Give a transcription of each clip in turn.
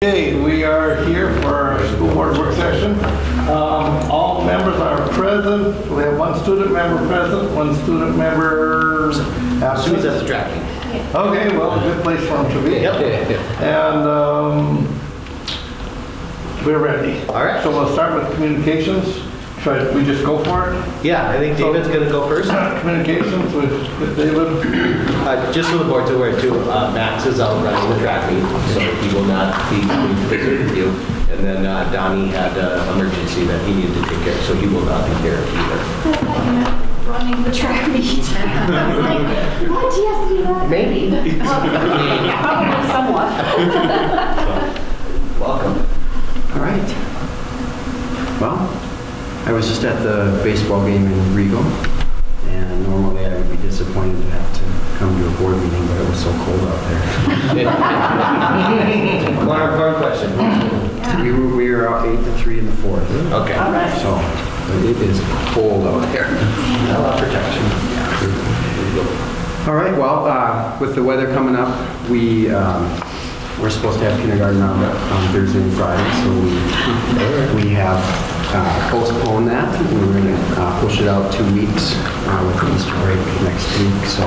Okay, we are here for our school board work session. All members are present. We have one student member present, one student member absent. Students at the track. Okay, well, good place for them to be. Yep. And we're ready. All right. So we'll start with communications. Should we just go for it? Yeah, I think David's going to go first. Communications with David. Just so the board's aware too, Max is out running the track meet, so he will not be coming to visit with you. And then Donnie had an emergency that he needed to take care of, so he will not be there either. I thought you meant running the track meet. I was like, what? Do you have to do that? Maybe. Probably somewhat. Welcome. All right. Well, I was just at the baseball game in Regal, and normally I would be disappointed to have to come to a board meeting, but it was so cold out there. One question. We were out 8-3 in the fourth. Okay. All right. So, but it is cold out there. A lot of protection. All right, well, with the weather coming up, we're supposed to have kindergarten on Thursday and Friday, so we have postponed that. We're going to push it out 2 weeks with the Easter break next week. So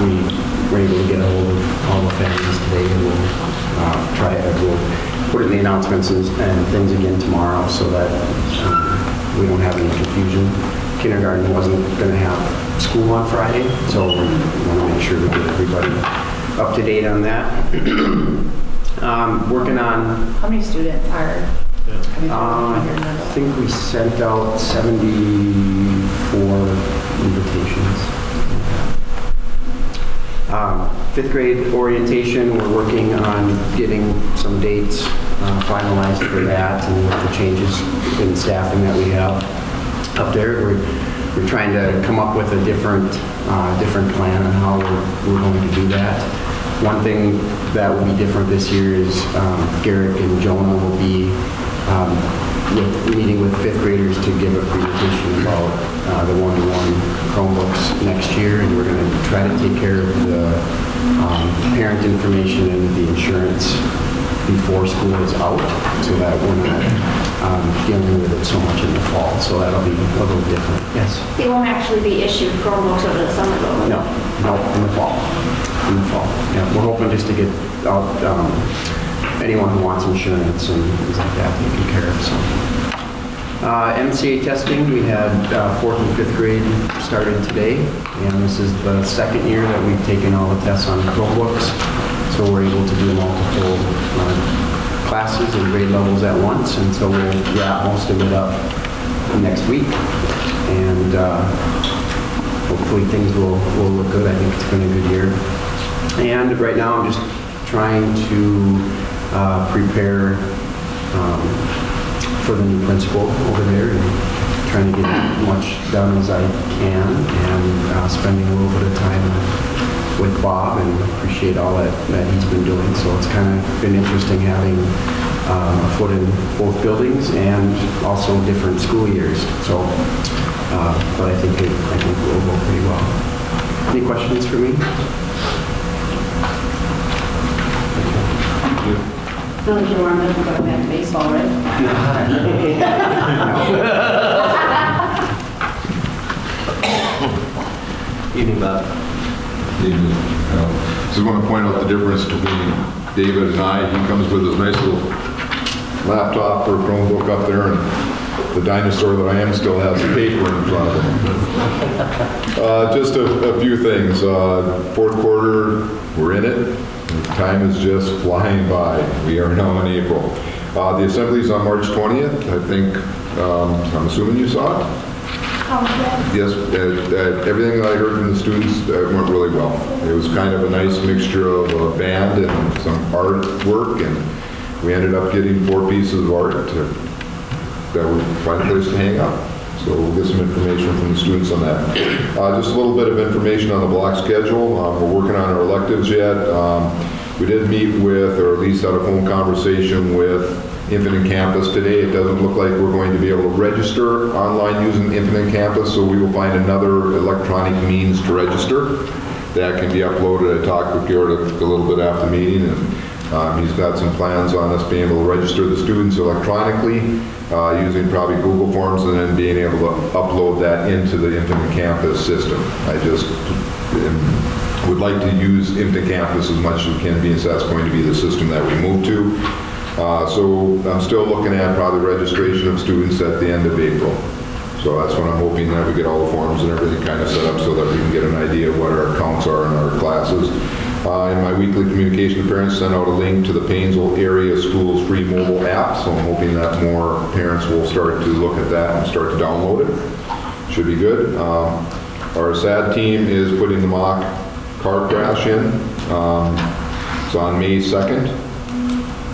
we were able to get a hold of all the families today, and we'll put it in the announcements and things again tomorrow so that we don't have any confusion. Kindergarten wasn't going to have school on Friday, so we want to make sure we get everybody up to date on that. Working on... How many students are? I think we sent out 74 invitations. Fifth grade orientation, we're working on getting some dates finalized for that, and with the changes in staffing that we have up there. We're trying to come up with a different plan on how we're going to do that. One thing that will be different this year is Garrick and Jonah will be meeting with fifth graders to give a presentation about the one-to-one Chromebooks next year, and we're going to try to take care of the parent information and the insurance before school is out, so that we're not dealing with it so much in the fall. So that'll be a little different. Yes? They won't actually be issued Chromebooks over the summer though? No, in the fall. In the fall. Yeah, we're hoping just to get out anyone who wants insurance and things like that taken care of. So, MCA testing, we had 4th and 5th grade started today, and this is the second year that we've taken all the tests on Chromebooks, so we're able to do multiple classes and grade levels at once, and so we'll wrap most of it up next week, and hopefully things will look good. I think it's been a good year. And right now I'm just trying to prepare for the new principal over there, and trying to get as much done as I can, and spending a little bit of time with Bob, and appreciate all that he's been doing. So it's kind of been interesting having a foot in both buildings and also different school years. So, but I think it will go pretty well. Any questions for me? No, you weren't going to go back to baseball, right? Evening, Bob. Evening. Just want to point out the difference between David and I. He comes with his nice little laptop or Chromebook up there, and the dinosaur that I am still has the paper in front of him. Just a few things. Fourth quarter, we're in it. Time is just flying by. We are now in April. The assembly is on March 20th. I think, I'm assuming you saw it? Yes, everything that I heard from the students went really well. It was kind of a nice mixture of a band and some artwork, and we ended up getting 4 pieces of art that would find a place to hang up. So we'll get some information from the students on that. Just a little bit of information on the block schedule. We're working on our electives yet. We did meet with, or at least had a phone conversation with Infinite Campus today. It doesn't look like we're going to be able to register online using Infinite Campus, so we will find another electronic means to register. That can be uploaded. I talked with Garrett a little bit after the meeting, and He's got some plans on us being able to register the students electronically using probably Google Forms and then being able to upload that into the Infinite Campus system. I just would like to use Infinite Campus as much as we can, being that's going to be the system that we move to. So I'm still looking at probably registration of students at the end of April. So that's when I'm hoping that we get all the forms and everything kind of set up so that we can get an idea of what our counts are in our classes. In my weekly communication to parents, sent out a link to the Paynesville area schools free mobile app. So I'm hoping that more parents will start to look at that and start to download it. Should be good. Our SAD team is putting the mock car crash in. It's on May 2nd.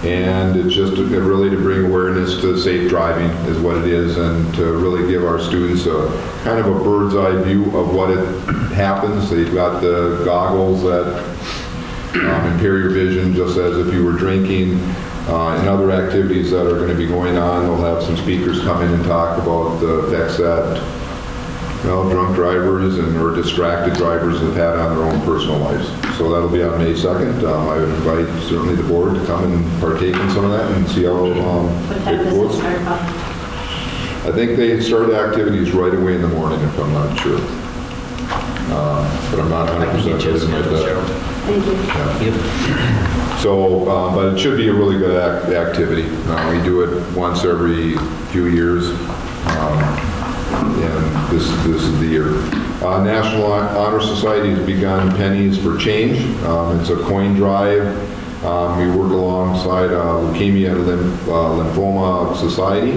And it's just really to bring awareness to safe driving is what it is, and to really give our students a kind of a bird's eye view of what it happens. They've got the goggles that impair your vision just as if you were drinking. And other activities that are going to be going on, they'll have some speakers come in and talk about the effects that drunk drivers or distracted drivers have had on their own personal lives. So that'll be on May 2nd. I would invite certainly the board to come and partake in some of that and see how it goes. I think they start activities right away in the morning, if I'm not sure. But I'm not 100% sure. Thank you. Yeah. So, but it should be a really good activity. We do it once every few years. And this is the year. National Honor Society has begun Pennies for Change. It's a coin drive. We work alongside Leukemia and Lymphoma Society.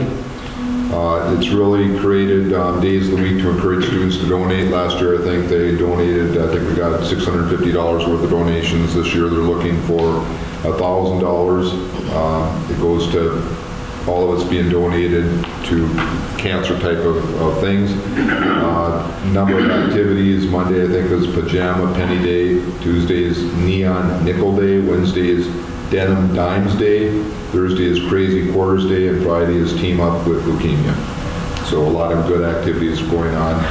It's really created days of the week to encourage students to donate. Last year, I think they donated, we got $650 worth of donations. This year, they're looking for $1,000. It goes to all of it's being donated to cancer type of things. Number of activities. Monday, I think, is Pajama Penny Day. Tuesday is Neon Nickel Day. Wednesday is Denim Dimes Day. Thursday is Crazy Quarters Day. And Friday is Team Up with Leukemia. So a lot of good activities going on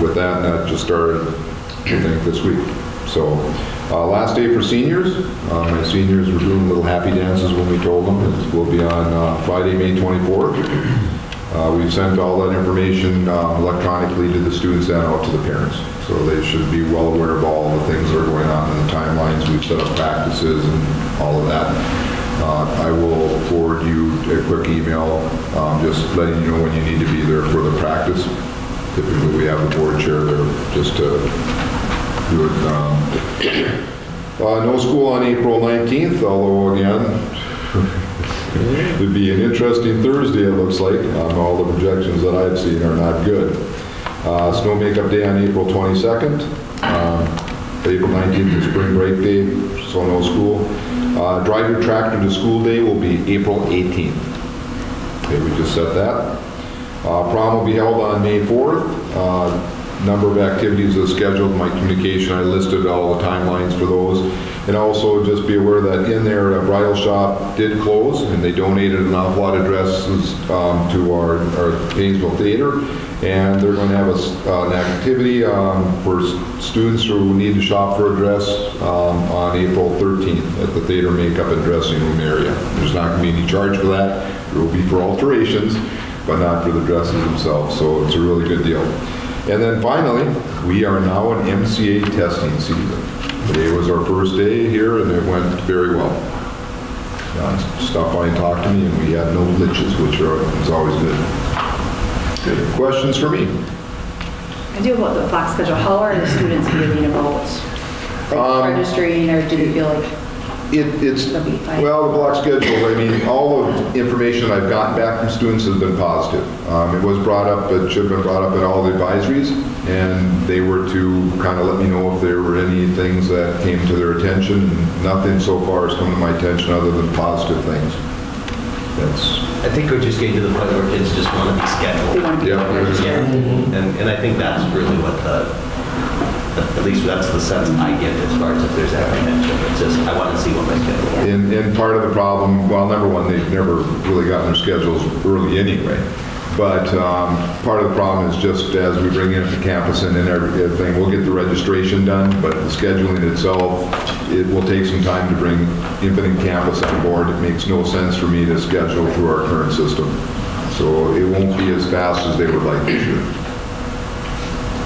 with that. And that just started, I think, this week. So last day for seniors. My seniors were doing little happy dances when we told them. It will be on Friday, May 24th. We've sent all that information electronically to the students and out to the parents. So they should be well aware of all the things that are going on in the timelines. We've set up practices and all of that. I will forward you a quick email just letting you know when you need to be there for the practice. Typically we have the board chair there just to do it. No school on April 19th, although again, it'd be an interesting Thursday, it looks like. All the projections that I've seen are not good. Snow Makeup Day on April 22nd. April 19th is Spring Break Day, so no school. Drive Your Tractor to School Day will be April 18th. Okay, we just set that. Prom will be held on May 4th. Number of activities are scheduled in my communication. I listed all the timelines for those. And also just be aware that in there, a bridal shop did close, and they donated an awful lot of dresses to our Paynesville Theater. And they're going to have an activity for students who need to shop for a dress on April 13th at the theater makeup and dressing room area. There's not going to be any charge for that. There will be for alterations, but not for the dresses themselves. So it's a really good deal. And then finally, we are now in MCA testing season. Today was our first day here, and it went very well. Stopped by and talked to me, and we had no glitches, which is always good. Good. Questions for me? I do about the block schedule. How are the students feeling about registering, or do they feel like well, the block schedule, I mean, all of the information I've gotten back from students has been positive. It was brought up, it should have been brought up in all the advisories, and they were to kind of let me know if there were any things that came to their attention. Nothing so far has come to my attention other than positive things. I think we're just getting to the point where kids just want to be scheduled. They want to be And I think that's really what at least that's the sense I get as far as if there's apprehension. It's just, I want to see what my schedule is. And part of the problem, well, number one, they've never really gotten their schedules early anyway. But part of the problem is just as we bring in the campus and everything, we'll get the registration done, but the scheduling itself, it will take some time to bring Infinite Campus on board. It makes no sense for me to schedule through our current system. So it won't be as fast as they would like this year.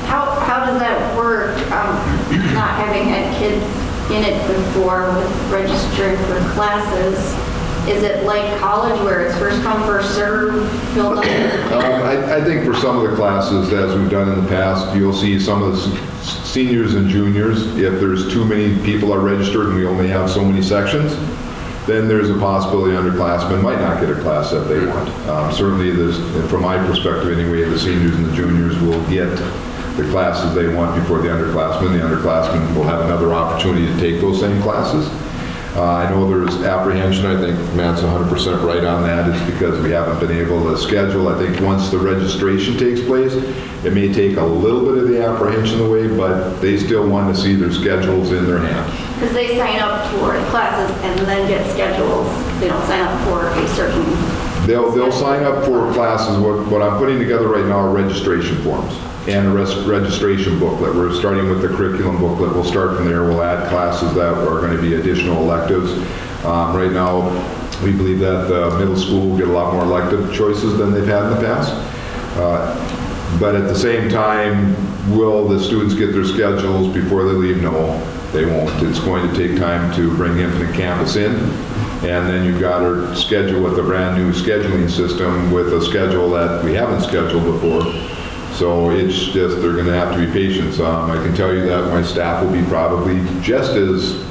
How does that work, not having had kids in it before with registering for classes? Is it like college where it's first come, first serve, filled up? I think for some of the classes, as we've done in the past, you'll see some of the seniors and juniors, if there's too many people are registered and we only have so many sections, then there's a possibility underclassmen might not get a class that they want. Certainly, from my perspective anyway, the seniors and the juniors will get the classes they want before the underclassmen. The underclassmen will have another opportunity to take those same classes. I know there's apprehension. I think Matt's 100% right on that. It's because we haven't been able to schedule. I think once the registration takes place, it may take a little bit of the apprehension away, but they still want to see their schedules in their hand. Because they sign up for classes and then get schedules. They don't sign up for a certain... They'll sign up for classes. What I'm putting together right now are registration forms and a registration booklet. We're starting with the curriculum booklet. We'll start from there. We'll add classes that are going to be additional electives. Right now, we believe that the middle school will get a lot more elective choices than they've had in the past. But at the same time, will the students get their schedules before they leave? No, they won't. It's going to take time to bring Infinite Campus in. And then you've got to schedule with a brand new scheduling system with a schedule that we haven't scheduled before. So it's just, they're going to have to be patient. I can tell you that my staff will be probably just as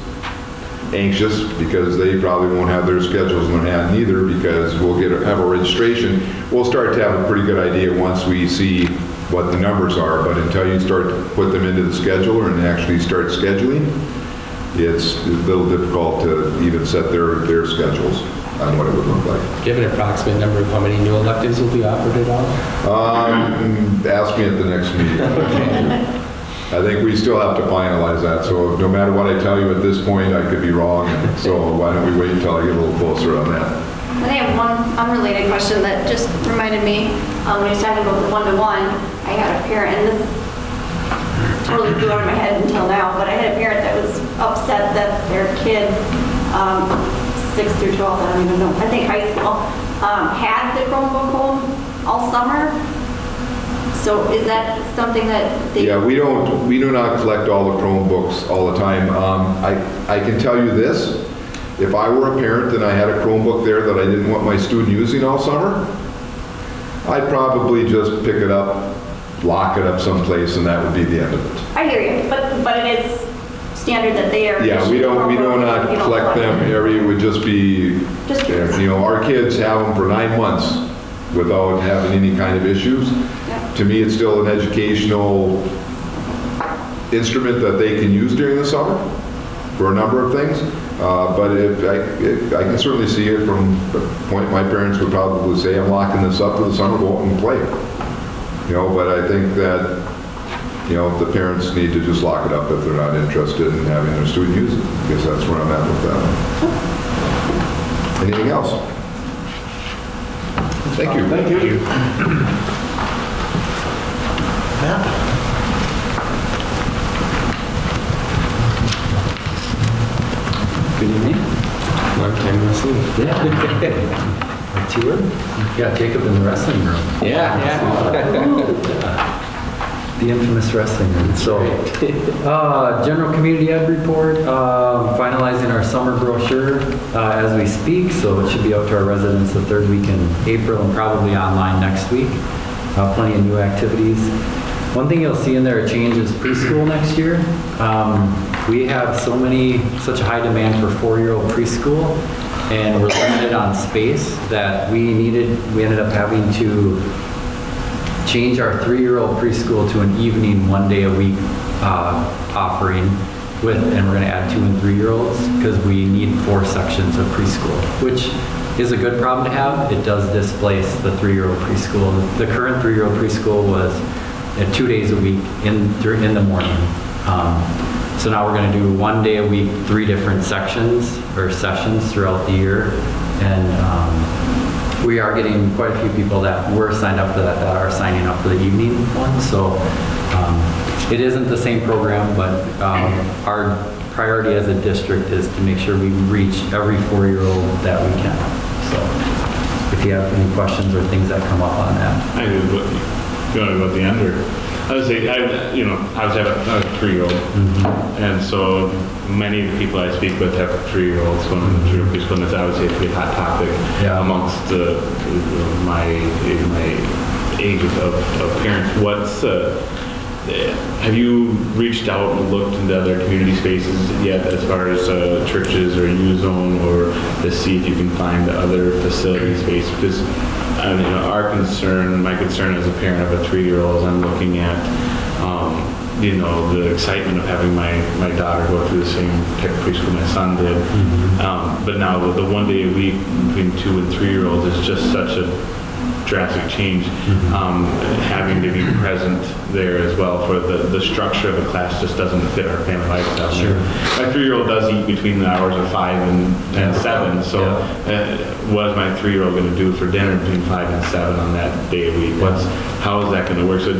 anxious because they probably won't have their schedules in their hand either, because we'll have a registration. We'll start to have a pretty good idea once we see what the numbers are, but until you start to put them into the scheduler and actually start scheduling, it's a little difficult to even set their schedules on what it would look like. Do you have an approximate number of how many new electives will be offered at all? Ask me at the next meeting. I think we still have to finalize that, so no matter what I tell you at this point, I could be wrong, so why don't we wait until I get a little closer on that. And I have one unrelated question that just reminded me when he was talking about the one-to-one. I had a parent, and this totally flew out of my head until now, but I had a parent that was upset that their kid, 6 through 12, I don't even know, I think high school, had the Chromebook home all summer. So is that something that they... Yeah, we do not collect all the Chromebooks all the time. I can tell you this, if I were a parent and I had a Chromebook there that I didn't want my student using all summer, I'd probably just pick it up, lock it up someplace, and that would be the end of it. I hear you, but it is standard that they are... Yeah, we do not collect them. It would just be, you know, our kids have them for 9 months without having any kind of issues. Yeah. To me, it's still an educational instrument that they can use during the summer for a number of things. But I can certainly see it from the point my parents would probably say, I'm locking this up for the summer, go out and play. You know, but I think that, you know, the parents need to just lock it up if they're not interested in having their student use it, because that's where I'm at with that. Anything else? Thank you. Thank you. Matt? Good evening. Long time no see. Yeah. A tour? Yeah, Jacob in the wrestling room. Yeah. The infamous wrestling room. So, general community ed report, finalizing our summer brochure as we speak, so it should be out to our residents the third week in April and probably online next week. Plenty of new activities. One thing you'll see in there, a change is preschool next year. We have such a high demand for 4-year-old preschool, and we're limited on space that we ended up having to change our 3-year-old preschool to an evening 1 day a week offering and we're going to add 2 and 3-year-olds because we need 4 sections of preschool, which is a good problem to have. It does displace the 3-year-old preschool. The current 3-year-old preschool was 2 days a week in the morning. So now we're going to do 1 day a week, 3 different sections or sessions throughout the year, and we are getting quite a few people that were signed up for that are signing up for the evening one. So it isn't the same program, but our priority as a district is to make sure we reach every 4-year-old that we can. So if you have any questions or things that come up on that. I do, but you want to go at the end, or? I would say, I was having a 3-year-old, and so many of the people I speak with have 3-year-olds going to the preschool, and it's, I would say, it's a hot topic amongst my age of parents. Have you reached out and looked into other community spaces yet, as far as churches or U-Zone, or to see if you can find other facility space? Because my concern as a parent of a 3-year-old is I'm looking at, the excitement of having my daughter go through the same type of preschool my son did. But now the 1 day a week between 2 and 3-year-olds is just such a drastic change, having to be present there as well for the structure of the class just doesn't fit our family lifestyle. Sure. My 3-year-old does eat between the hours of 5 and 7, so what is my 3-year-old going to do for dinner between 5 and 7 on that day a week? How is that going to work? So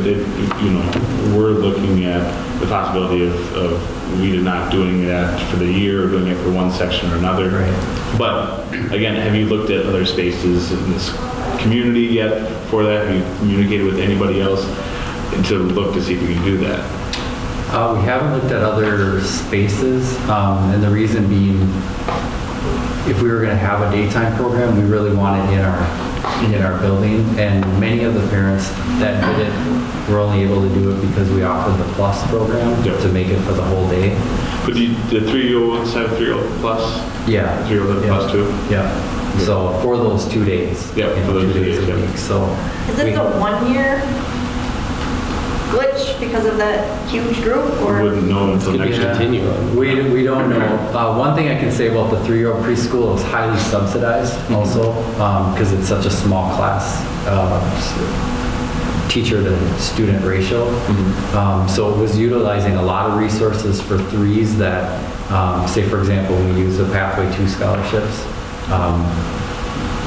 we're looking at the possibility of we not doing that for the year or doing it for one section or another. Right. But again, have you looked at other spaces in this community yet for that? Have you communicated with anybody else to look to see if we can do that? We haven't looked at other spaces, and the reason being, if we were going to have a daytime program, we really want it in our building, and many of the parents that did it were only able to do it because we offered the plus program to make it for the whole day. But the 3-year-olds have 3-year-old plus? Yeah. 3-year-old plus too? Yeah. So for those 2 days. Yeah, for those 2 days a week. So Is this a 1-year glitch because of that huge group, or? We wouldn't know until next year. We don't know. One thing I can say about the 3-year-old preschool is highly subsidized also, because it's such a small class teacher to student ratio. So it was utilizing a lot of resources for 3s that, say for example, when we use the Pathway 2 scholarships,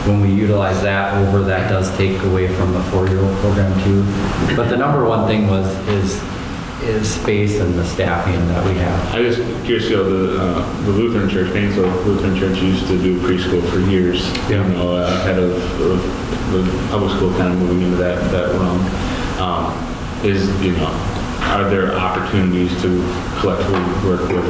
when we utilize that does take away from the 4-year-old program too. But the number one thing is space and the staffing that we have. I just curious, the Lutheran Church, Paynesville Lutheran Church used to do preschool for years, ahead of the public school kind of moving into that realm. Are there opportunities to collectively work with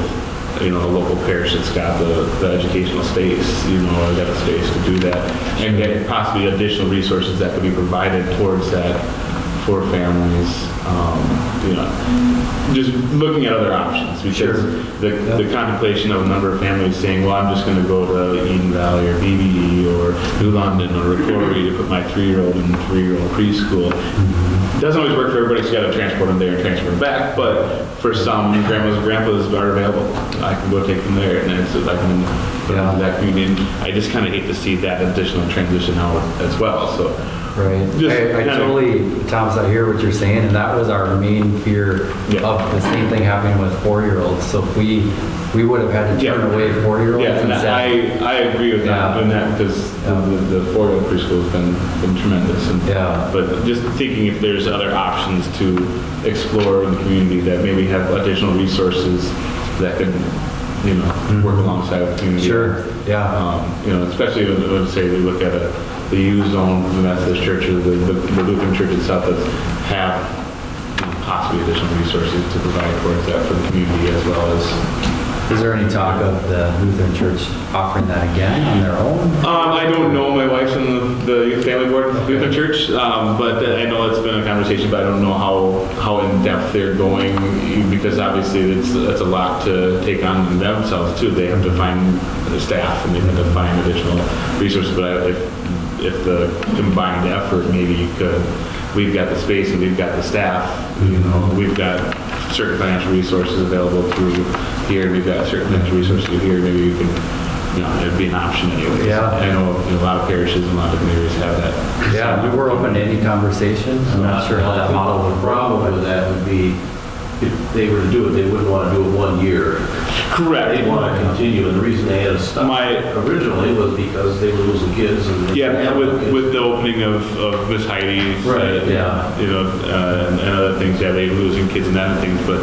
a local parish that's got the educational space, or got a space to do that, and get possibly additional resources that could be provided towards that for families, just looking at other options, because the contemplation of a number of families saying, well, I'm just going to go to Eden Valley or BBE or New London or Rickory to put my 3-year-old in 3-year-old preschool. It doesn't always work for everybody, so you got to transport them there and transport them back, but for some grandmas and grandpas are available. I can go take them there, and I can put them into that community. I just kind of hate to see that additional transition out as well. So. Right. I totally, Thomas, I hear what you're saying, and that was our main fear of the same thing happening with 4-year-olds. So if we would have had to turn away 4-year-olds. Yeah, and I agree with that, doing that, because the 4-year-old preschool has been tremendous. But just thinking if there's other options to explore in the community that maybe have additional resources that could, work alongside the community. Sure. Yeah. Especially when say we look at the U-Zone, the Methodist Church, or the Lutheran Church itself, that have possibly additional resources to provide towards that for the community as well as. Is there any talk of the Lutheran Church offering that again on their own? I don't know. My wife's in the Youth Family Board of the Lutheran Church, but I know it's been a conversation, but I don't know how in depth they're going, because obviously it's a lot to take on themselves too. They have to find the staff and they have to find additional resources. But if the combined effort, maybe you could. We've got the space and we've got the staff. We've got certain financial resources available through here. We've got certain financial resources through here. Maybe you can, it'd be an option anyway. Yeah. I know a lot of parishes and a lot of different areas have that. Yeah, we were open to any conversation. I'm not sure how that model would The problem with that would be, if they were to do it, they wouldn't want to do it 1 year Correct. They want to continue, and the reason they had to stop originally was because they were losing kids. And Yeah, with the opening of Miss Heidi's, Right, you know, and other things, yeah, they were losing kids and other things, but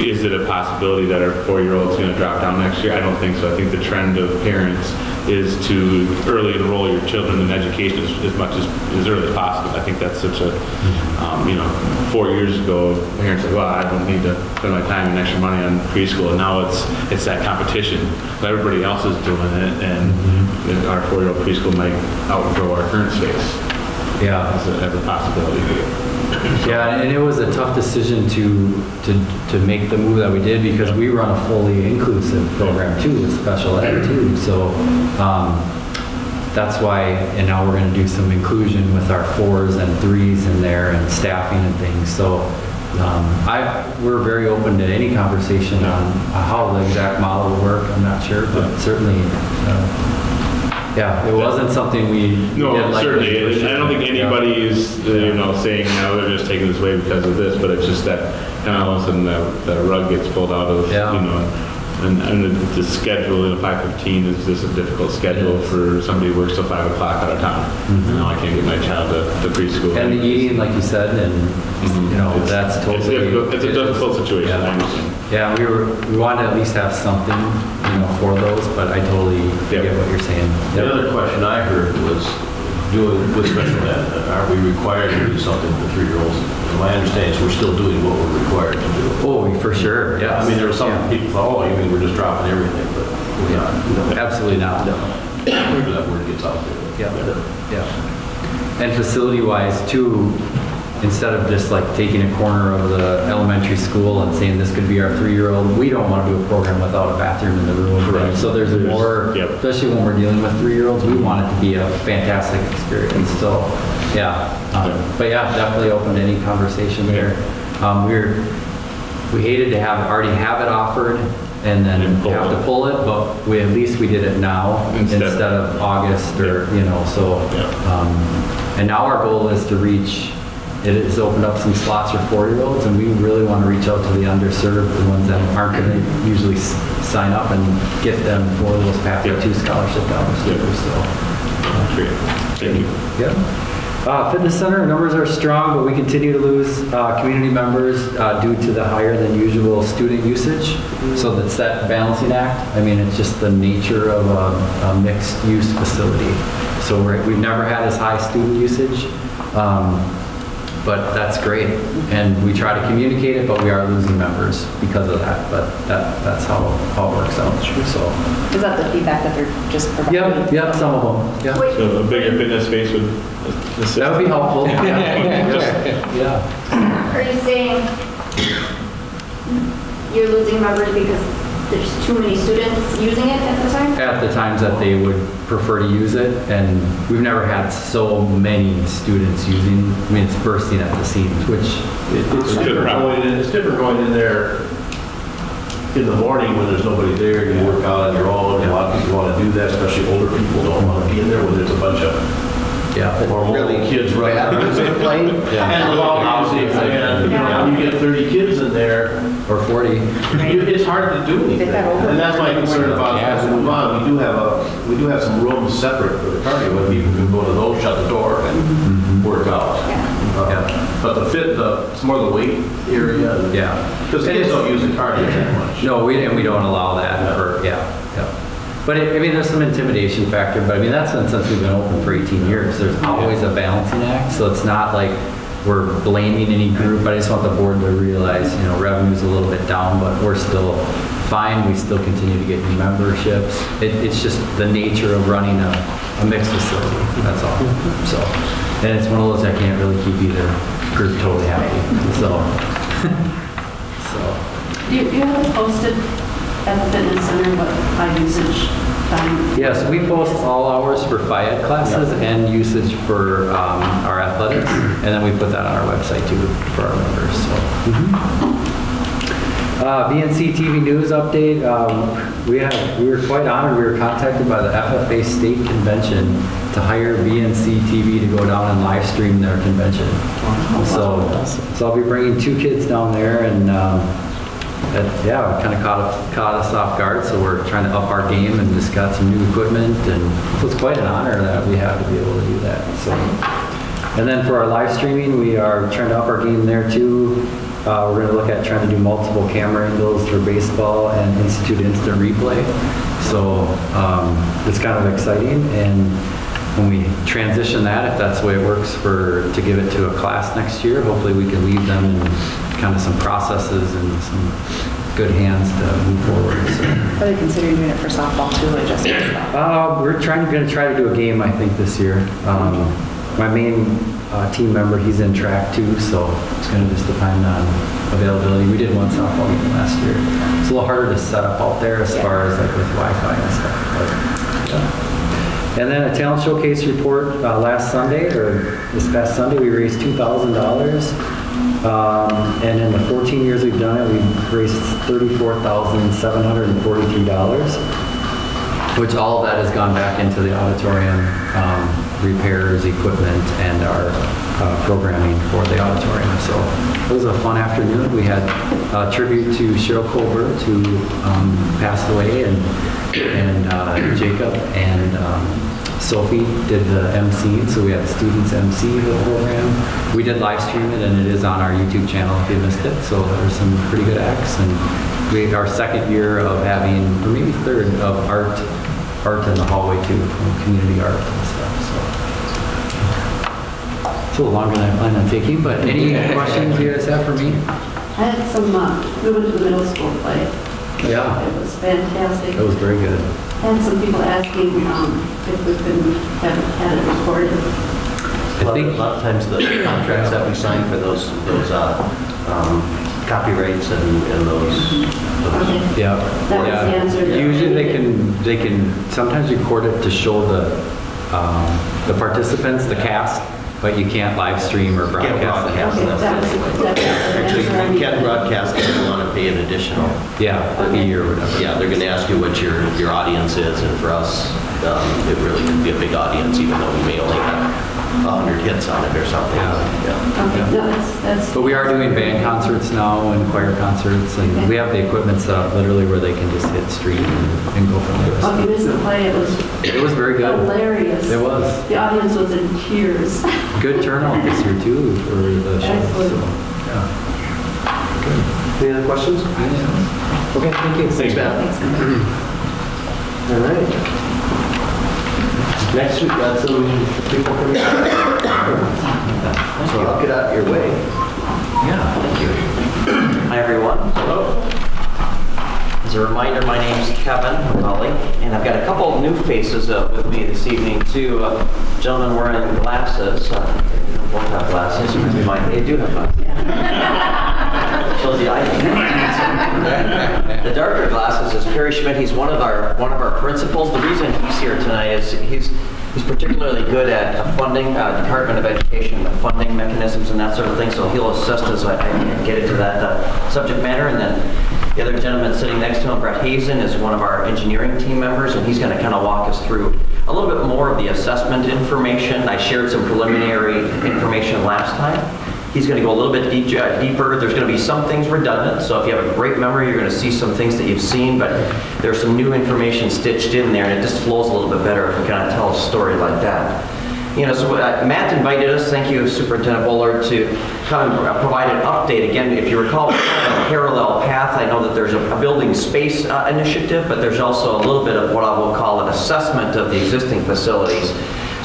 is it a possibility that our 4-year-old's going to drop down next year? I don't think so. I think the trend of parents is to early enroll your children in education as much as early as possible. I think that's such a, you know, 4 years ago, parents said, well, I don't need to spend my time and extra money on preschool, and now it's that competition. Everybody else is doing it, and our 4-year-old preschool might outgrow our current space. Yeah. As a possibility. Yeah, and it was a tough decision to make the move that we did because we run a fully inclusive program too with special ed too. So that's why, and now we're going to do some inclusion with our 4s and 3s in there and staffing and things. So we're very open to any conversation on how the exact model will work. I'm not sure, but certainly. Yeah, it wasn't something we No, did like certainly. this. I don't think anybody is, you know, saying, no, they're just taking this way because of this, but it's just that kind of all of a sudden that rug gets pulled out of, you know, and the schedule in 5:15 is just a difficult schedule for somebody who works till 5 o'clock out of town. And now I can't get my child to preschool. And the eating, like you said, and you know, that's totally. It's a difficult situation. Yeah. I understand. Yeah, we wanted to at least have something, you know, for those, but I totally get what you're saying. The other question I heard was doing with special ed, are we required to do something for 3-year-olds? My understanding is we're still doing what we're required to do. Oh, for sure. Yeah. I mean, there were some people thought, oh, you mean we're just dropping everything, but we're not. Absolutely not. Maybe that word gets out there. Yeah. And facility-wise too, instead of just like taking a corner of the elementary school and saying this could be our 3-year-old, we don't want to do a program without a bathroom in the room. Correct. So there's more, especially when we're dealing with 3-year-olds, we want it to be a fantastic experience. So yeah, but yeah, definitely open to any conversation there. We hated to already have it offered and then have to pull it, but at least we did it now instead of August or, you know, so, and now our goal is to reach. It has opened up some slots for 4-year-olds, and we really want to reach out to the underserved, the ones that aren't going to usually sign up, and get them for those Pathway 2 scholarship dollars. So, great. Thank you. Yeah. Fitness center numbers are strong, but we continue to lose community members due to the higher than usual student usage. So that's that balancing act. I mean, it's just the nature of a mixed use facility. So we've never had as high student usage. But that's great, and we try to communicate it, but we are losing members because of that. But that's how it works out. So Is that the feedback that they're just providing? Yep, some of them. Yeah. So a bigger fitness space would assist. That would be helpful. Yeah. Are you saying you're losing members because there's too many students using it at the time? At the times that they would prefer to use it, and we've never had so many students using. I mean, it's bursting at the seams, which It's different going in there in the morning when there's nobody there, you work out on your own, and a lot of people want to do that, especially older people don't want to be in there when there's a bunch of hormonal kids running around. And loud music, and you know, when you get 30 kids in there, or 40. it's hard to do anything. And that's my concern about as we move on. We do have some rooms separate for the cardio, when people can go to those, shut the door, and work out. But it's more the weight area. Because kids don't use the cardio that much. No, we don't allow that. But I mean, there's some intimidation factor. But I mean, that's been since we've been open for 18 years. There's always a balancing act. So it's not like we're blaming any group. But I just want the board to realize, you know, revenue's a little bit down, but we're still fine. We still continue to get new memberships. It's just the nature of running a mixed facility. That's all. So, and it's one of those I can't really keep either group totally happy. So. Do you have it posted at the fitness center what high usage time? Yes, we post all hours for FIAD classes and usage for our athletics, and then we put that on our website too for our members. So. BNC TV news update. We were quite honored. We were contacted by the FFA State Convention to hire BNC TV to go down and live stream their convention. So I'll be bringing 2 kids down there, and yeah, it kind of caught us off guard, so we're trying to up our game and just got some new equipment, and so it's quite an honor that we have to be able to do that. So, and then for our live streaming, we are trying to up our game there too. We're going to look at trying to do multiple camera angles for baseball and institute instant replay. So it's kind of exciting, and when we transition that, if that's the way it works, to give it to a class next year, hopefully we can leave them in kind of some processes and some good hands to move forward. So. Are they considering doing it for softball too, or just baseball? We're going to try to do a game, I think, this year. My main team member, he's in track too, so it's going to just depend on availability. We did one softball game last year. It's a little harder to set up out there as far as like with Wi-Fi and stuff. But, yeah. And then a talent showcase report last Sunday, or this past Sunday, we raised $2,000. And in the 14 years we've done it, we've raised $34,743, which all of that has gone back into the auditorium, repairs, equipment, and our programming for the auditorium. So it was a fun afternoon. We had a tribute to Cheryl Colbert, who passed away, and Jacob and Sophie did the MC, so we had students MC the program. We did live stream it, and it is on our YouTube channel if you missed it. So there were some pretty good acts, and we had our second year of having, or maybe third, of art in the hallway too, community art and stuff. So it's a little longer than I planned on taking, but any questions you guys have for me? I had some, we went to the middle school play. Yeah. It was fantastic. It was very good. And some people asking if we could have had it recorded. I think a lot of times the contracts that we sign for those copyrights and those. Okay. Yeah. That was the answer. Usually they can sometimes record it to show the participants, the cast, but you can't live stream or broadcast. Broadcast. Okay, Actually, you can't broadcast if you want to pay an additional. Yeah, a year or whatever. Yeah, they're going to ask you what your audience is, and for us, it really could be a big audience, even though we may only have 100 hits on it or something. Yeah. Okay, no, that's. But we are doing band concerts now and choir concerts, and we have the equipment set up literally where they can just hit stream and go from there. Oh, you missed the play. It was very good. Hilarious. It was. The audience was in tears. Good turnout this year too for the show. Excellent. So, yeah. Any other questions? Okay, thank you. Thanks, Matt. All right. Next, we've got some people coming out. So I'll get out of your way. Yeah, thank you. Hi, everyone. Hello. As a reminder, my name is Kevin McCauley, and I've got a couple of new faces with me this evening. Two gentlemen wearing glasses. They don't both have glasses. They do have glasses. Shows the eye. The darker glasses is Perry Schmidt. He's one of our principals. The reason he's here tonight is he's particularly good at funding, Department of Education, funding mechanisms and that sort of thing. So he'll assist as I get into that subject matter. And then the other gentleman sitting next to him, Brett Hazen, is one of our engineering team members, and he's going to kind of walk us through a little bit more of the assessment information. I shared some preliminary information last time. He's going to go a little bit deeper. There's going to be some things redundant, so if you have a great memory, you're going to see some things that you've seen, but there's some new information stitched in there, and it just flows a little bit better if we kind of tell a story like that. You know, so Matt invited us, thank you, Superintendent Bullard, to come and provide an update. Again, if you recall, a parallel path. I know that there's a building space initiative, but there's also a little bit of what I will call an assessment of the existing facilities.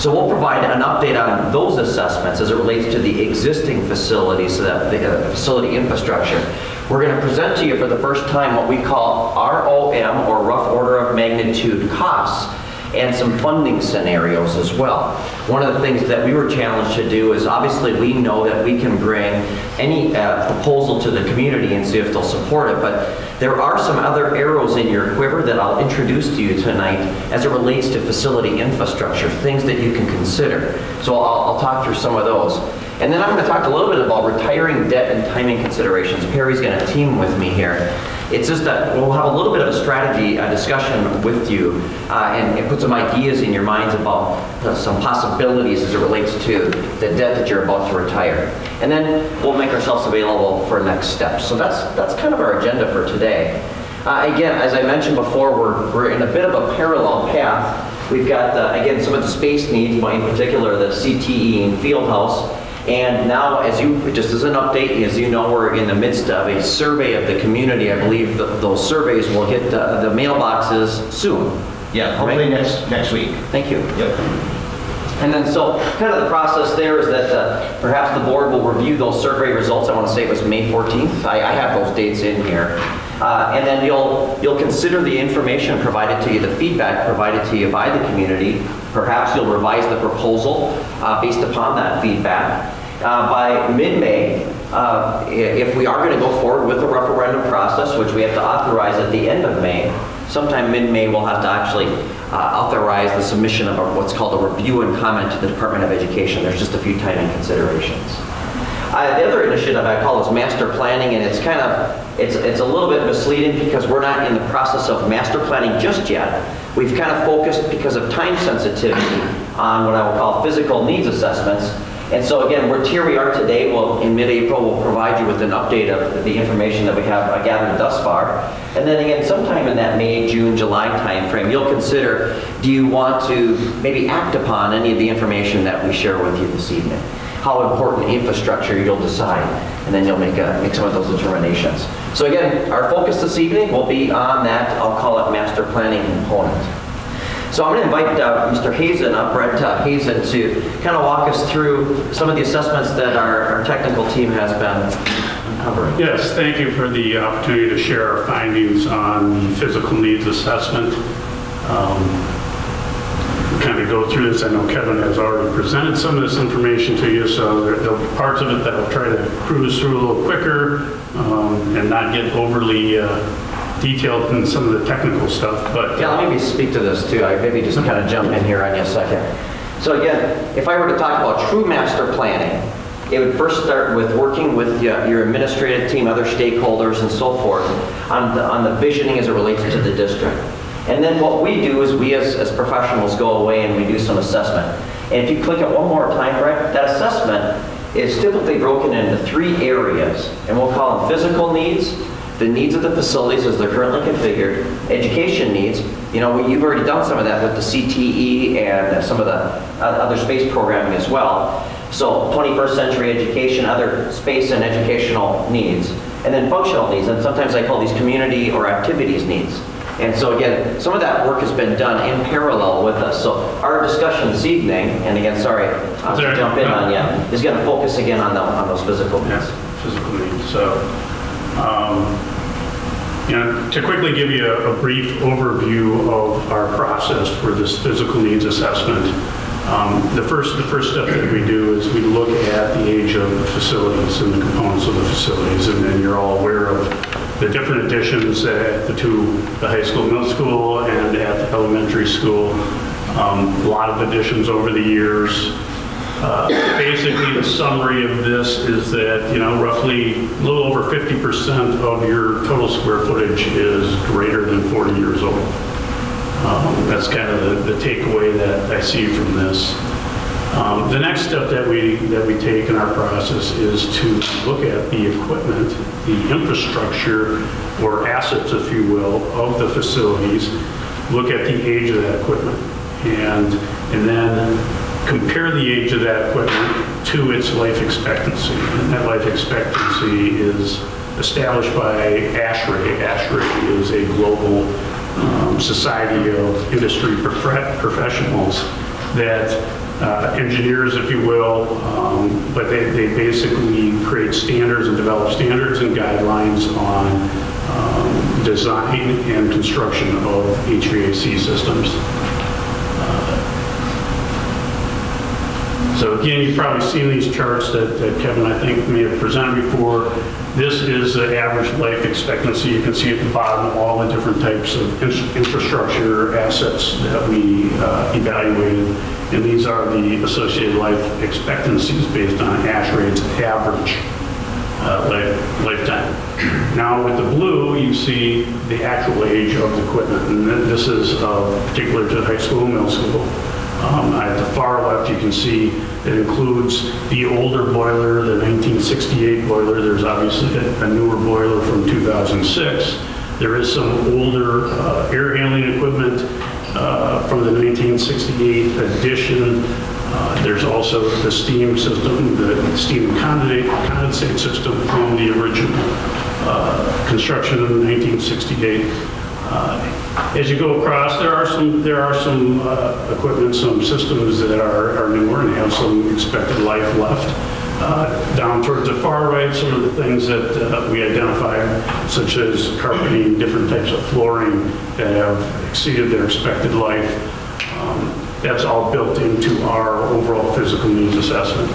So we'll provide an update on those assessments as it relates to the existing facilities, the facility infrastructure. We're going to present to you for the first time what we call ROM, or rough order of magnitude costs, and some funding scenarios as well. One of the things that we were challenged to do is, obviously we know that we can bring any proposal to the community and see if they'll support it, but there are some other arrows in your quiver that I'll introduce to you tonight as it relates to facility infrastructure, things that you can consider. So I'll talk through some of those. And then I'm going to talk a little bit about retiring debt and timing considerations. Perry's going to team with me here. It's just that we'll have a little bit of a strategy discussion with you and put some ideas in your minds about some possibilities as it relates to the debt that you're about to retire. And then we'll make ourselves available for next steps. So that's kind of our agenda for today. Again, as I mentioned before, we're in a bit of a parallel path. We've got, again, some of the space needs, in particular the CTE and field house. And now, just as an update, as you know, we're in the midst of a survey of the community. I believe those surveys will hit the mailboxes soon. Yeah, hopefully next week. Thank you. Yep. And then so kind of the process there is that perhaps the board will review those survey results. I want to say it was May 14th. I have those dates in here. And then you'll consider the information provided to you, the feedback provided to you by the community. Perhaps you'll revise the proposal based upon that feedback. By mid-May, if we are going to go forward with the referendum process, which we have to authorize at the end of May, sometime mid-May we'll have to actually authorize the submission of what's called a review and comment to the Department of Education. There's just a few timing considerations. The other initiative I call is master planning, and it's a little bit misleading because we're not in the process of master planning just yet. We've kind of focused, because of time sensitivity, on what I will call physical needs assessments. And so again, here we are today. In mid-April, we'll provide you with an update of the information that we have gathered thus far. And then again, sometime in that May, June, July timeframe, you'll consider, do you want to maybe act upon any of the information that we share with you this evening? How important infrastructure you'll decide, and then you'll make some of those determinations. So again, our focus this evening will be on that, I'll call it master planning component. So I'm going to invite Mr. Hazen up, Brett Hazen, to kind of walk us through some of the assessments that our technical team has been uncovering. Yes, thank you for the opportunity to share our findings on the physical needs assessment. Kind of go through this. I know Kevin has already presented some of this information to you, so there'll be parts of it that I'll try to cruise through a little quicker and not get overly detailed in some of the technical stuff. But yeah, let me speak to this too. I maybe just kind of jump in here on you a second. So again, if I were to talk about true master planning, it would first start with working with your administrative team, other stakeholders, and so forth on the visioning as it relates to the district. And then what we do is we as professionals go away and we do some assessment. And if you click it one more time, Brett, that assessment is typically broken into 3 areas. And we'll call them physical needs, the needs of the facilities as they're currently configured, education needs. You know, you've already done some of that with the CTE and some of the other space programming as well. So 21st century education, other space and educational needs, and then functional needs. And sometimes I call these community or activities needs. And so again, some of that work has been done in parallel with us. So our discussion this evening, and again, sorry to jump in on you, is going to focus again on those physical needs. Yes, physical needs. So, you know, to quickly give you a brief overview of our process for this physical needs assessment, the first step that we do is we look at the age of the facilities and the components of the facilities, and then you're all aware of the different additions at the high school, middle school, and at the elementary school. A lot of additions over the years. Basically, the summary of this is that, you know, roughly a little over 50% of your total square footage is greater than 40 years old. That's kind of the takeaway that I see from this. The next step that we take in our process is to look at the equipment, the infrastructure, or assets, if you will, of the facilities, look at the age of that equipment, and then compare the age of that equipment to its life expectancy. And that life expectancy is established by ASHRAE. ASHRAE is a global society of industry professionals that engineers, if you will, but they basically create standards and develop standards and guidelines on design and construction of HVAC systems. So again, you've probably seen these charts that Kevin, I think, may have presented before. This is the average life expectancy. You can see at the bottom all the different types of infrastructure assets that we evaluated. And these are the associated life expectancies based on ASHRAE's average lifetime. Now with the blue, you see the actual age of the equipment. And this is particular to high school and middle school. At the far left, you can see it includes the older boiler, the 1968 boiler. There's obviously a newer boiler from 2006. There is some older air handling equipment from the 1968 edition. There's also the steam system, the steam condensate system from the original construction in 1968. As you go across, there are some equipment, some systems that are newer and have some expected life left. Down towards the far right, some of the things that we identified, such as carpeting, different types of flooring that have exceeded their expected life. That's all built into our overall physical needs assessment.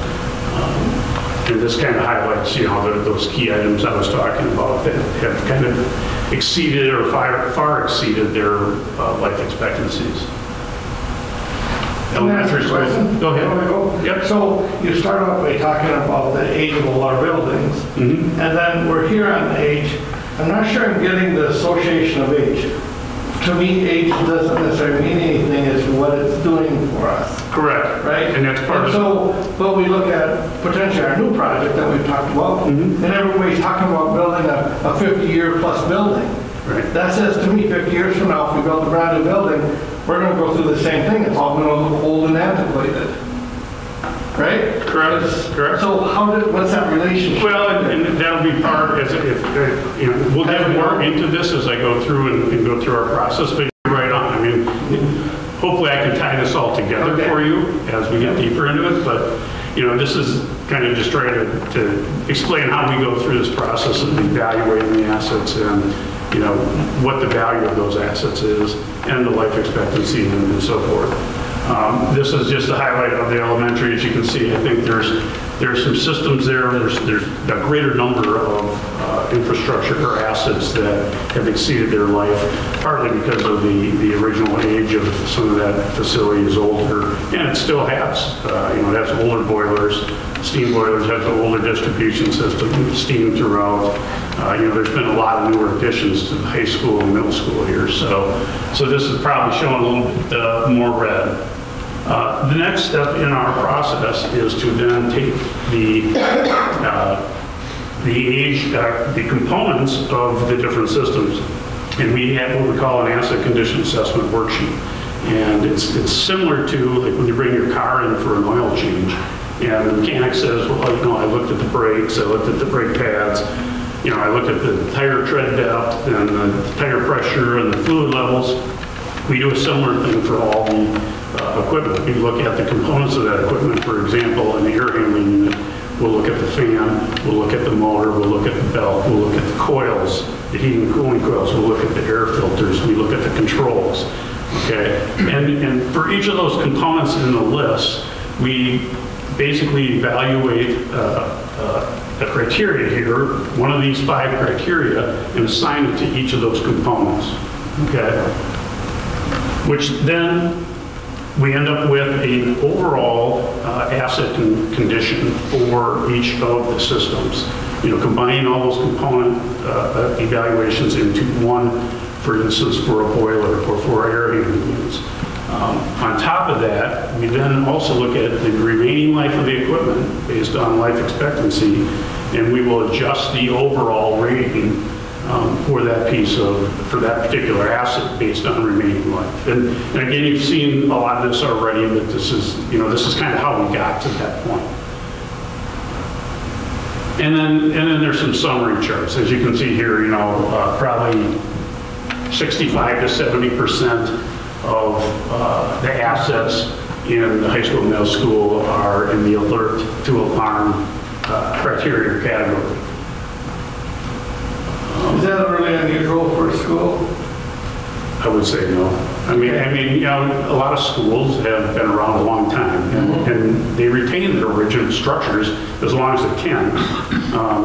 And this kind of highlights, those key items I was talking about that have kind of exceeded or far exceeded their life expectancies. Elementary school. Go ahead. Yep. So you start off by talking about the age of all our buildings, and then we're here on age. I'm not sure I'm getting the association of age. To me, age doesn't necessarily mean anything. It's what it's doing for us. Correct. Right? And that's part of So, but we look at potentially our new project that we've talked about, and everybody's talking about building a 50-year plus building. Right. That says to me, 50 years from now, if we build a brand new building, we're going to go through the same thing. It's all going to look old and antiquated. Right? Correct. Correct. So what's that relationship? Well, and that'll be part, we'll get more into this as I go through and go through our process, but you're right on. I mean, hopefully I can tie this all together for you as we get deeper into it, but this is kind of just trying to explain how we go through this process of evaluating the assets and what the value of those assets is and the life expectancy and so forth. This is just a highlight of the elementary. As you can see, I think there's some systems there. There's a greater number of infrastructure or assets that have exceeded their life, partly because of the original age of some of that facility is older, and it still has. It has older boilers, steam boilers, has an older distribution system, steam throughout. There's been a lot of newer additions to the high school and middle school here, so this is probably showing a little bit more red. The next step in our process is to then take the age, the components of the different systems, and we have what we call an asset condition assessment worksheet. And it's similar to like when you bring your car in for an oil change, and the mechanic says, well, I looked at the brakes, I looked at the brake pads, I looked at the tire tread depth and the tire pressure and the fluid levels. We do a similar thing for all the equipment. We look at the components of that equipment. For example, in the air handling unit, we'll look at the fan, we'll look at the motor, we'll look at the belt, we'll look at the coils, the heating and cooling coils, we'll look at the air filters, we look at the controls. Okay, and for each of those components in the list, we basically evaluate a criteria here, one of these 5 criteria, and assign it to each of those components. Okay, which then we end up with an overall asset condition for each of the systems. Combining all those component evaluations into one, for instance, for a boiler or for air handling units. On top of that, we then also look at the remaining life of the equipment based on life expectancy, and we will adjust the overall rating for that particular asset based on remaining life. And again, you've seen a lot of this already, but this is kind of how we got to that point. And then there's some summary charts. As you can see here, probably 65 to 70% of the assets in the high school and middle school are in the alert to alarm criteria category. Is that really unusual for a school? I would say no. I mean, you know, a lot of schools have been around a long time, and they retain their original structures as long as they can.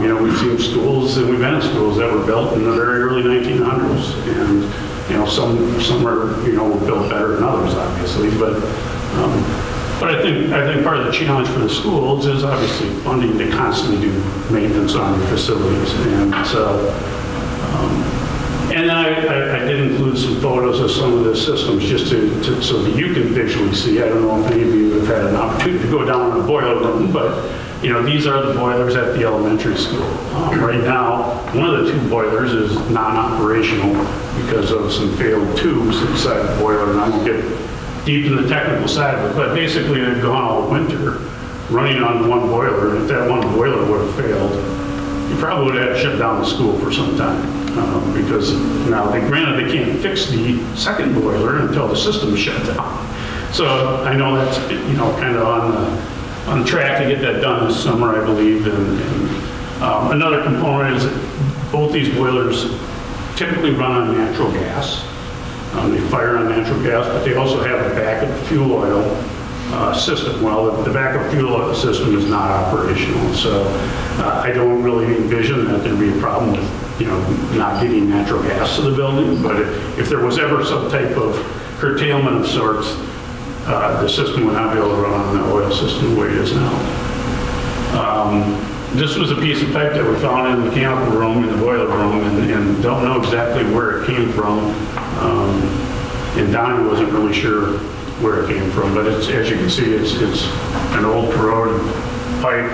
You know, we've seen schools, and we've been in schools that were built in the very early 1900s, and, you know, some are, you know, built better than others, obviously, but I think part of the challenge for the schools is obviously funding to constantly do maintenance on their facilities, and so. And I did include some photos of some of the systems just so that you can visually see. I don't know if any of you have had an opportunity to go down in the boiler room, but you know, these are the boilers at the elementary school. Right now, one of the 2 boilers is non-operational because of some failed tubes inside the boiler, and I won't get deep in the technical side of it, but basically they've gone all winter running on one boiler, and if that one boiler would have failed, you probably would have had to shut down the school for some time. Because now, granted, they can't fix the second boiler until the system's shut down. So I know that's, you know, kind of on track to get that done this summer, I believe. And another component is that both these boilers typically run on natural gas. They fire on natural gas, but they also have a backup fuel oil system. Well, the backup fuel oil system is not operational, so I don't really envision that there'd be a problem with, you know, not getting natural gas to the building. But if there was ever some type of curtailment of sorts, the system would not be able to run on the oil system the way it is now. This was a piece of pipe that we found in the mechanical room, in the boiler room, and don't know exactly where it came from. And Donnie wasn't really sure where it came from, but it's, as you can see, it's an old corroded pipe,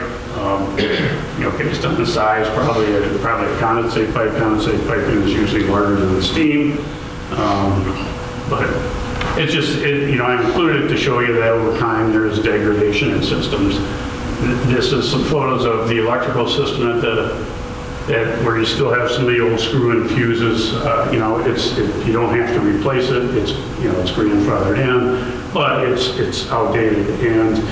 you know, based on the size, probably a condensate pipe. Condensate piping is usually larger than the steam, but it's just, you know, I included it to show you that over time there is degradation in systems. This is some photos of the electrical system where you still have some of the old screw-in fuses. You know, you don't have to replace it. It's, you know, it's grandfathered in, but it's outdated. And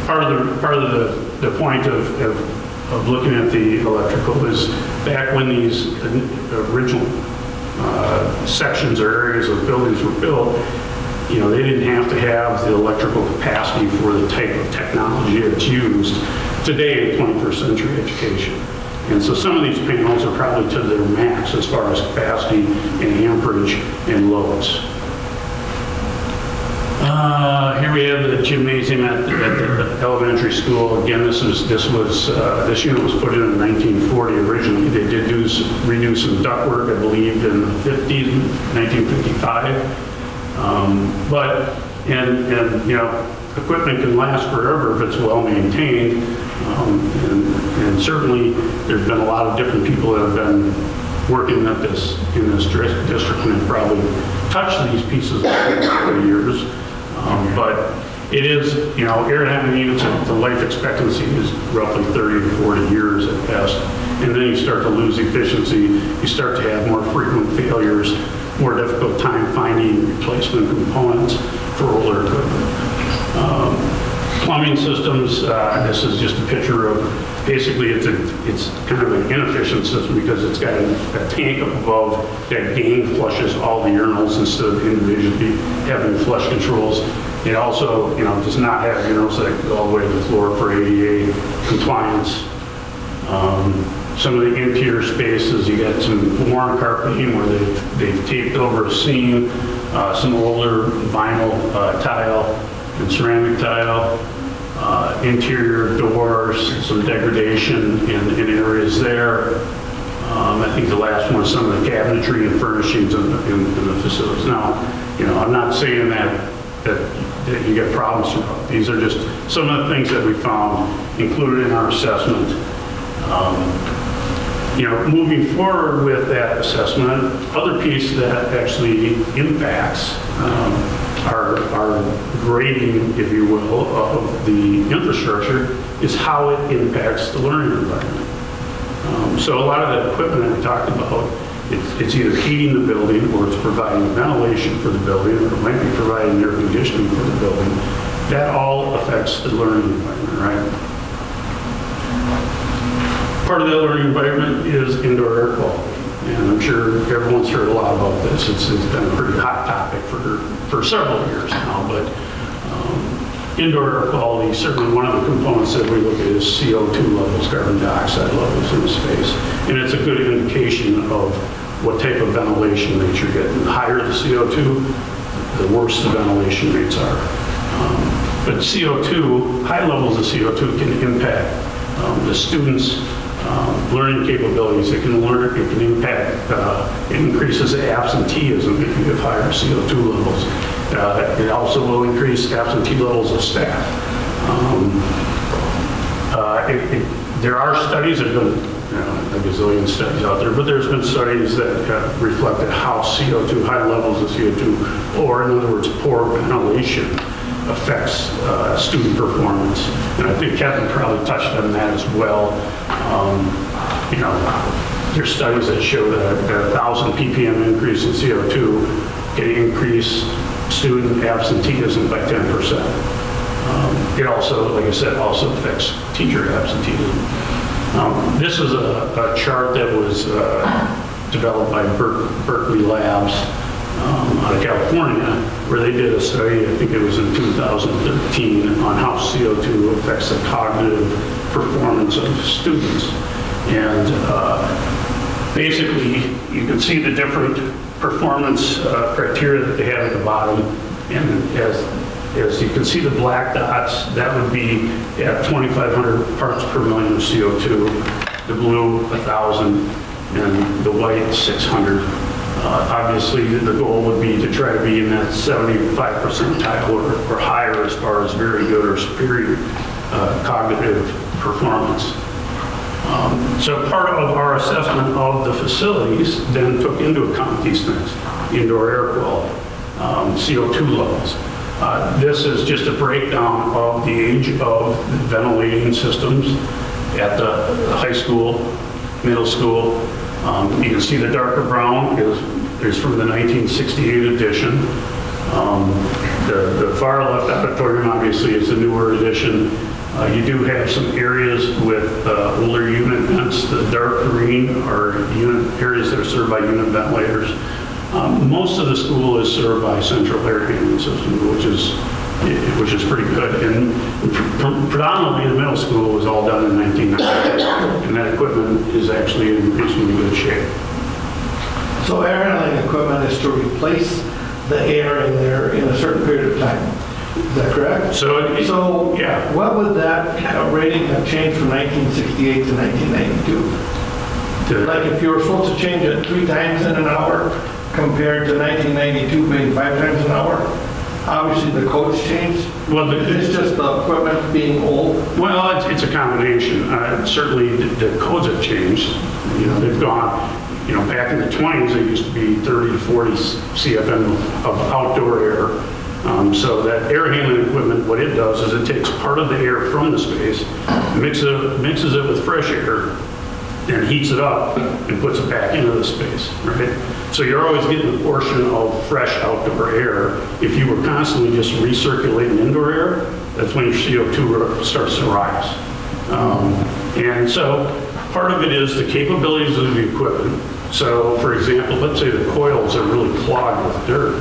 part of the point of looking at the electrical is back when these original sections or areas of buildings were built, you know, they didn't have to have the electrical capacity for the type of technology that's used today in 21st century education. And so some of these panels are probably to their max as far as capacity and amperage and loads. Here we have the gymnasium at the elementary school. Again, this unit was put in 1940 originally. They did redo some duct work, I believe, in the 50s, 1955. And you know, equipment can last forever if it's well maintained. And certainly there's been a lot of different people that have been working at this in this district and have probably touched these pieces of equipment for years. But it is, you know, air handling units, the life expectancy is roughly 30 to 40 years at best. And then you start to lose efficiency. You start to have more frequent failures, more difficult time finding replacement components for older equipment. Plumbing systems, this is just a picture of, basically it's kind of an inefficient system because it's got a tank up above that gang flushes all the urinals instead of individually having flush controls. It also, you know, does not have urinals that go all the way to the floor for ADA compliance. Some of the interior spaces, you got some worn carpeting where they've taped over a seam, some older vinyl tile and ceramic tile, interior doors, some degradation in areas there. I think the last one is some of the cabinetry and furnishings in the facilities. Now, you know, I'm not saying that you get problems throughout. These are just some of the things that we found included in our assessment. You know, moving forward with that assessment, other piece that actually impacts our grading, if you will, of the infrastructure is how it impacts the learning environment. So a lot of the equipment that we talked about, it's either heating the building or it's providing ventilation for the building, or it might be providing air conditioning for the building. That all affects the learning environment, right? Part of that learning environment is indoor air quality. And I'm sure everyone's heard a lot about this. It's been a pretty hot topic for several years now, but indoor air quality, certainly one of the components that we look at is CO2 levels, carbon dioxide levels in the space. And it's a good indication of what type of ventilation rates you're getting. The higher the CO2, the worse the ventilation rates are. But CO2, high levels of CO2 can impact the students' learning capabilities. It can impact, it increases absenteeism if you have higher CO2 levels. It also will increase absentee levels of staff. There are studies, there's been a gazillion studies out there, but there's been studies that reflected how CO2, high levels of CO2, or in other words, poor ventilation affects student performance. And I think Kevin probably touched on that as well. There's studies that show that a 1,000 ppm increase in CO2 can increase student absenteeism by 10%. It also, like I said, also affects teacher absenteeism. This is a chart that was developed by Berkeley Labs out of California, where they did a study, I think it was in 2013, on how CO2 affects the cognitive performance of students. And basically, you can see the different performance criteria that they have at the bottom. And as you can see the black dots, that would be at 2,500 parts per million of CO2, the blue 1,000, and the white 600. Obviously, the goal would be to try to be in that 75 percentile or higher as far as very good or superior cognitive performance. So part of our assessment of the facilities then took into account these things: indoor air quality, CO2 levels. This is just a breakdown of the age of the ventilating systems at the high school, middle school. You can see the darker brown is from the 1968 edition. The far left auditorium obviously is the newer edition. You do have some areas with older unit vents. The dark green are areas that are served by unit ventilators. Most of the school is served by central air handling system, which is pretty good. And predominantly the middle school was all done in 1990, and that equipment is actually in reasonably good shape. So air handling equipment is to replace the air in there in a certain period of time. Is that correct? So yeah. What would that rating have changed from 1968 to 1992? Like if you were supposed to change it 3 times in an hour compared to 1992 being 5 times an hour, obviously the codes changed. Well, it's just the equipment being old. Well, it's a combination. Certainly the codes have changed. They've gone. Back in the 20s, it used to be 30 to 40 CFM of outdoor air. So that air handling equipment, what it does is it takes part of the air from the space, mixes it with fresh air, and heats it up and puts it back into the space, right? So you're always getting a portion of fresh outdoor air. If you were constantly just recirculating indoor air, that's when your CO2 starts to rise. And so part of it is the capabilities of the equipment. So for example, let's say the coils are really clogged with dirt.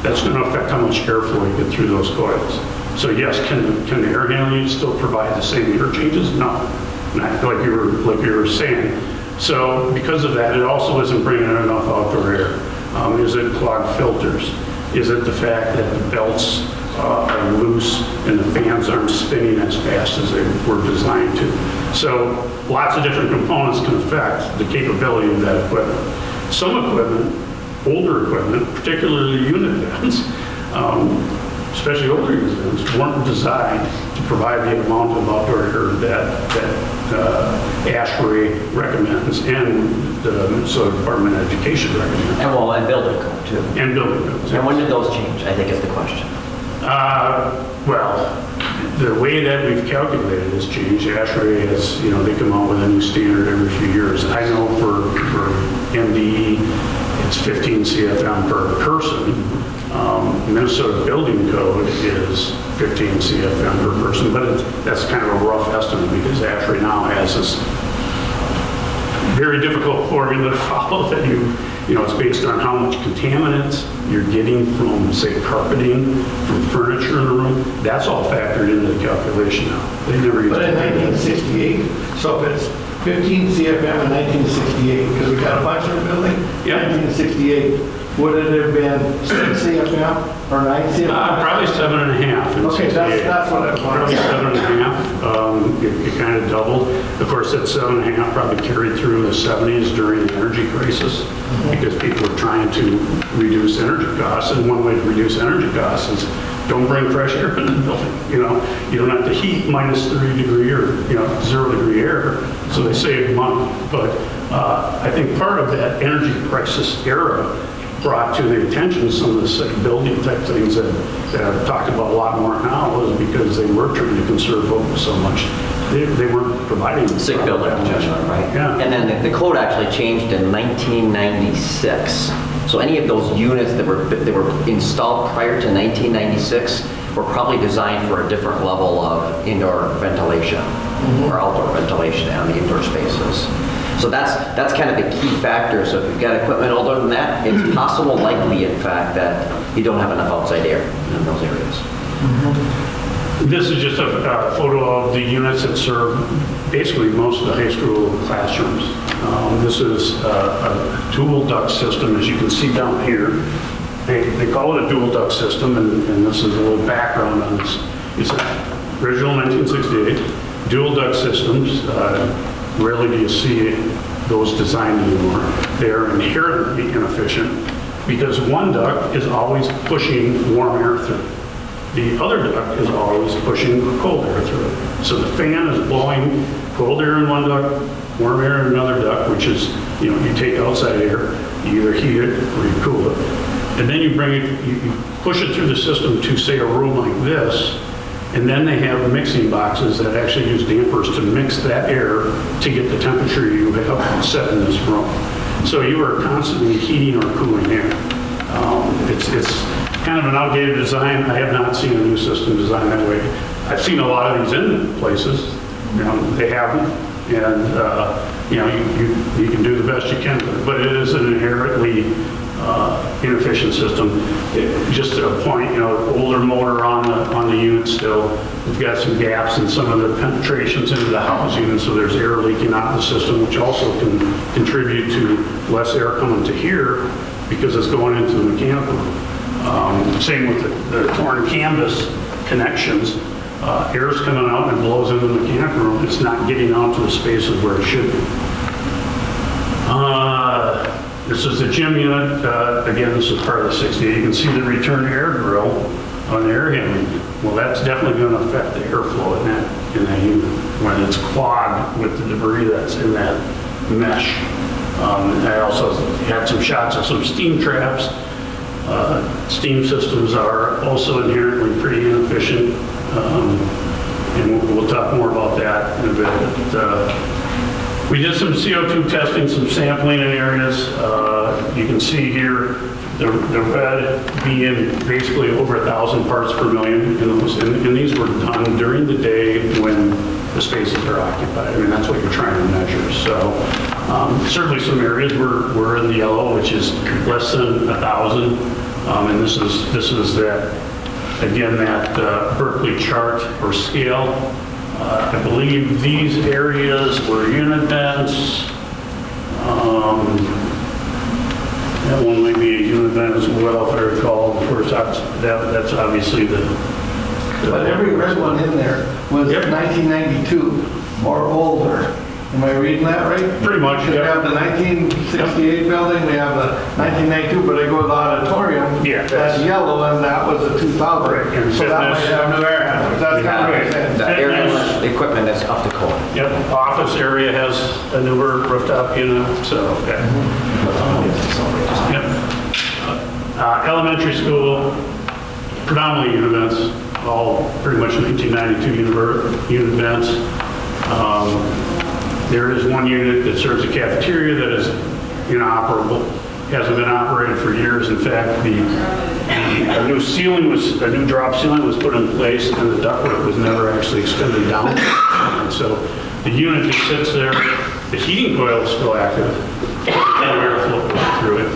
That's going to affect how much airflow you get through those coils. So yes, can the air handling unit still provide the same air changes? No, not like you were saying. So because of that, it also isn't bringing in enough outdoor air. Is it clogged filters? Is it the fact that the belts are loose and the fans aren't spinning as fast as they were designed to? So lots of different components can affect the capability of that equipment. Some equipment, older equipment, particularly unit vents, especially older unit vents, weren't designed to provide the amount of outdoor air that ASHRAE recommends and the Minnesota Department of Education recommends. And building code too. And building codes. And when did those change, I think is the question. Well, the way that we've calculated has changed. ASHRAE has, they come out with a new standard every few years. I know for MDE, it's 15 CFM per person. Minnesota Building Code is 15 CFM per person, but that's kind of a rough estimate because ASHRAE now has this very difficult formula to follow that you know, it's based on how much contaminants you're getting from, say, carpeting, from furniture in the room. That's all factored into the calculation now. They never used But in to do that. 1968, so if it's 15 CFM in 1968, because we got a bunch in the building, Yeah. 1968, would it have been 6 CFM or 9 CFM? Probably 7.5. in Okay, 68. that's what I was Probably wondering. 7.5. It kind of doubled. Of course, that 7.5 probably carried through in the 70s during the energy crisis because people were trying to reduce energy costs. And one way to reduce energy costs is don't bring fresh air in the building. You know, you don't have to heat -3 degree or, you know, 0 degree air. So they save money. But I think part of that energy crisis era brought to the attention some of the sick building type things that I've talked about a lot more now is because they were trying to conserve focus so much. They weren't providing Sick building, right? Yeah. And then the code actually changed in 1996. So any of those units that were installed prior to 1996 were probably designed for a different level of indoor ventilation or outdoor ventilation on the indoor spaces. So that's kind of the key factor. So if you've got equipment older than that, it's possible, likely, in fact, that you don't have enough outside air in those areas. This is just a photo of the units that serve basically most of the high school classrooms. This is a dual duct system, as you can see down here. They call it a dual duct system, and this is a little background on this. It's an original 1968 dual duct systems. Rarely do you see those designed anymore. They're inherently inefficient because one duct is always pushing warm air through. The other duct is always pushing cold air through it. So the fan is blowing cold air in one duct, warm air in another duct, which is, you know, you take outside air, you either heat it or you cool it. And then you bring it, you push it through the system to, say, a room like this, and then they have mixing boxes that actually use dampers to mix that air to get the temperature you have set in this room. So you are constantly heating or cooling air. It's kind of an outdated design. I have not seen a new system designed that way. I've seen a lot of these in places. You know, they haven't, and you know, you can do the best you can with it, but it is an inherently inefficient system. Just to a point, you know, older motor on the unit still. We've got some gaps in some of the penetrations into the housing, and so there's air leaking out of the system, which also can contribute to less air coming to here because it's going into the mechanical room. Same with the torn canvas connections. Air is coming out and blows into the mechanical room. It's not getting out to the spaces where it should be. This is the gym unit. Again, this is part of the 68. You can see the return air grill on the air handling. Well, that's definitely going to affect the airflow in that unit when it's clogged with the debris that's in that mesh. I also had some shots of some steam traps. Steam systems are also inherently pretty inefficient, and we'll talk more about that in a bit. But, we did some CO2 testing, some sampling in areas. You can see here the red being basically over 1,000 parts per million in those, and these were done during the day when the spaces are occupied. I mean, that's what you're trying to measure. So certainly some areas were in the yellow, which is less than 1,000. And this is that, again, that Berkeley chart or scale. I believe these areas were unit vents. That one might be a unit vent as well, if I recall. Of course, that's obviously the But every red one in there was 1992 or older. Am I reading that right? Pretty much, We have the 1968 building, we have the 1992, but I go to the auditorium. Yeah. That's yellow, and that was a 2000. Right, and So that might have new air handlers. That's kind of what I'm saying. The air handling equipment is up to code. Yep, office area has a newer rooftop unit, so, yeah. Yep. Elementary school, predominantly unit vents, all pretty much 1992 unit vents. There is one unit that serves a cafeteria that is inoperable, hasn't been operated for years. In fact, a new drop ceiling was put in place, and the ductwork was never actually extended down. And so the unit just sits there The heating coil is still active. No airflow through it.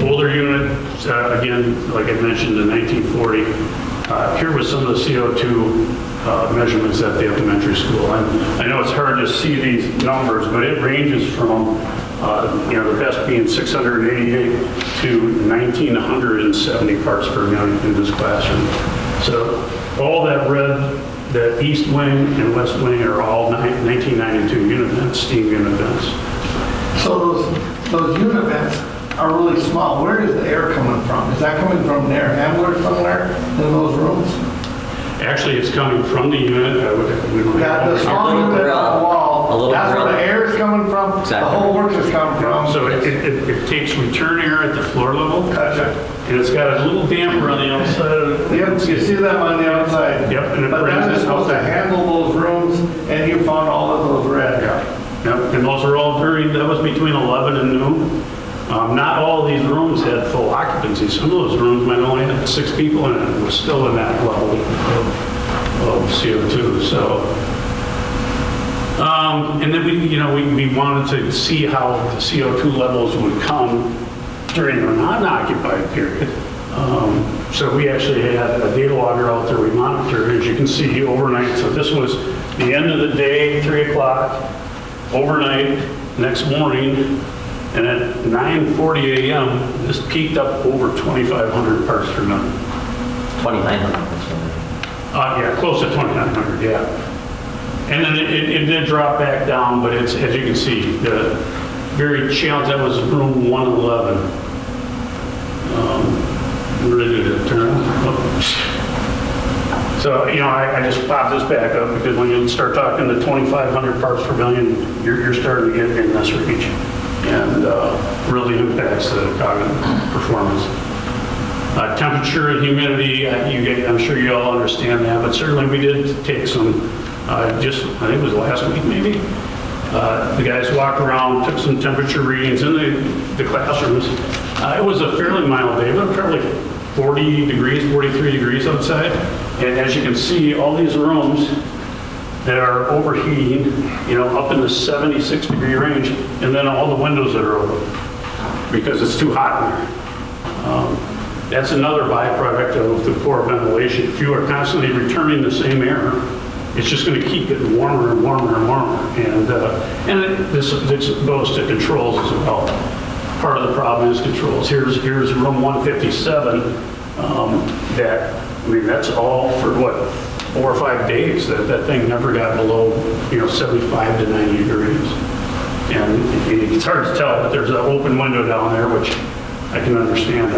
Older unit, again, like I mentioned in 1940, here was some of the CO2 measurements at the elementary school. And I know it's hard to see these numbers, but it ranges from, the best being 688 to 1,970 parts per million in this classroom. So all that red, the east wing and west wing are all 1992 unit vents, steam unit vents. So those unit vents are really small. Where is the air coming from? Is that coming from an air handler somewhere in those rooms? Actually, it's coming from the unit. The small unit on the wall, that's where the air is coming from. Exactly. The whole works is coming from. So it takes return air at the floor level. Gotcha. And it's got a little damper on the outside. Yep, you see them on the outside. Yep, and it But brings that is it supposed to handle those rooms, and you found all of those red. Yep, and those are all that was between 11 and noon. Not all of these rooms had full occupancy. Some of those rooms might only have 6 people in it. It was still in that level of CO2. So, and then we wanted to see how the CO2 levels would come during the non-occupied period. So we actually had a data logger out there we monitored, as you can see, overnight. So this was the end of the day, 3 o'clock, overnight, next morning. And at 9:40 a.m., this peaked up over 2,500 parts per million. 2,900. Yeah, close to 2,900, yeah. And then it did drop back down, but it's, as you can see, the very challenge, that was room 111. Where did it turn on? Oh. So, I just popped this back up because when you start talking to 2,500 parts per million, you're starting to get in this range. And really impacts the cognitive performance. Temperature and humidity, I'm sure you all understand that, but certainly we did take some, I think it was last week maybe, the guys walked around, took some temperature readings in the classrooms. It was a fairly mild day, but probably 40 degrees, 43 degrees outside. And as you can see, all these rooms that are overheating, up in the 76 degree range, and then all the windows that are open because it's too hot in there. That's another byproduct of the poor ventilation. If you are constantly returning the same air, it's just going to keep getting warmer and warmer and warmer. And this goes to controls as well. Part of the problem is controls. Here's room 157. That's all for what? 4 or 5 days that thing never got below 75 to 90 degrees, and it's hard to tell, but there's an open window down there, which I can understand.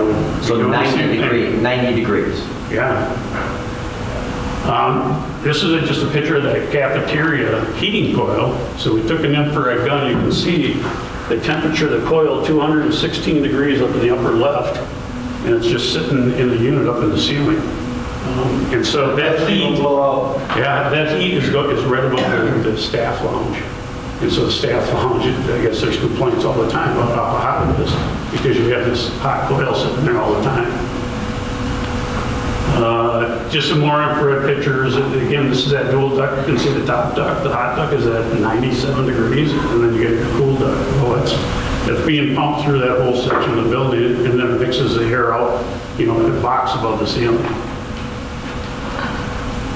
So 90 degrees. Yeah. This is just a picture of the cafeteria heating coil. So we took an infrared gun. You can see the temperature of the coil, 216 degrees up in the upper left, and it's just sitting in the unit up in the ceiling. And so that heat, that heat is right above the staff lounge. And so the staff lounge, I guess there's complaints all the time about how hot it is because you have this hot coil sitting there all the time. Just some more infrared pictures. Again, this is that dual duct. You can see the top duct. The hot duct is at 97 degrees, and then you get your cool duct. Well, that's being pumped through that whole section of the building, and then it mixes the air out, in a box above the ceiling.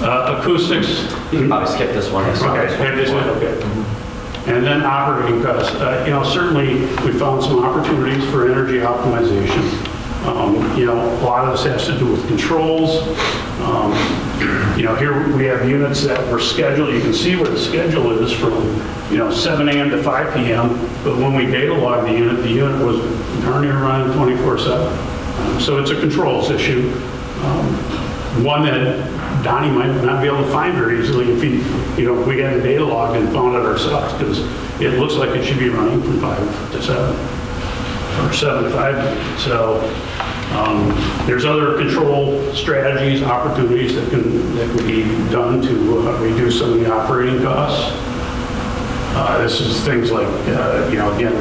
Acoustics. You can probably skip this one. Okay. And then operating costs. Certainly we found some opportunities for energy optimization. A lot of this has to do with controls. Here we have units that were scheduled. You can see where the schedule is from, 7 a.m. to 5 p.m. But when we data log the unit was darn near running 24/7. So it's a controls issue. One that Donnie might not be able to find very easily if if we had a data log and found it ourselves, because it looks like it should be running from 5 to 7 or 7 to 5. So there's other control strategies, opportunities that can be done to reduce some of the operating costs. This is things like again,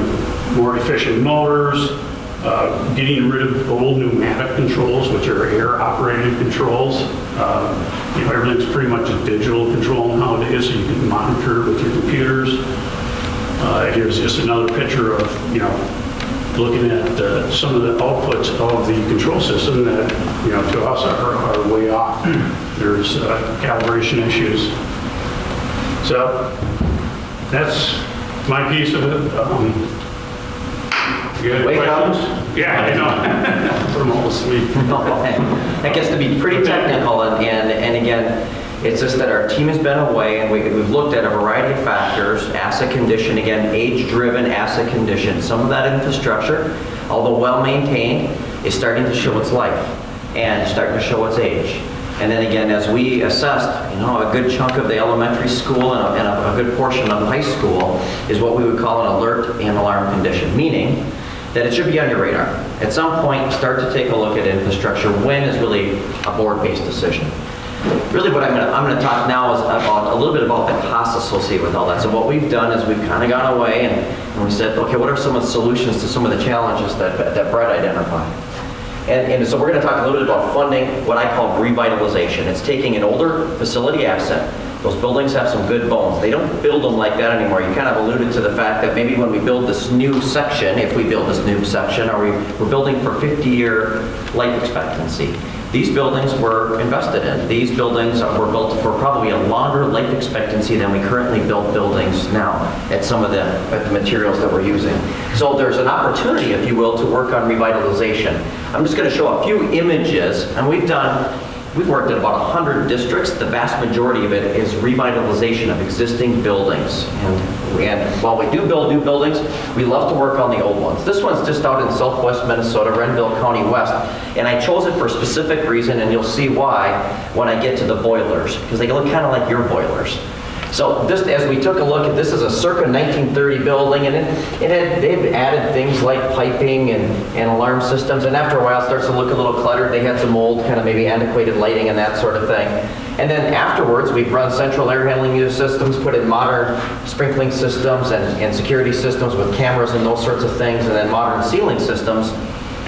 more efficient motors, getting rid of old pneumatic controls, which are air operated controls. Everything's pretty much a digital control nowadays, so you can monitor with your computers. Here's just another picture of, looking at some of the outputs of the control system that, to us are way off. There's calibration issues. So that's my piece of it. You got any questions? Yeah, I know. Put them all to sleep. That gets to be pretty technical, and again, it's just that our team has been away, and we've looked at a variety of factors, asset condition, again, age-driven asset condition. Some of that infrastructure, although well-maintained, is starting to show its life and starting to show its age. And then again, as we assessed, a good chunk of the elementary school and a good portion of high school is what we would call an alert and alarm condition, meaning that it should be on your radar. At some point, start to take a look at infrastructure. When is really a board-based decision? Really what I'm going to talk now is about a little bit about the costs associated with all that. So what we've done is we've kind of gone away and we said, okay, what are some of the solutions to some of the challenges that Brett identified? And so we're going to talk a little bit about funding what I call revitalization. It's taking an older facility asset. Those buildings have some good bones. They don't build them like that anymore. You kind of alluded to the fact that maybe when we build this new section, if we build this new section, we're building for 50-year life expectancy. These buildings were invested in. These buildings were built for probably a longer life expectancy than we currently build buildings now at some of the materials that we're using. So there's an opportunity, if you will, to work on revitalization. I'm just going to show a few images, and we've worked at about 100 districts. The vast majority of it is revitalization of existing buildings. And while we do build new buildings, we love to work on the old ones. This one's just out in southwest Minnesota, Renville County West. And I chose it for a specific reason, and you'll see why when I get to the boilers, because they look kind of like your boilers. So this, as we took a look at, this is a circa 1930 building, and they've added things like piping and alarm systems, and after a while it starts to look a little cluttered. They had some old, kind of maybe antiquated lighting and that sort of thing. And then afterwards, we've run central air handling unit systems, put in modern sprinkling systems and security systems with cameras and those sorts of things, and then modern ceiling systems.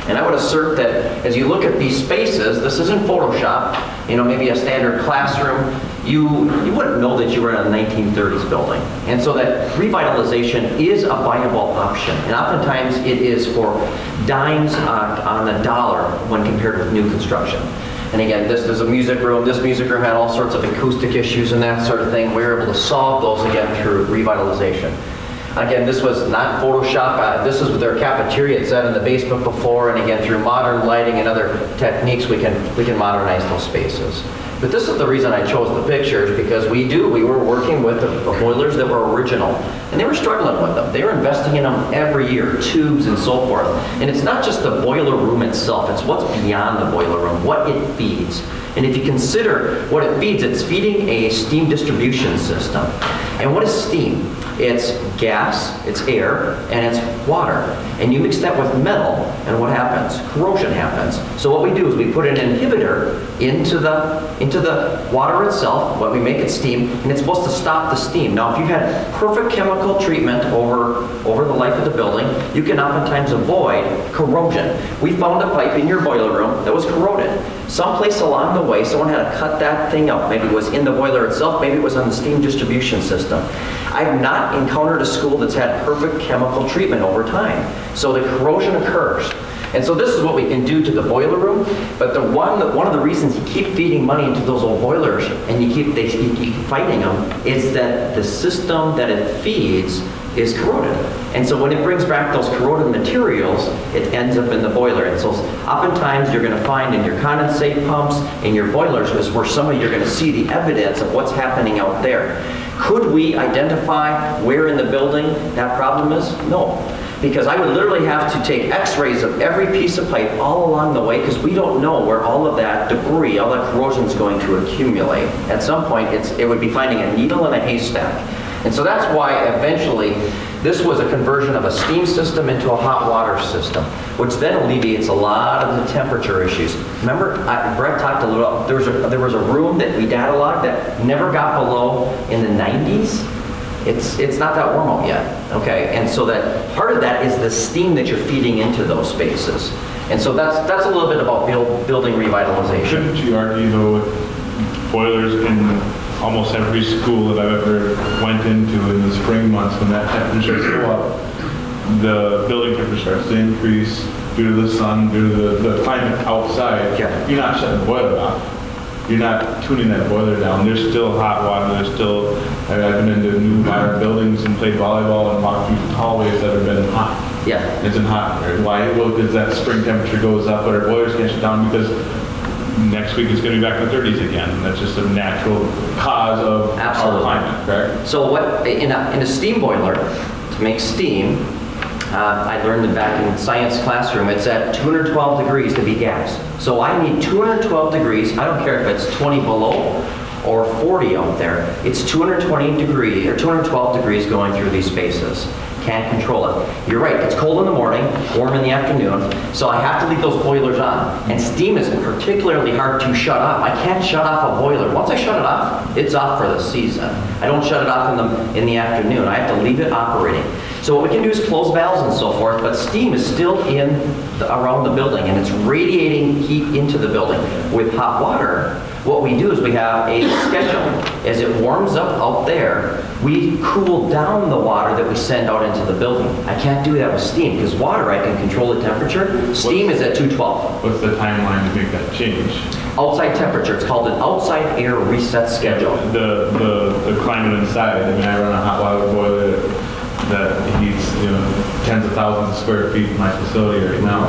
And I would assert that as you look at these spaces, this isn't Photoshop, maybe a standard classroom, you wouldn't know that you were in a 1930s building. And so that revitalization is a viable option. And oftentimes it is for dimes on the dollar when compared with new construction. And again, there's a music room. This music room had all sorts of acoustic issues and that sort of thing. We were able to solve those again through revitalization. Again, this was not Photoshop. This is what their cafeteria had said in the basement before, and again, through modern lighting and other techniques, we can modernize those spaces. But this is the reason I chose the pictures, because we were working with the boilers that were original, and they were struggling with them. They were investing in them every year, tubes and so forth. And it's not just the boiler room itself, it's what's beyond the boiler room, what it feeds. And if you consider what it feeds, it's feeding a steam distribution system. And what is steam? It's gas, it's air, and it's water. And you mix that with metal, and what happens? Corrosion happens. So what we do is we put an inhibitor into the water itself, when we make it steam, and it's supposed to stop the steam. Now, if you've had perfect chemical treatment over the life of the building, you can oftentimes avoid corrosion. We found a pipe in your boiler room that was corroded. Someplace along the way, someone had to cut that thing out. Maybe it was in the boiler itself, maybe it was on the steam distribution system. I have not encountered a school that's had perfect chemical treatment over time. So the corrosion occurs. And so this is what we can do to the boiler room, but one of the reasons you keep feeding money into those old boilers and you keep fighting them is that the system that it feeds is corroded. And so when it brings back those corroded materials, it ends up in the boiler. And so oftentimes you're going to find in your condensate pumps, in your boilers, is where you're going to see the evidence of what's happening out there. Could we identify where in the building that problem is? No. Because I would literally have to take x-rays of every piece of pipe all along the way, because we don't know where all of that debris, all that corrosion is going to accumulate. At some point, it would be finding a needle in a haystack. And so that's why eventually this was a conversion of a steam system into a hot water system, which then alleviates a lot of the temperature issues. Remember, Brett talked a little, there was a room that we data-logged that never got below in the 90s. It's not that warm out yet, okay? And so that part of that is the steam that you're feeding into those spaces. And so that's a little bit about building revitalization. Shouldn't you argue, though, boilers in almost every school that I've ever went into in the spring months when that temperature go up. The building temperature starts to increase due to the sun, due to the climate outside. Yeah. You're not shutting the boiler off. You're not tuning that boiler down. There's still hot water. There's still, I've been into new modern buildings and played volleyball and walked through hallways that have been hot. Yeah. It's in hot. Why? Well, because that spring temperature goes up, but our boilers can't shut down because next week it's going to be back in the 30s again. That's just a natural cause of our climate, correct? So what, in a steam boiler, to make steam, I learned it back in science classroom, it's at 212 degrees to be gas. So I need 212 degrees, I don't care if it's 20 below or 40 out there, it's 220 degrees or 212 degrees going through these spaces. Can't control it. You're right, it's cold in the morning, warm in the afternoon, so I have to leave those boilers on. And steam is particularly hard to shut off. I can't shut off a boiler. Once I shut it off, it's off for the season. I don't shut it off in the afternoon. I have to leave it operating. So what we can do is close valves and so forth, but steam is still around the building and it's radiating heat into the building. With hot water, what we do is we have a schedule. As it warms up out there, we cool down the water that we send out into the building. I can't do that with steam because water, I can control the temperature. Steam is at 212. What's the timeline to make that change? Outside temperature, it's called an outside air reset schedule. The climate inside, I mean, I run a hot water boiler that heats, tens of thousands of square feet in my facility right now.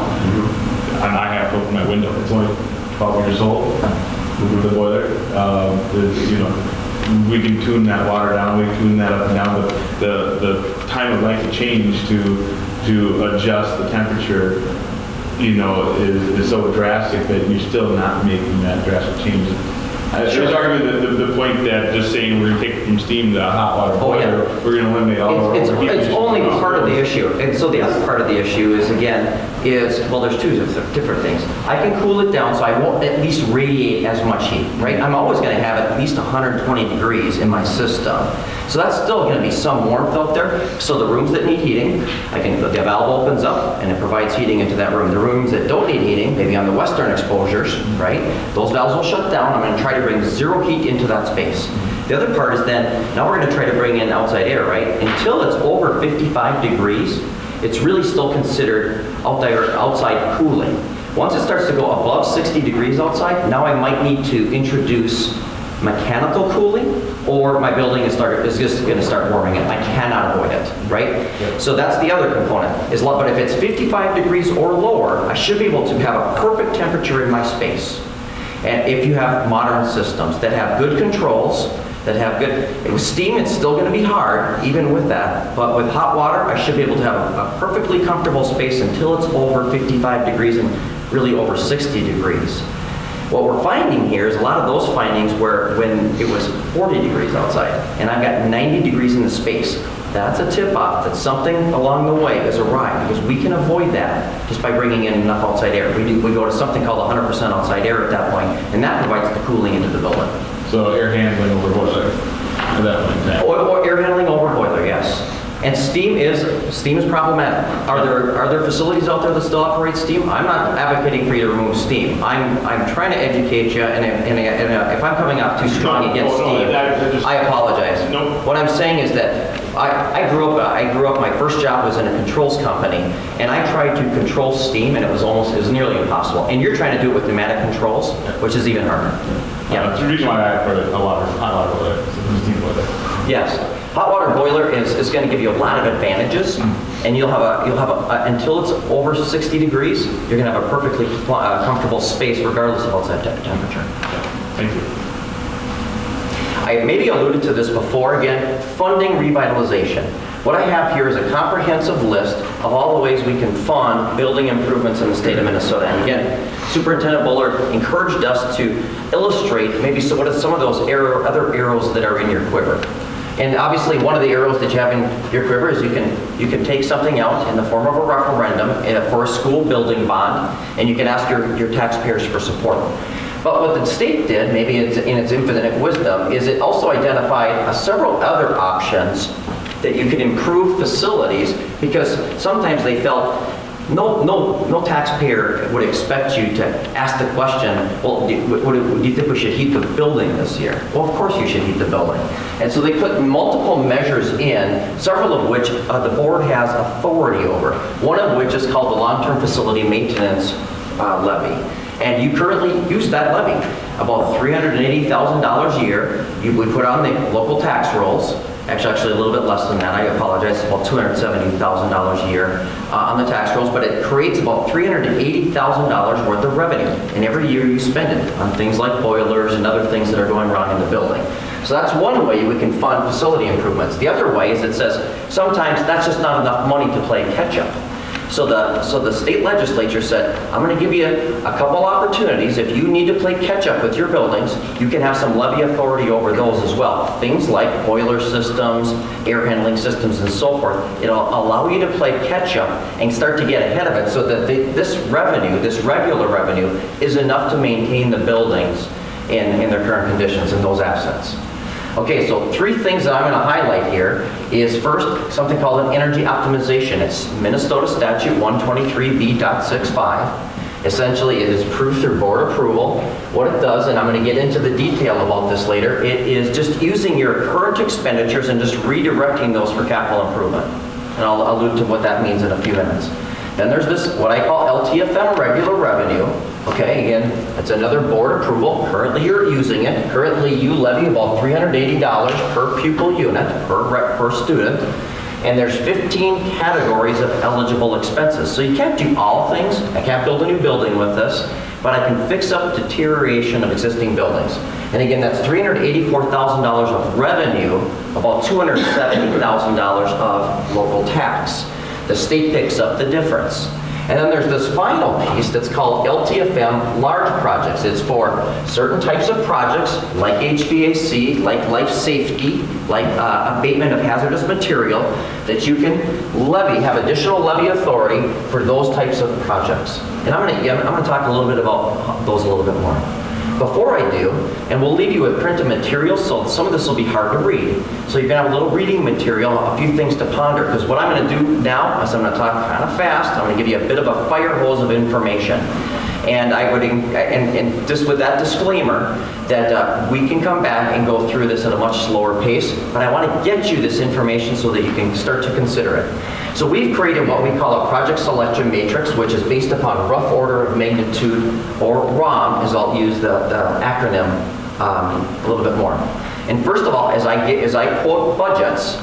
And I have to open my window. It's only 12 years old, the boiler. We can tune that water down, we can tune that up and down, but the time of life to change to adjust the temperature, is so drastic that you're still not making that drastic change. I was arguing the point that just saying we're going to take it from steam to a hot water boiler, we're going to eliminate all of It's only part of the issue. And so the other part of the issue is, well, there's two different things. I can cool it down so I won't at least radiate as much heat, right? I'm always going to have at least 120 degrees in my system. So that's still going to be some warmth out there. So the rooms that need heating, the valve opens up and it provides heating into that room. The rooms that don't need heating, maybe on the western exposures, right? Those valves will shut down. I'm going to try to bring zero heat into that space. The other part is then, now we're going to try to bring in outside air, right? Until it's over 55 degrees, it's really still considered outside cooling. Once it starts to go above 60 degrees outside, now I might need to introduce mechanical cooling, or my building is just going to start warming it. I cannot avoid it, right? Yeah. So that's the other component. But if it's 55 degrees or lower, I should be able to have a perfect temperature in my space. And if you have modern systems that have good controls, that have good, with steam it's still going to be hard, even with that, but with hot water I should be able to have a perfectly comfortable space until it's over 55 degrees and really over 60 degrees. What we're finding here is a lot of those findings were when it was 40 degrees outside and I've got 90 degrees in the space. That's a tip-off that something along the way is awry, because we can avoid that just by bringing in enough outside air. We go to something called 100% outside air at that point, and that provides the cooling into the building. So air handling over boiler, at that point. Or air handling over boiler, yes. And steam is problematic. Are there facilities out there that still operate steam? I'm not advocating for you to remove steam. I'm trying to educate you, and if I'm coming off too strong against steam, I apologize. No. What I'm saying is that I grew up. My first job was in a controls company, and I tried to control steam, and it was nearly impossible. And you're trying to do it with pneumatic controls, which is even harder. Yeah, that's the reason why I put hot water boiler, steam boiler. Yes, hot water boiler is going to give you a lot of advantages, and you'll have until it's over 60 degrees, you're going to have a perfectly comfortable space regardless of outside temperature. Thank you. I maybe alluded to this before. Again, funding revitalization. What I have here is a comprehensive list of all the ways we can fund building improvements in the state of Minnesota. And again, Superintendent Bullard encouraged us to illustrate maybe what are some of those other arrows that are in your quiver. And obviously, one of the arrows that you have in your quiver is you can take something out in the form of a referendum for a school building bond, and you can ask your taxpayers for support. But what the state did, maybe in its infinite wisdom, is it also identified several other options that you could improve facilities, because sometimes they felt No taxpayer would expect you to ask the question, well, do you think we should heat the building this year? Well, of course you should heat the building. And so they put multiple measures in, several of which the board has authority over. One of which is called the long-term facility maintenance levy. And you currently use that levy, about $380,000 a year. We put on the local tax rolls. Actually a little bit less than that, I apologize, it's about $270,000 a year on the tax rolls, but it creates about $380,000 worth of revenue. And every year you spend it on things like boilers and other things that are going wrong in the building. So that's one way we can fund facility improvements. The other way is it says sometimes that's just not enough money to play catch up. So the state legislature said, I'm going to give you a couple opportunities. If you need to play catch up with your buildings, you can have some levy authority over those as well. Things like boiler systems, air handling systems, and so forth. It'll allow you to play catch up and start to get ahead of it so that this revenue, this regular revenue, is enough to maintain the buildings in their current conditions and those assets. Okay, so 3 things that I'm going to highlight here is first, something called an energy optimization. It's Minnesota Statute 123B.65. Essentially, it is approved through board approval. What it does, and I'm going to get into the detail about this later, it is just using your current expenditures and just redirecting those for capital improvement. And I'll allude to what that means in a few minutes. Then there's this, what I call LTFM regular revenue. Okay, again, it's another board approval. Currently you're using it. Currently you levy about $380 per pupil unit, per student. And there's 15 categories of eligible expenses. So you can't do all things. I can't build a new building with this, but I can fix up deterioration of existing buildings. And again, that's $384,000 of revenue, about $270,000 of local tax. The state picks up the difference. And then there's this final piece that's called LTFM large projects. It's for certain types of projects like HVAC, like life safety, like abatement of hazardous material that you can levy, have additional levy authority for those types of projects. And I'm going to talk a little bit about those a little bit more. Before I do, and we'll leave you with printed materials, so some of this will be hard to read. So you're going to have a little reading material, a few things to ponder, because what I'm going to do now is I'm going to talk kind of fast. I'm going to give you a bit of a fire hose of information. And I would, and just with that disclaimer, that we can come back and go through this at a much slower pace, but I want to get you this information so that you can start to consider it. So we've created what we call a project selection matrix, which is based upon rough order of magnitude, or ROM, as I'll use the acronym a little bit more. And first of all, as I quote budgets,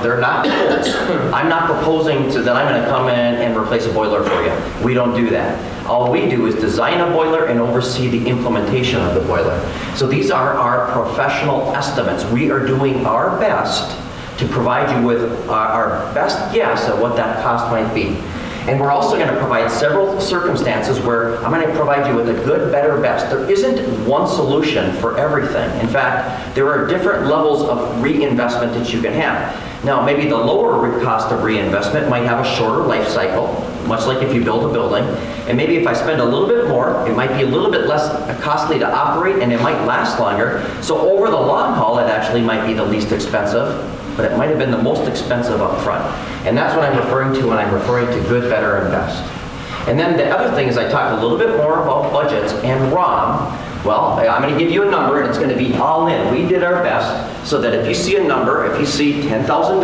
they're not quotes. I'm not proposing that I'm going to come in and replace a boiler for you. We don't do that. All we do is design a boiler and oversee the implementation of the boiler. So these are our professional estimates. We are doing our best to provide you with our best guess at what that cost might be. And we're also going to provide several circumstances where I'm going to provide you with a good, better, best. There isn't one solution for everything. In fact, there are different levels of reinvestment that you can have. Now, maybe the lower cost of reinvestment might have a shorter life cycle, much like if you build a building. And maybe if I spend a little bit more, it might be a little bit less costly to operate, and it might last longer. So over the long haul, it actually might be the least expensive, but it might have been the most expensive up front. And that's what I'm referring to when I'm referring to good, better, and best. And then the other thing is I talk a little bit more about budgets and ROM. Well, I'm going to give you a number, and it's going to be all in. We did our best so that if you see a number, if you see $10,000,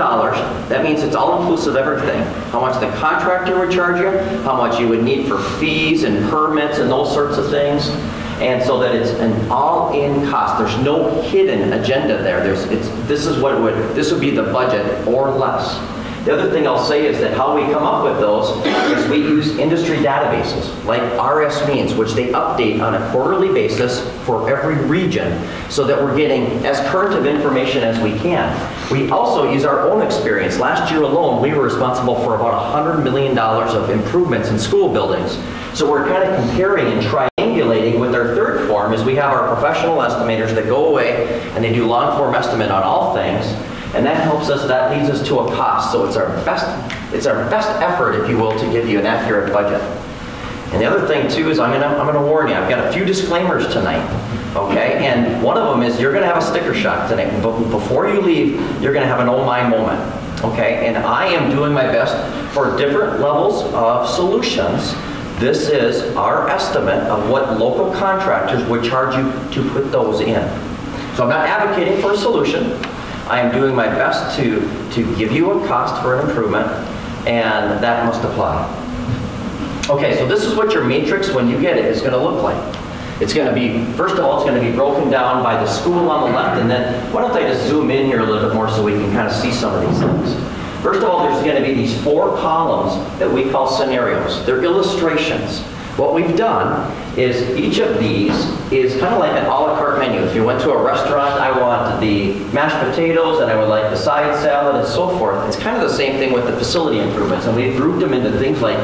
that means it's all inclusive of everything. How much the contractor would charge you, how much you would need for fees and permits and those sorts of things. And so that it's an all-in cost. There's no hidden agenda there. This would be the budget or less. The other thing I'll say is that how we come up with those is we use industry databases like RS Means, which they update on a quarterly basis for every region so that we're getting as current of information as we can. We also use our own experience. Last year alone, we were responsible for about $100 million of improvements in school buildings. So we're kind of comparing and triangulating with our third form is we have our professional estimators that go away and they do long form estimate on all things. And that helps us, that leads us to a cost. So it's our best effort, if you will, to give you an accurate budget. And the other thing too is I'm gonna warn you, I've got a few disclaimers tonight, okay? And one of them is you're gonna have a sticker shock tonight. But before you leave, you're gonna have an oh my moment. Okay, and I am doing my best for different levels of solutions. This is our estimate of what local contractors would charge you to put those in. So I'm not advocating for a solution. I am doing my best to give you a cost for an improvement, and that must apply. Okay, so this is what your matrix, when you get it, is going to look like. It's going to be, first of all, it's going to be broken down by the school on the left, and then why don't I just zoom in here a little bit more so we can kind of see some of these things. First of all, there's going to be these 4 columns that we call scenarios. They're illustrations. What we've done is each of these is kind of like an a la carte menu. If you went to a restaurant, I want the mashed potatoes and I would like the side salad and so forth. It's kind of the same thing with the facility improvements, and we've grouped them into things like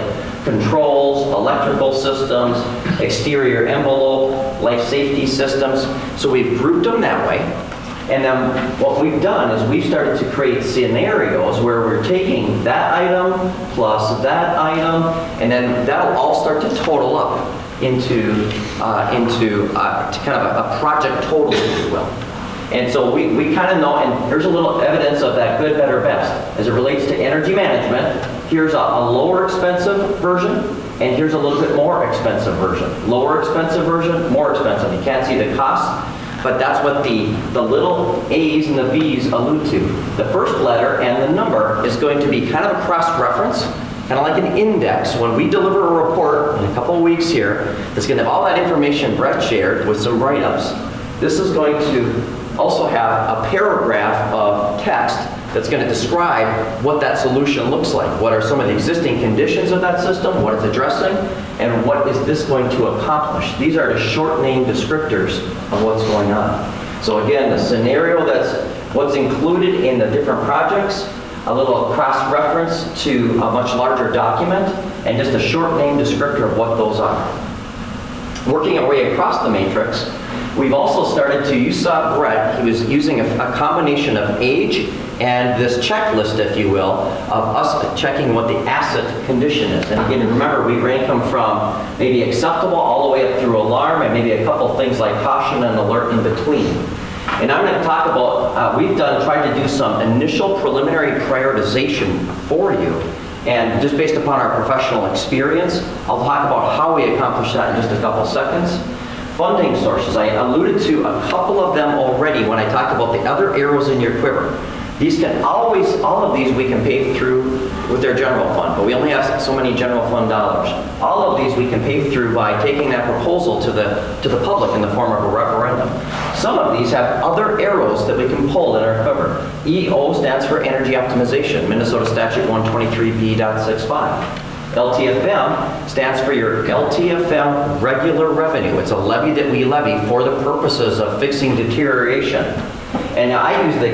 controls, electrical systems, exterior envelope, life safety systems. So we've grouped them that way. And then what we've done is we've started to create scenarios where we're taking that item plus that item, and then that'll all start to total up into kind of a project total, if you will. And so we kind of know, and here's a little evidence of that good, better, best. As it relates to energy management, here's a lower expensive version, and here's a little bit more expensive version. Lower expensive version, more expensive. You can't see the cost, but that's what the little A's and the B's allude to. The first letter and the number is going to be kind of a cross-reference, kind of like an index. When we deliver a report in a couple of weeks here, that's going to have all that information Brett shared with some write-ups. This is going to also have a paragraph of text that's going to describe what that solution looks like. What are some of the existing conditions of that system, what it's addressing, and what is this going to accomplish. These are the short name descriptors of what's going on. So again, the scenario, that's what's included in the different projects, a little cross-reference to a much larger document, and just a short name descriptor of what those are. Working our way across the matrix, we've also started to, you saw Brett, he was using a combination of age and this checklist, if you will, of us checking what the asset condition is. And again, remember, we rank them from maybe acceptable all the way up through alarm, and maybe a couple things like caution and alert in between. And I'm going to talk about, we've tried to do some initial preliminary prioritization for you. And just based upon our professional experience, I'll talk about how we accomplish that in just a couple seconds. Funding sources, I alluded to a couple of them already when I talked about the other arrows in your quiver. These can always, all of these we can pay through with their general fund, but we only have so many general fund dollars. All of these we can pay through by taking that proposal to the public in the form of a referendum. Some of these have other arrows that we can pull in our quiver. EO stands for Energy Optimization, Minnesota Statute 123B.65. LTFM stands for your LTFM regular revenue. It's a levy that we levy for the purposes of fixing deterioration. And I use the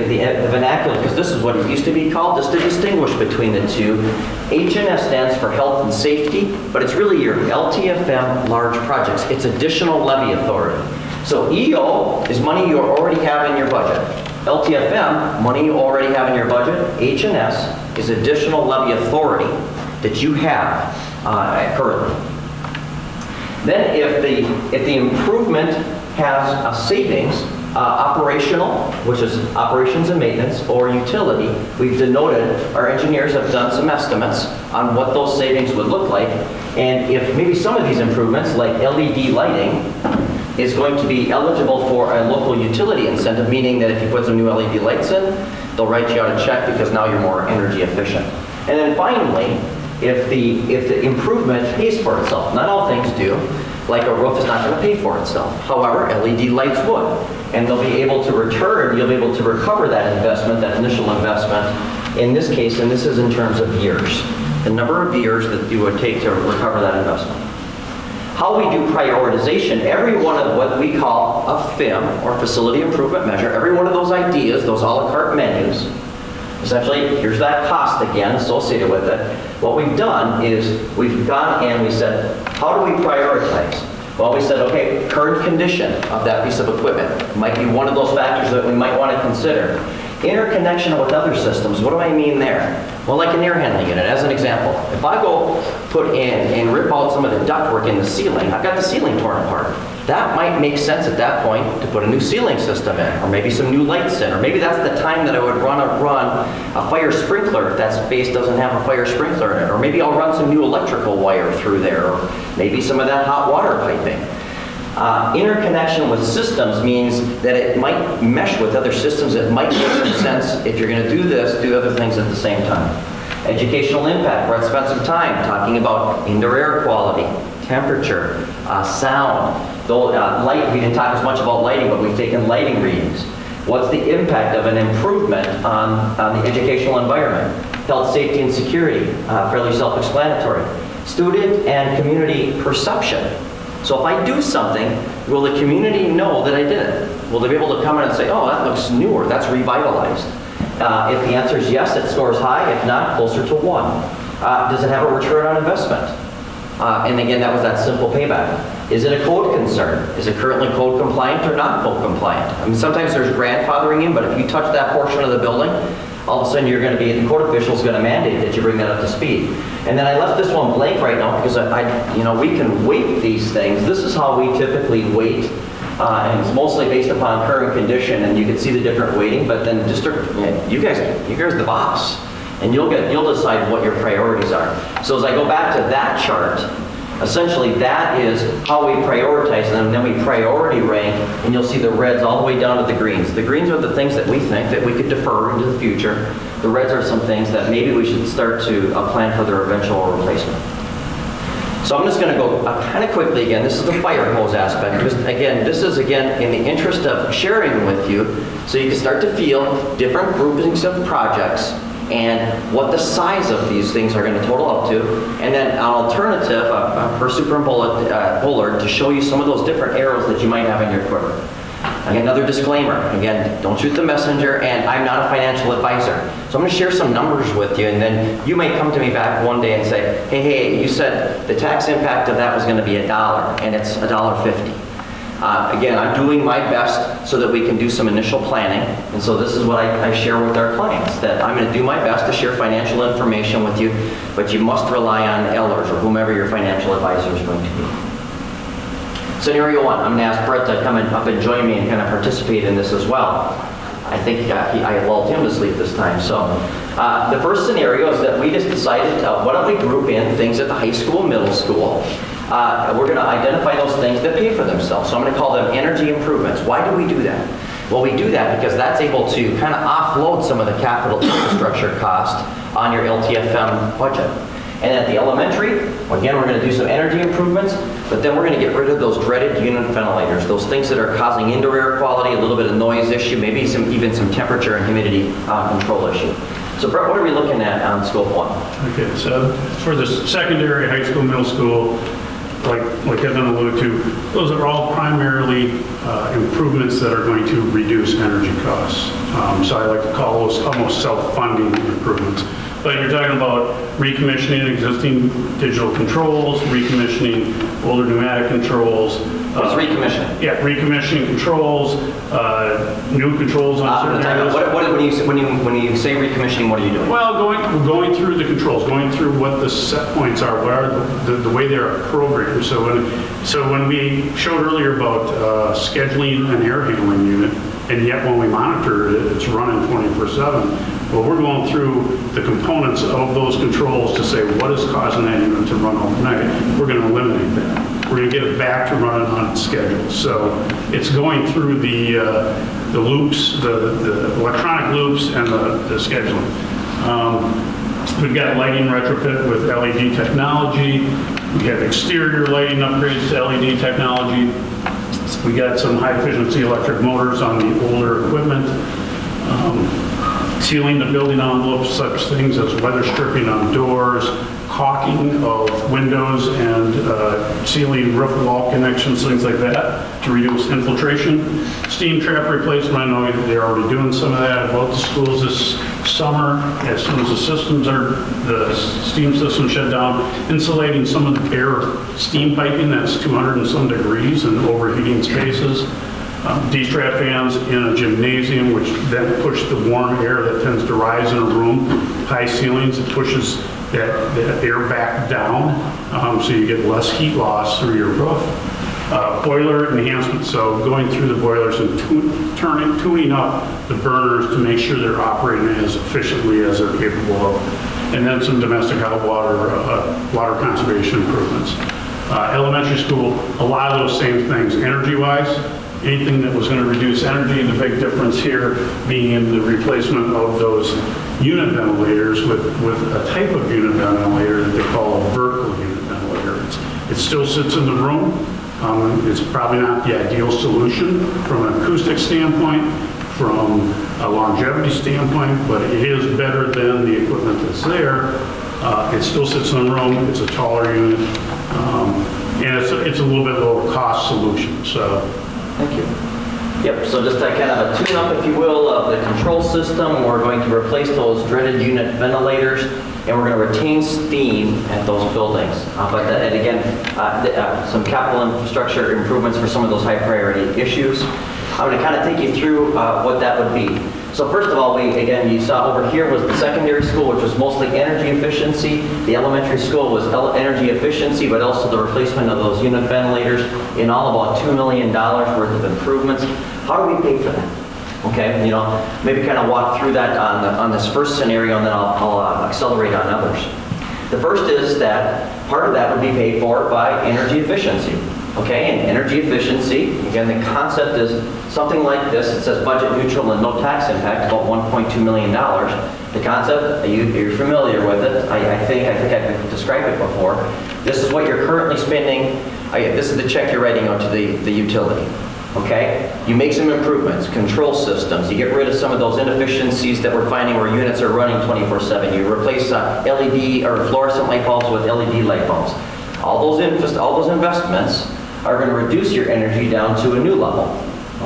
vernacular because this is what it used to be called, just to distinguish between the two. H&S stands for health and safety, but it's really your LTFM large projects. It's additional levy authority. So EO is money you already have in your budget. LTFM, money you already have in your budget. H&S is additional levy authority that you have currently. Then if the improvement has a savings, operational, which is operations and maintenance, or utility, we've denoted, our engineers have done some estimates on what those savings would look like. And if maybe some of these improvements, like LED lighting, is going to be eligible for a local utility incentive, meaning that if you put some new LED lights in, they'll write you out a check because now you're more energy efficient. And then finally, if the improvement pays for itself, not all things do, like a roof is not going to pay for itself. However, LED lights would. And they'll be able to return, you'll be able to recover that investment, that initial investment, in this case, and this is in terms of years, the number of years that you would take to recover that investment. How we do prioritization, every one of what we call a FIM, or facility improvement measure, every one of those ideas, those a la carte menus, essentially, here's that cost again associated with it. What we've done is we've gone and we said, how do we prioritize? Well, we said, okay, current condition of that piece of equipment might be one of those factors that we might want to consider. Interconnection with other systems, what do I mean there? Well, like an air handling unit, as an example. If I go put in and rip out some of the ductwork in the ceiling, I've got the ceiling torn apart. That might make sense at that point to put a new ceiling system in, or maybe some new lights in, or maybe that's the time that I would run a fire sprinkler if that space doesn't have a fire sprinkler in it, or maybe I'll run some new electrical wire through there, or maybe some of that hot water piping. Interconnection with systems means that it might mesh with other systems. It might make some sense if you're going to do this, do other things at the same time. Educational impact. We're going to spend some time talking about indoor air quality, temperature, sound. Though light, we didn't talk as much about lighting, but we've taken lighting readings. What's the impact of an improvement on the educational environment? Health, safety, and security, fairly self-explanatory. Student and community perception. So if I do something, will the community know that I did it? Will they be able to come in and say, oh, that looks newer, that's revitalized? If the answer is yes, it scores high. If not, closer to 1. Does it have a return on investment? And again, that was that simple payback. Is it a code concern? Is it currently code compliant or not code compliant? I mean, sometimes there's grandfathering in, but if you touch that portion of the building, all of a sudden you're going to be, the code official is going to mandate that you bring that up to speed. And then I left this one blank right now because we can weight these things. This is how we typically weight, and it's mostly based upon current condition, and you can see the different weighting. But then you guys are the boss, and you'll decide what your priorities are. So as I go back to that chart, essentially that is how we prioritize them, and then we priority rank, and you'll see the reds all the way down to the greens. The greens are the things that we think that we could defer into the future. The reds are some things that maybe we should start to plan for their eventual replacement. So I'm just going to go kind of quickly again. This is the fire hose aspect. This is in the interest of sharing with you, so you can start to feel different groupings of projects and what the size of these things are going to total up to, and then an alternative, per superimboled to show you some of those different arrows that you might have in your quiver. Again, another disclaimer. Again, don't shoot the messenger, and I'm not a financial advisor. So I'm going to share some numbers with you, and then you may come to me back one day and say, hey, you said the tax impact of that was going to be $1, and it's $1.50. Again, I'm doing my best so that we can do some initial planning, and so this is what I share with our clients, that I'm going to do my best to share financial information with you, but you must rely on Ellers or whomever your financial advisor is going to be. Scenario 1, I'm going to ask Brett to come up and join me and kind of participate in this as well. I think I lulled him to sleep this time. So the first scenario is that we just decided, why don't we group in things at the high school, middle school. We're going to identify those things that pay for themselves. So I'm going to call them energy improvements. Why do we do that? Well, we do that because that's able to kind of offload some of the capital infrastructure cost on your LTFM budget. And at the elementary, again, we're going to do some energy improvements, but then we're going to get rid of those dreaded unit ventilators, those things that are causing indoor air quality, a little bit of noise issue, maybe even some temperature and humidity control issue. So Brett, what are we looking at on scope 1? Okay, so for the secondary, high school, middle school, like Kevin alluded to, those are all primarily improvements that are going to reduce energy costs. So I like to call those almost self-funding improvements. But you're talking about recommissioning existing digital controls, recommissioning older pneumatic controls. What's recommissioning? Yeah, recommissioning controls, new controls on certain areas. When you say recommissioning, what are you doing? Well, going through the controls, going through what the set points are, what are the way they are programmed. So when we showed earlier about scheduling an air handling unit, and yet when we monitor it, it's running 24/7. Well, we're going through the components of those controls to say what is causing that unit to run overnight. We're going to eliminate that. We're going to get it back to running on schedule. So it's going through the loops, the electronic loops, and the scheduling. We've got lighting retrofit with LED technology. We have exterior lighting upgrades to LED technology. We got some high efficiency electric motors on the older equipment. Sealing the building envelopes, such things as weather stripping on doors, caulking of windows, and sealing roof wall connections, things like that, to reduce infiltration. Steam trap replacement, I know they're already doing some of that at both the schools this summer. As soon as the steam system shut down, insulating some of the bare steam piping that's 200 and some degrees and overheating spaces. D-strap fans in a gymnasium, which then push the warm air that tends to rise in a room. High ceilings, it pushes that air back down, so you get less heat loss through your roof. Boiler enhancement, so going through the boilers and tuning up the burners to make sure they're operating as efficiently as they're capable of. And then some domestic hot water, water conservation improvements. Elementary school, a lot of those same things, energy-wise. Anything that was going to reduce energy, the big difference here being in the replacement of those unit ventilators with a type of unit ventilator that they call a vertical unit ventilator. It still sits in the room. It's probably not the ideal solution from an acoustic standpoint, from a longevity standpoint, but it is better than the equipment that's there. It still sits in the room. It's a taller unit, and it's a little bit lower cost solution. So. Thank you. Yep, so just kind of a tune-up, if you will, of the control system. We're going to replace those dreaded unit ventilators, and we're going to retain steam at those buildings. And again, some capital infrastructure improvements for some of those high priority issues. I'm going to kind of take you through what that would be. So first of all, you saw over here was the secondary school, which was mostly energy efficiency. The elementary school was energy efficiency, but also the replacement of those unit ventilators in all about $2 million worth of improvements. How do we pay for that? Okay, maybe kind of walk through that on this first scenario, and then I'll accelerate on others. The first is that part of that would be paid for by energy efficiency. Okay, and energy efficiency, again, the concept is something like this. It says budget neutral and no tax impact, about $1.2 million. The concept, you're familiar with it. I think I've described it before. This is what you're currently spending. This is the check you're writing out to the utility. Okay, you make some improvements, control systems. You get rid of some of those inefficiencies that we're finding where units are running 24/7. You replace LED or fluorescent light bulbs with LED light bulbs. All those investments are going to reduce your energy down to a new level,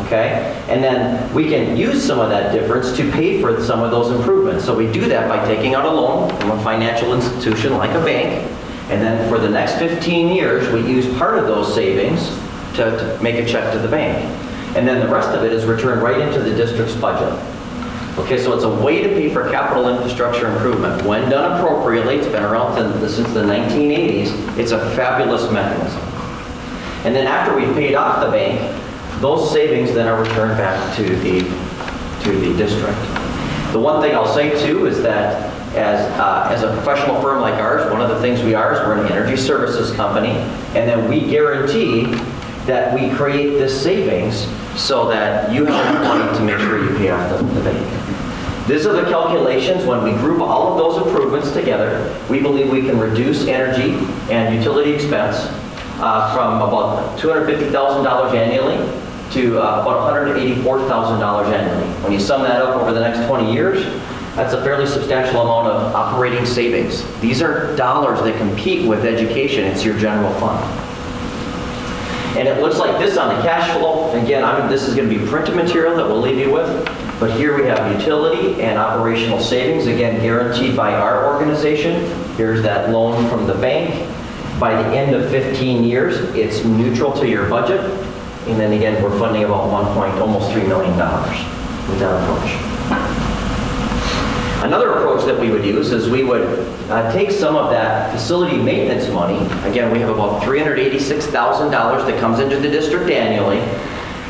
okay? And then we can use some of that difference to pay for some of those improvements. So we do that by taking out a loan from a financial institution like a bank, and then for the next 15 years, we use part of those savings to make a check to the bank. And then the rest of it is returned right into the district's budget. Okay, so it's a way to pay for capital infrastructure improvement. When done appropriately, it's been around since the 1980s, it's a fabulous mechanism. And then after we've paid off the bank, those savings then are returned back to the district. The one thing I'll say too is that as a professional firm like ours, one of the things we are is we're an energy services company, and then we guarantee that we create this savings so that you have enough money to make sure you pay off the bank. These are the calculations. When we group all of those improvements together, we believe we can reduce energy and utility expense from about $250,000 annually to about $184,000 annually. When you sum that up over the next 20 years, that's a fairly substantial amount of operating savings. These are dollars that compete with education. It's your general fund. And it looks like this on the cash flow. Again, this is going to be printed material that we'll leave you with. But here we have utility and operational savings, again, guaranteed by our organization. Here's that loan from the bank. By the end of 15 years, it's neutral to your budget. And then again, we're funding about almost $3 million with that approach. Another approach that we would use is we would take some of that facility maintenance money. Again, we have about $386,000 that comes into the district annually,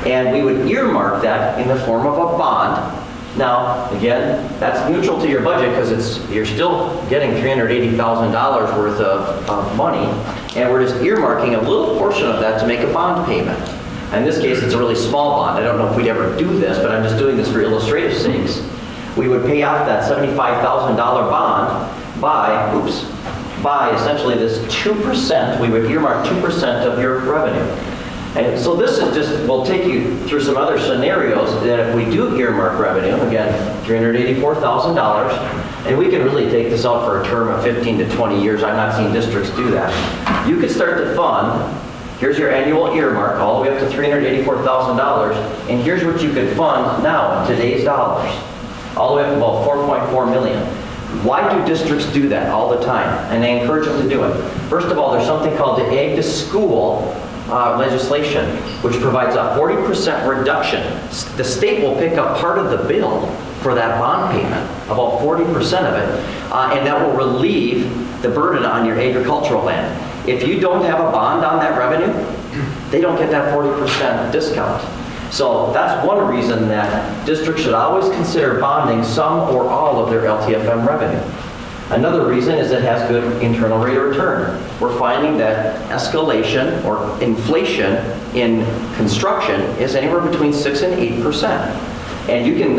and we would earmark that in the form of a bond. Now, again, that's neutral to your budget because you're still getting $380,000 worth of money, and we're just earmarking a little portion of that to make a bond payment. In this case, it's a really small bond. I don't know if we'd ever do this, but I'm just doing this for illustrative sakes. We would pay off that $75,000 bond by essentially this 2%. We would earmark 2% of your revenue. And so this is just, we'll take you through some other scenarios that if we do earmark revenue, again, $384,000, and we can really take this out for a term of 15 to 20 years. I've not seen districts do that. You could start to fund, here's your annual earmark, all the way up to $384,000, and here's what you could fund now in today's dollars, all the way up to about $4.4 million. Why do districts do that all the time? And I encourage them to do it. First of all, there's something called the Ag to School legislation, which provides a 40% reduction. The state will pick up part of the bill for that bond payment, about 40% of it, and that will relieve the burden on your agricultural land. If you don't have a bond on that revenue, they don't get that 40% discount. So that's one reason that districts should always consider bonding some or all of their LTFM revenue. Another reason is it has good internal rate of return. We're finding that escalation or inflation in construction is anywhere between 6 and 8%. And you can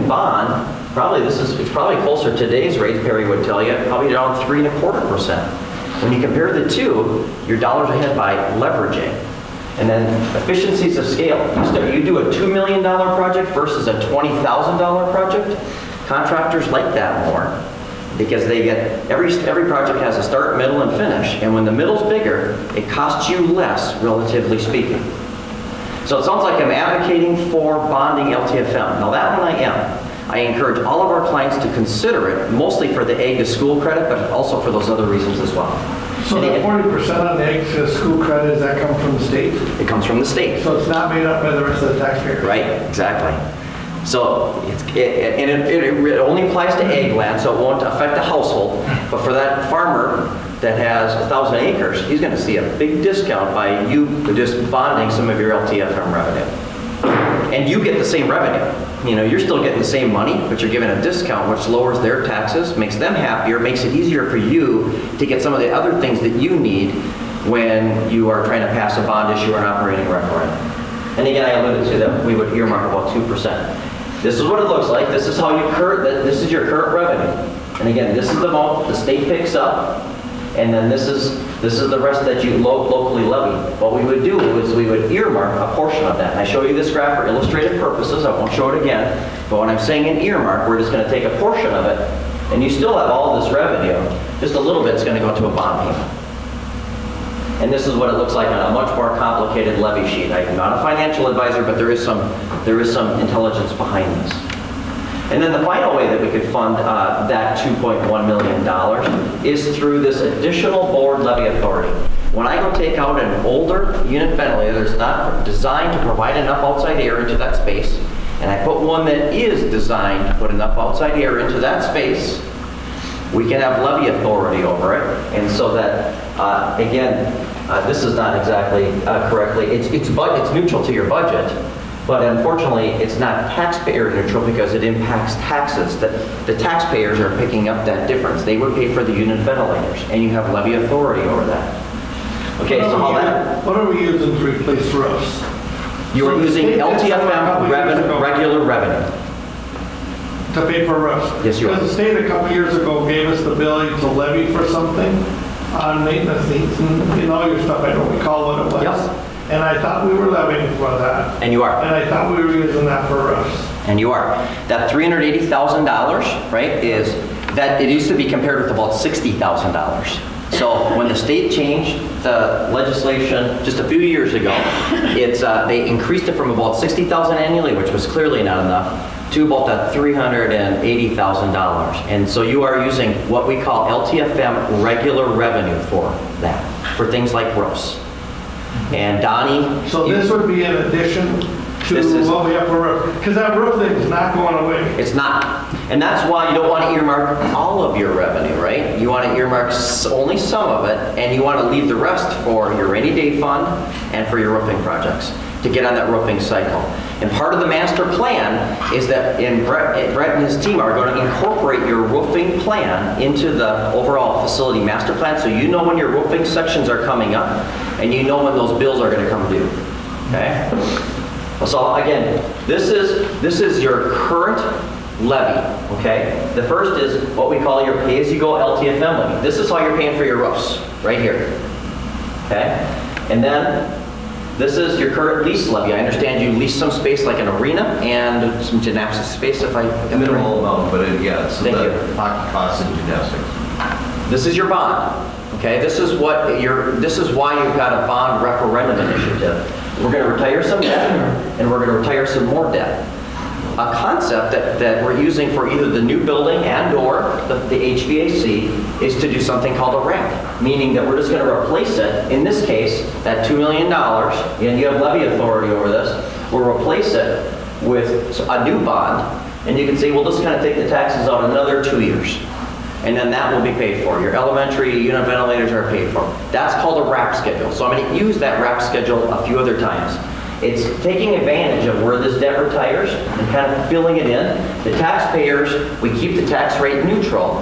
bond, it's probably closer to today's rates, Perry would tell you, probably around 3.25%. When you compare the two, your dollars ahead by leveraging. And then efficiencies of scale. You do a $2 million project versus a $20,000 project, contractors like that more because they get, every project has a start, middle, and finish. And when the middle's bigger, it costs you less, relatively speaking. So it sounds like I'm advocating for bonding LTFM. Now that one I am. I encourage all of our clients to consider it, mostly for the egg to school credit, but also for those other reasons as well. So the 40% on the egg to school credit, does that come from the state? It comes from the state. So it's not made up by the rest of the taxpayers? Right, exactly. So it only applies to ag land, so it won't affect the household. But for that farmer that has 1,000 acres, he's going to see a big discount by you just bonding some of your LTFM revenue. And you get the same revenue. You know, you're still getting the same money, but you're given a discount, which lowers their taxes, makes them happier, makes it easier for you to get some of the other things that you need when you are trying to pass a bond issue or an operating referendum. And again, I alluded to that we would earmark about 2%. This is what it looks like. This is how this is your current revenue. And again, this is the amount the state picks up, and then this is the rest that you locally levy. What we would do is we would earmark a portion of that. And I show you this graph for illustrative purposes. I won't show it again. But when I'm saying an earmark, we're just going to take a portion of it, and you still have all this revenue. Just a little bit is going to go to a bond payment. And this is what it looks like on a much more complicated levy sheet. I'm not a financial advisor, but there is some intelligence behind this. And then the final way that we could fund that $2.1 million is through this additional board levy authority. When I go take out an older unit ventilator that's not designed to provide enough outside air into that space, and I put one that is designed to put enough outside air into that space, we can have levy authority over it. And so that, again, this is not exactly correctly, it's neutral to your budget. But unfortunately, it's not taxpayer neutral because it impacts taxes. The taxpayers are picking up that difference. They would pay for the unit ventilators, and you have levy authority over that. Okay, so how that... What are we using to replace roofs? You are using LTFM regular revenue. To pay for roofs? Yes, you are. Because the state a couple years ago gave us the ability to levy for something on maintenance needs and all your stuff. I don't recall what it was. Yep. And I thought we were levying for that. And you are. And I thought we were using that for roofs. And you are. That $380,000, right, is that it used to be compared with about $60,000. So when the state changed the legislation just a few years ago, they increased it from about $60,000 annually, which was clearly not enough, to about that $380,000. And so you are using what we call LTFM regular revenue for that, for things like roofs. And Donnie... So this would be in addition to what we have for roof? Because that roof thing is not going away. It's not. And that's why you don't want to earmark all of your revenue, right? You want to earmark only some of it, and you want to leave the rest for your rainy day fund and for your roofing projects to get on that roofing cycle. And part of the master plan is that Brett and his team are going to incorporate your roofing plan into the overall facility master plan, so you know when your roofing sections are coming up, and you know when those bills are going to come due. Okay? So again, this is your current levy. Okay? The first is what we call your pay-as-you-go LTFM levy. This is how you're paying for your roofs, right here. Okay? And then this is your current lease levy. I understand you lease some space like an arena and some gymnastics space if I... A minimal amount, but it's Thank you. hockey costs and gymnastics. This is your bond. Okay, this is why you've got a bond referendum initiative. We're going to retire some debt, and we're going to retire some more debt. a concept that we're using for either the new building and or the HVAC is to do something called a RAP, meaning that we're just going to replace it. In this case, at $2 million, and you have levy authority over this, we'll replace it with a new bond, and you can say, we'll just kind of take the taxes out another 2 years. And then that will be paid for. Your elementary unit ventilators are paid for. That's called a RAP schedule. So I'm going to use that RAP schedule a few other times. It's taking advantage of where this debt retires and kind of filling it in. The taxpayers, we keep the tax rate neutral,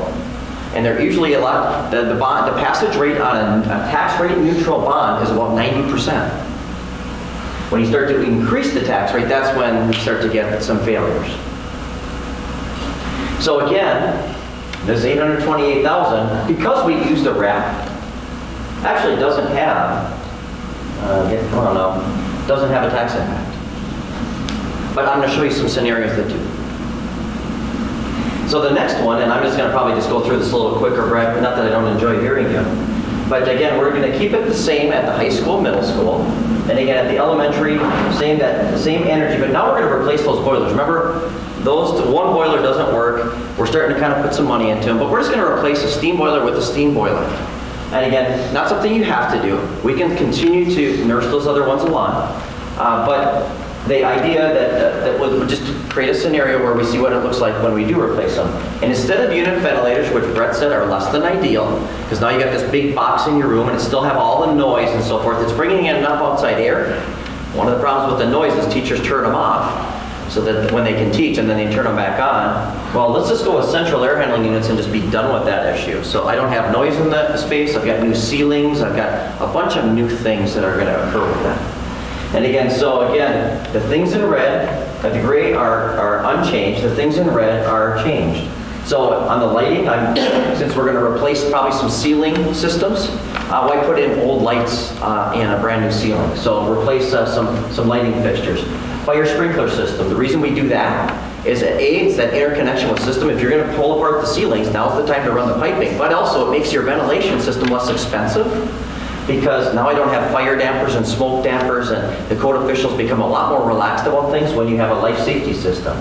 and they're usually a lot, the passage rate on a tax rate neutral bond is about 90%. When you start to increase the tax rate, that's when we start to get some failures. So again, this $828,000, because we used a RAP, actually doesn't have, doesn't have a tax impact. But I'm going to show you some scenarios that do. So the next one, and I'm just going to probably just go through this a little quicker, Brad, not that I don't enjoy hearing you. But again, we're going to keep it the same at the high school, middle school. And again, at the elementary, same energy, but now we're going to replace those boilers. Remember, one boiler doesn't work. We're starting to kind of put some money into them, but we're just going to replace a steam boiler with a steam boiler. And again, not something you have to do. We can continue to nurse those other ones along. But the idea that would just create a scenario where we see what it looks like when we do replace them. And instead of unit ventilators, which Brett said are less than ideal, because now you got this big box in your room and it still have all the noise and so forth, it's bringing in enough outside air. One of the problems with the noise is teachers turn them off so that when they can teach and then they turn them back on. Well, let's just go with central air handling units and just be done with that issue. So I don't have noise in the space, I've got new ceilings, I've got a bunch of new things that are going to occur with that. And again, the things in red, the gray are unchanged, the things in red are changed. So on the lighting, since we're going to replace probably some ceiling systems, why put in old lights in a brand new ceiling? So replace some lighting fixtures. Fire sprinkler system, the reason we do that is it aids that interconnection with system. If you're going to pull apart the ceilings, now's the time to run the piping. But also it makes your ventilation system less expensive, because now I don't have fire dampers and smoke dampers, and the code officials become a lot more relaxed about things when you have a life safety system.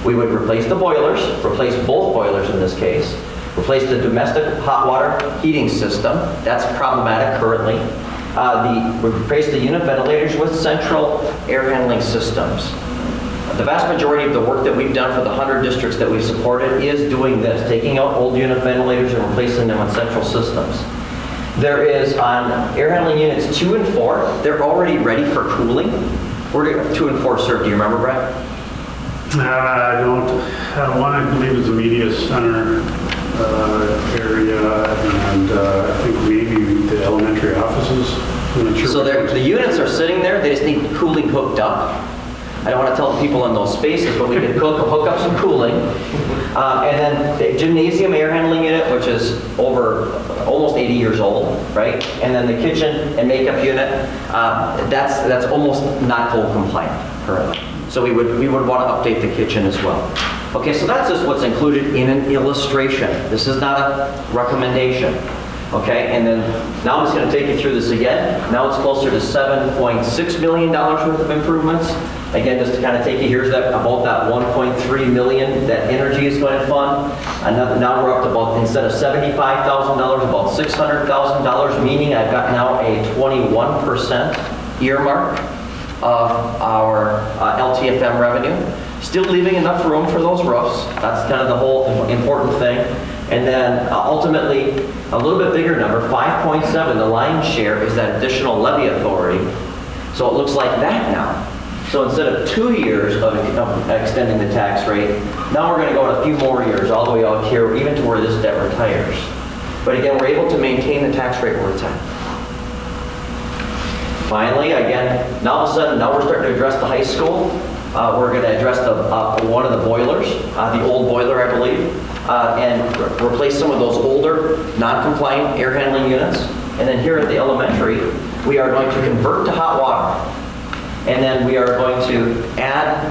We would replace the boilers, replace both boilers in this case, replace the domestic hot water heating system. That's problematic currently. We replace the unit ventilators with central air handling systems. The vast majority of the work that we've done for the 100 districts that we've supported is doing this, taking out old unit ventilators and replacing them with central systems. There is on air handling units 2 and 4, they're already ready for cooling. Where do 2 and 4 serve? Do you remember, Brett? I don't. One, I believe, is the media center area, and I think maybe the elementary offices. I'm not sure. So the units are sitting there, they just need cooling hooked up. I don't want to tell the people in those spaces, but we can hook up some cooling. And then the gymnasium air handling unit, which is over almost 80 years old, right? And then the kitchen and makeup unit, that's almost not code compliant currently. So we would want to update the kitchen as well. Okay, so that's just what's included in an illustration. This is not a recommendation. Okay, and then now I'm just going to take you through this again. Now it's closer to $7.6 million worth of improvements. Again, just to kind of take you, here's about that $1.3 million that energy is going to fund. And now we're up to about, instead of $75,000, about $600,000, meaning I've got now a 21% earmark of our LTFM revenue. Still leaving enough room for those roofs. That's kind of the whole important thing. And then ultimately, a little bit bigger number, 5.7, the lion's share is that additional levy authority. So it looks like that now. So instead of 2 years of extending the tax rate, now we're going to go a few more years, all the way out here, even to where this debt retires. But again, we're able to maintain the tax rate where it's at. Finally, again, now all of a sudden, now we're starting to address the high school. We're going to address one of the boilers, the old boiler, I believe, and replace some of those older, non-compliant air handling units. And then here at the elementary, we are going to convert to hot water. And then we are going to add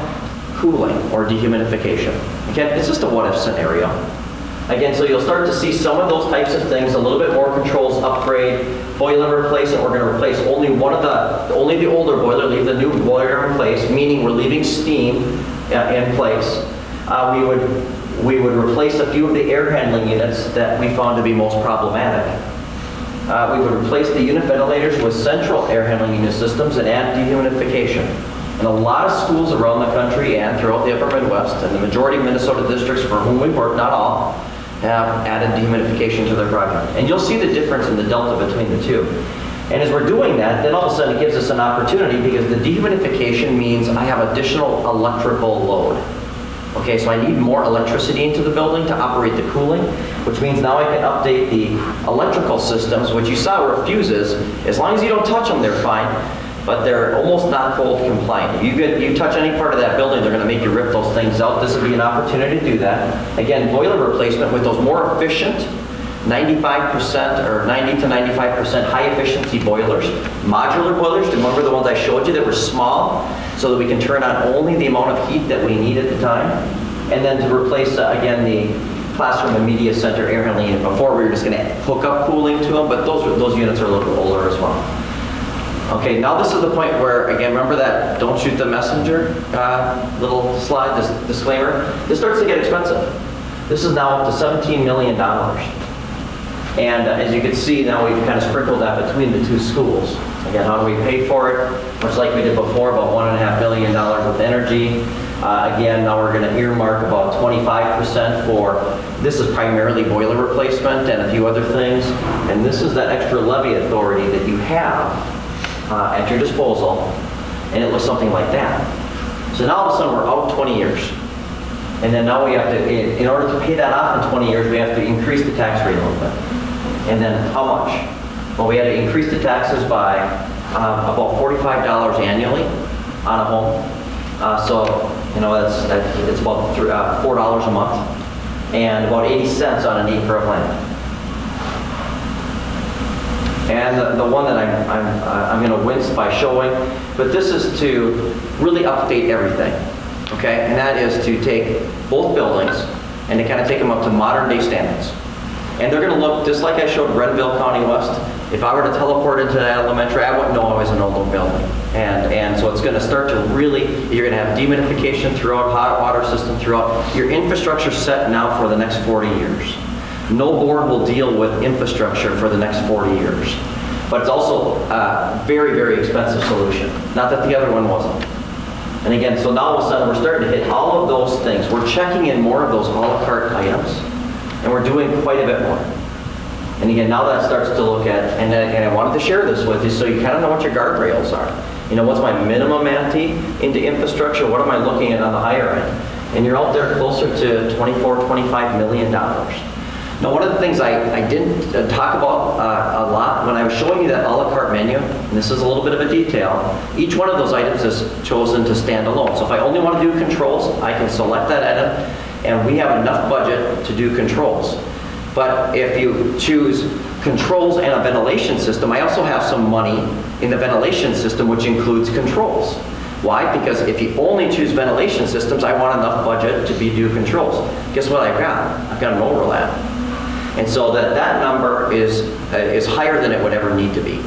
cooling or dehumidification. Again, it's just a what-if scenario. Again, so you'll start to see some of those types of things, a little bit more controls, upgrade, boiler replacement. We're going to replace only the older boiler, leave the new boiler in place, meaning we're leaving steam in place. We would replace a few of the air handling units that we found to be most problematic. We would replace the unit ventilators with central air handling unit systems and add dehumidification. And a lot of schools around the country and throughout the upper Midwest, and the majority of Minnesota districts for whom we work, not all, have added dehumidification to their project. And you'll see the difference in the delta between the two. And as we're doing that, then all of a sudden it gives us an opportunity, because the dehumidification means I have additional electrical load. Okay, so I need more electricity into the building to operate the cooling, which means now I can update the electrical systems, which you saw were fuses. As long as you don't touch them, they're fine, but they're almost not cold compliant. If you touch any part of that building, they're going to make you rip those things out. This would be an opportunity to do that. Again, boiler replacement with those more efficient 95% or 90 to 95% high efficiency boilers. Modular boilers, remember the ones I showed you that were small, so that we can turn on only the amount of heat that we need at the time. And then to replace, again, the classroom and media center air handling unit. Before we were just going to hook up cooling to them, but those units are a little bit older as well. Okay, now this is the point where, again, remember that don't shoot the messenger little slide, this disclaimer? This starts to get expensive. This is now up to $17 million. And as you can see, now we've kind of sprinkled that between the two schools. Again, how do we pay for it? Much like we did before, about $1.5 billion with energy. Again, now we're going to earmark about 25% for, this is primarily boiler replacement and a few other things. And this is that extra levy authority that you have at your disposal. And it looks something like that. So now all of a sudden we're out 20 years. And then now we have to, in order to pay that off in 20 years, we have to increase the tax rate a little bit. And then how much? Well, we had to increase the taxes by about $45 annually on a home. So, you know, it's about $4 a month, and about 80 cents on an acre of land. And the one that I'm going to wince by showing, but this is to really update everything, okay? And that is to take both buildings and to kind of take them up to modern day standards. And they're going to look just like I showed Renville County West. If I were to teleport into that elementary, I wouldn't know I was an old building. And so it's going to start to really, you're going to have dehumidification throughout, hot water system throughout. Your infrastructure set now for the next 40 years. No board will deal with infrastructure for the next 40 years. But it's also a very, very expensive solution. Not that the other one wasn't. And again, so now all of a sudden we're starting to hit all of those things. We're checking in more of those a la carte items. And we're doing quite a bit more. And again, now that starts to look at, and I wanted to share this with you so you kind of know what your guardrails are. You know, what's my minimum ante into infrastructure? What am I looking at on the higher end? And you're out there closer to $24–25 million. Now, one of the things I didn't talk about a lot when I was showing you that a la carte menu, and this is a little bit of a detail, each one of those items is chosen to stand alone. So if I only want to do controls, I can select that item, and we have enough budget to do controls. But if you choose controls and a ventilation system, I also have some money in the ventilation system, which includes controls. Why? Because if you only choose ventilation systems, I want enough budget to do controls. Guess what I've got? I've got an overlap. And so that number is higher than it would ever need to be.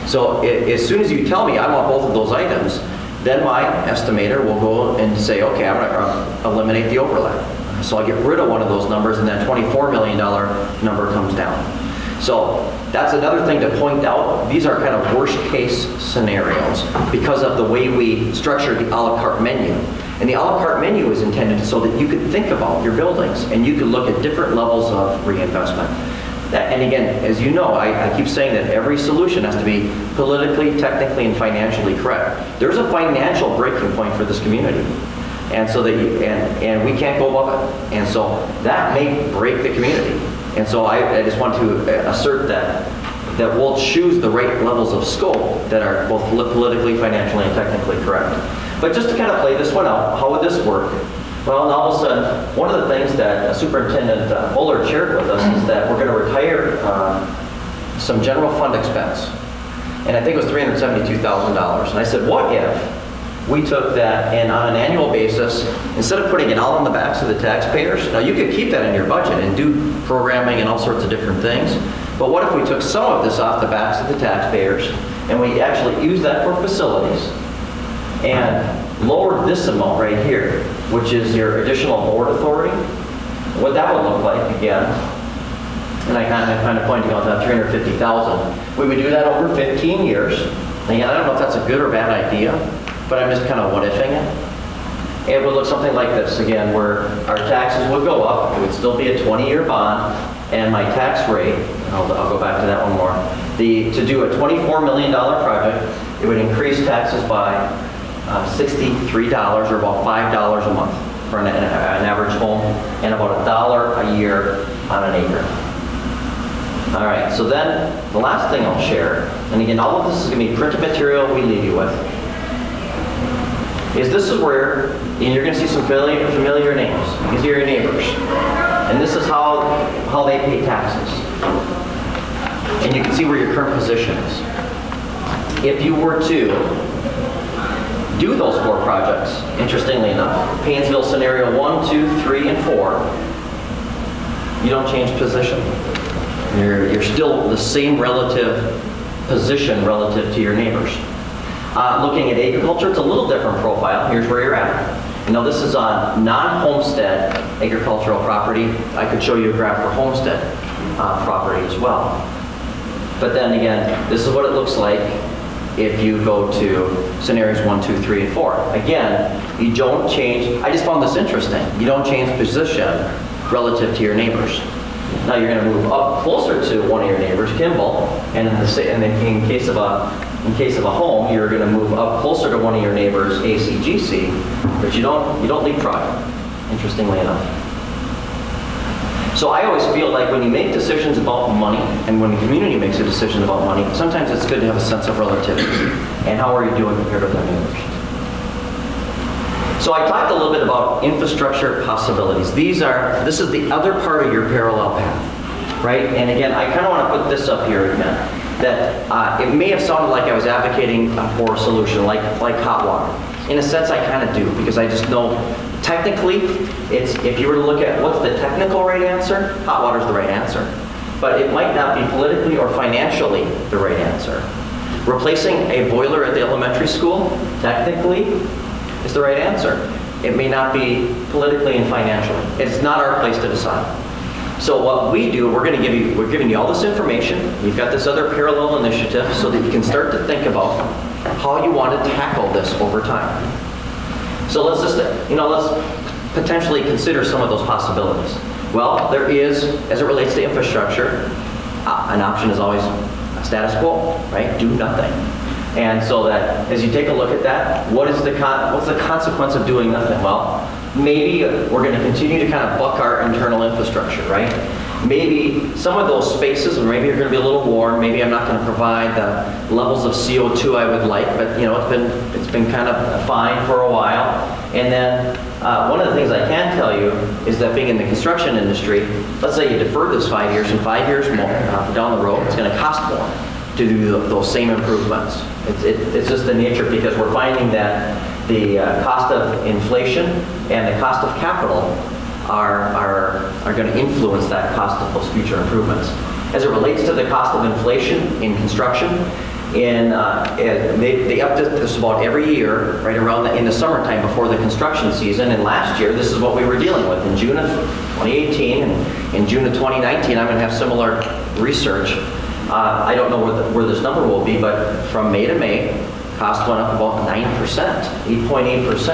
So as soon as you tell me I want both of those items, then my estimator will go and say, okay, I'm going to eliminate the overlap. So I'll get rid of one of those numbers, and that $24 million number comes down. So that's another thing to point out. These are kind of worst case scenarios because of the way we structured the a la carte menu. And the a la carte menu is intended so that you could think about your buildings and you could look at different levels of reinvestment. And again, as you know, I keep saying that every solution has to be politically, technically, and financially correct. There's a financial breaking point for this community. And so that and we can't go above it. And so that may break the community. And so I just want to assert that we'll choose the right levels of scope that are both politically, financially, and technically correct. But just to kind of play this one out, how would this work? Well, now all of a sudden, one of the things that Superintendent Bullard shared with us is that we're going to retire some general fund expense. And I think it was $372,000. And I said, what if we took that and on an annual basis, instead of putting it all on the backs of the taxpayers, now you could keep that in your budget and do programming and all sorts of different things, but what if we took some of this off the backs of the taxpayers and we actually use that for facilities and lowered this amount right here which is your additional board authority. What that would look like, again, and I kind of pointing out that 350,000. We would do that over 15 years. Again, I don't know if that's a good or bad idea, but I'm just kind of what-ifing it. It would look something like this, again, where our taxes would go up. It would still be a 20-year bond, and my tax rate, and I'll go back to that one more. To do a $24 million project, it would increase taxes by $63, or about $5 a month for an average home, and about $1 a year on an acre. All right, so then the last thing I'll share, and again, all of this is going to be printed material we leave you with, is this is where you're going to see some familiar names. These are your neighbors. And this is how they pay taxes. And you can see where your current position is. If you were to do those 4 projects, interestingly enough, Paynesville scenario 1, 2, 3, and 4, you don't change position. You're still the same relative position relative to your neighbors. Looking at agriculture, it's a little different profile. Here's where you're at. You know, this is on non-homestead agricultural property. I could show you a graph for homestead property as well. But then again, this is what it looks like if you go to scenarios 1, 2, 3, and 4. Again, you don't change. I just found this interesting. You don't change position relative to your neighbors. Now you're going to move up closer to one of your neighbors, Kimball, and in case of a home, you're going to move up closer to one of your neighbors, ACGC, but you don't leapfrog, interestingly enough. So I always feel like when you make decisions about money, and when the community makes a decision about money, sometimes it's good to have a sense of relativity, and how are you doing compared to their neighbors. So I talked a little bit about infrastructure possibilities. This is the other part of your parallel path, right? And again, I kind of want to put this up here again, that it may have sounded like I was advocating for a solution like hot water. In a sense, I kind of do, because I just know technically, if you were to look at what's the technical right answer, hot water is the right answer. But it might not be politically or financially the right answer. Replacing a boiler at the elementary school, technically, is the right answer. It may not be politically and financially. It's not our place to decide. So what we do, we're giving you all this information. You've got this other parallel initiative so that you can start to think about how you want to tackle this over time. So let's potentially consider some of those possibilities. Well, there is, as it relates to infrastructure, an option is always a status quo, right? Do nothing. And so that as you take a look at that, what's the consequence of doing nothing? Well, maybe we're going to continue to kind of buck our internal infrastructure, right? Maybe some of those spaces, or maybe you're going to be a little warm. Maybe I'm not going to provide the levels of CO2 I would like, but you know, it's been kind of fine for a while. And then one of the things I can tell you is that being in the construction industry, let's say you defer this 5 years, and 5 years more down the road, it's going to cost more to do those same improvements. It's just the nature, because we're finding that the cost of inflation and the cost of capital are going to influence that cost of those future improvements. As it relates to the cost of inflation in construction, they update this about every year, right around in the summertime before the construction season. And last year, this is what we were dealing with. In June of 2018 and in June of 2019, I'm going to have similar research. I don't know where this number will be, but from May to May, cost went up about 9%, 8.8%.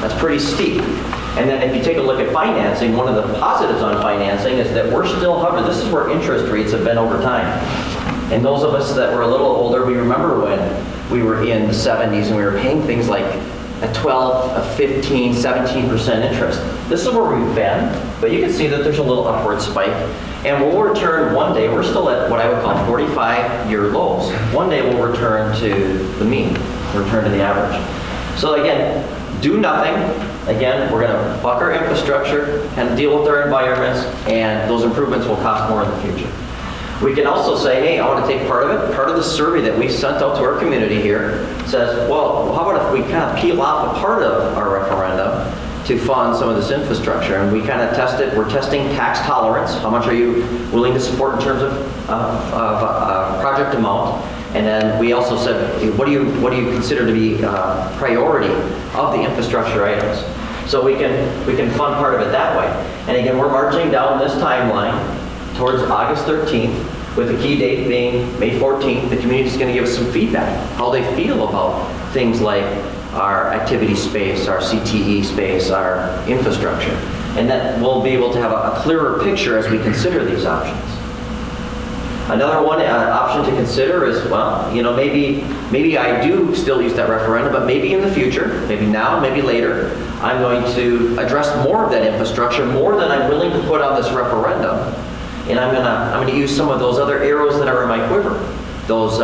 That's pretty steep. And then if you take a look at financing, one of the positives on financing is that we're still hovering. This is where interest rates have been over time. And those of us that were a little older, we remember when we were in the 70s and we were paying things like a 12, a 15, 17% interest. This is where we've been, but you can see that there's a little upward spike. And we'll return one day, we're still at what I would call 45-year lows. One day we'll return to the mean, return to the average. So again, do nothing. Again, we're going to buck our infrastructure and deal with our environments, and those improvements will cost more in the future. We can also say, hey, I want to take part of it. Part of the survey that we sent out to our community here says, well, how about if we kind of peel off a part of our referendum to fund some of this infrastructure? And we kind of tested, we're testing tax tolerance. How much are you willing to support in terms of project amount? And then we also said, what do you consider to be priority of the infrastructure items? So we can fund part of it that way. And again, we're marching down this timeline towards August 13th, with the key date being May 14th. The community's going to give us some feedback, how they feel about things like our activity space, our CTE space, our infrastructure. And that we'll be able to have a clearer picture as we consider these options. Another one option to consider is, well, you know, maybe I do still use that referendum, but maybe in the future, maybe now, maybe later, I'm going to address more of that infrastructure, more than I'm willing to put on this referendum. And I'm gonna use some of those other arrows that are in my quiver. Those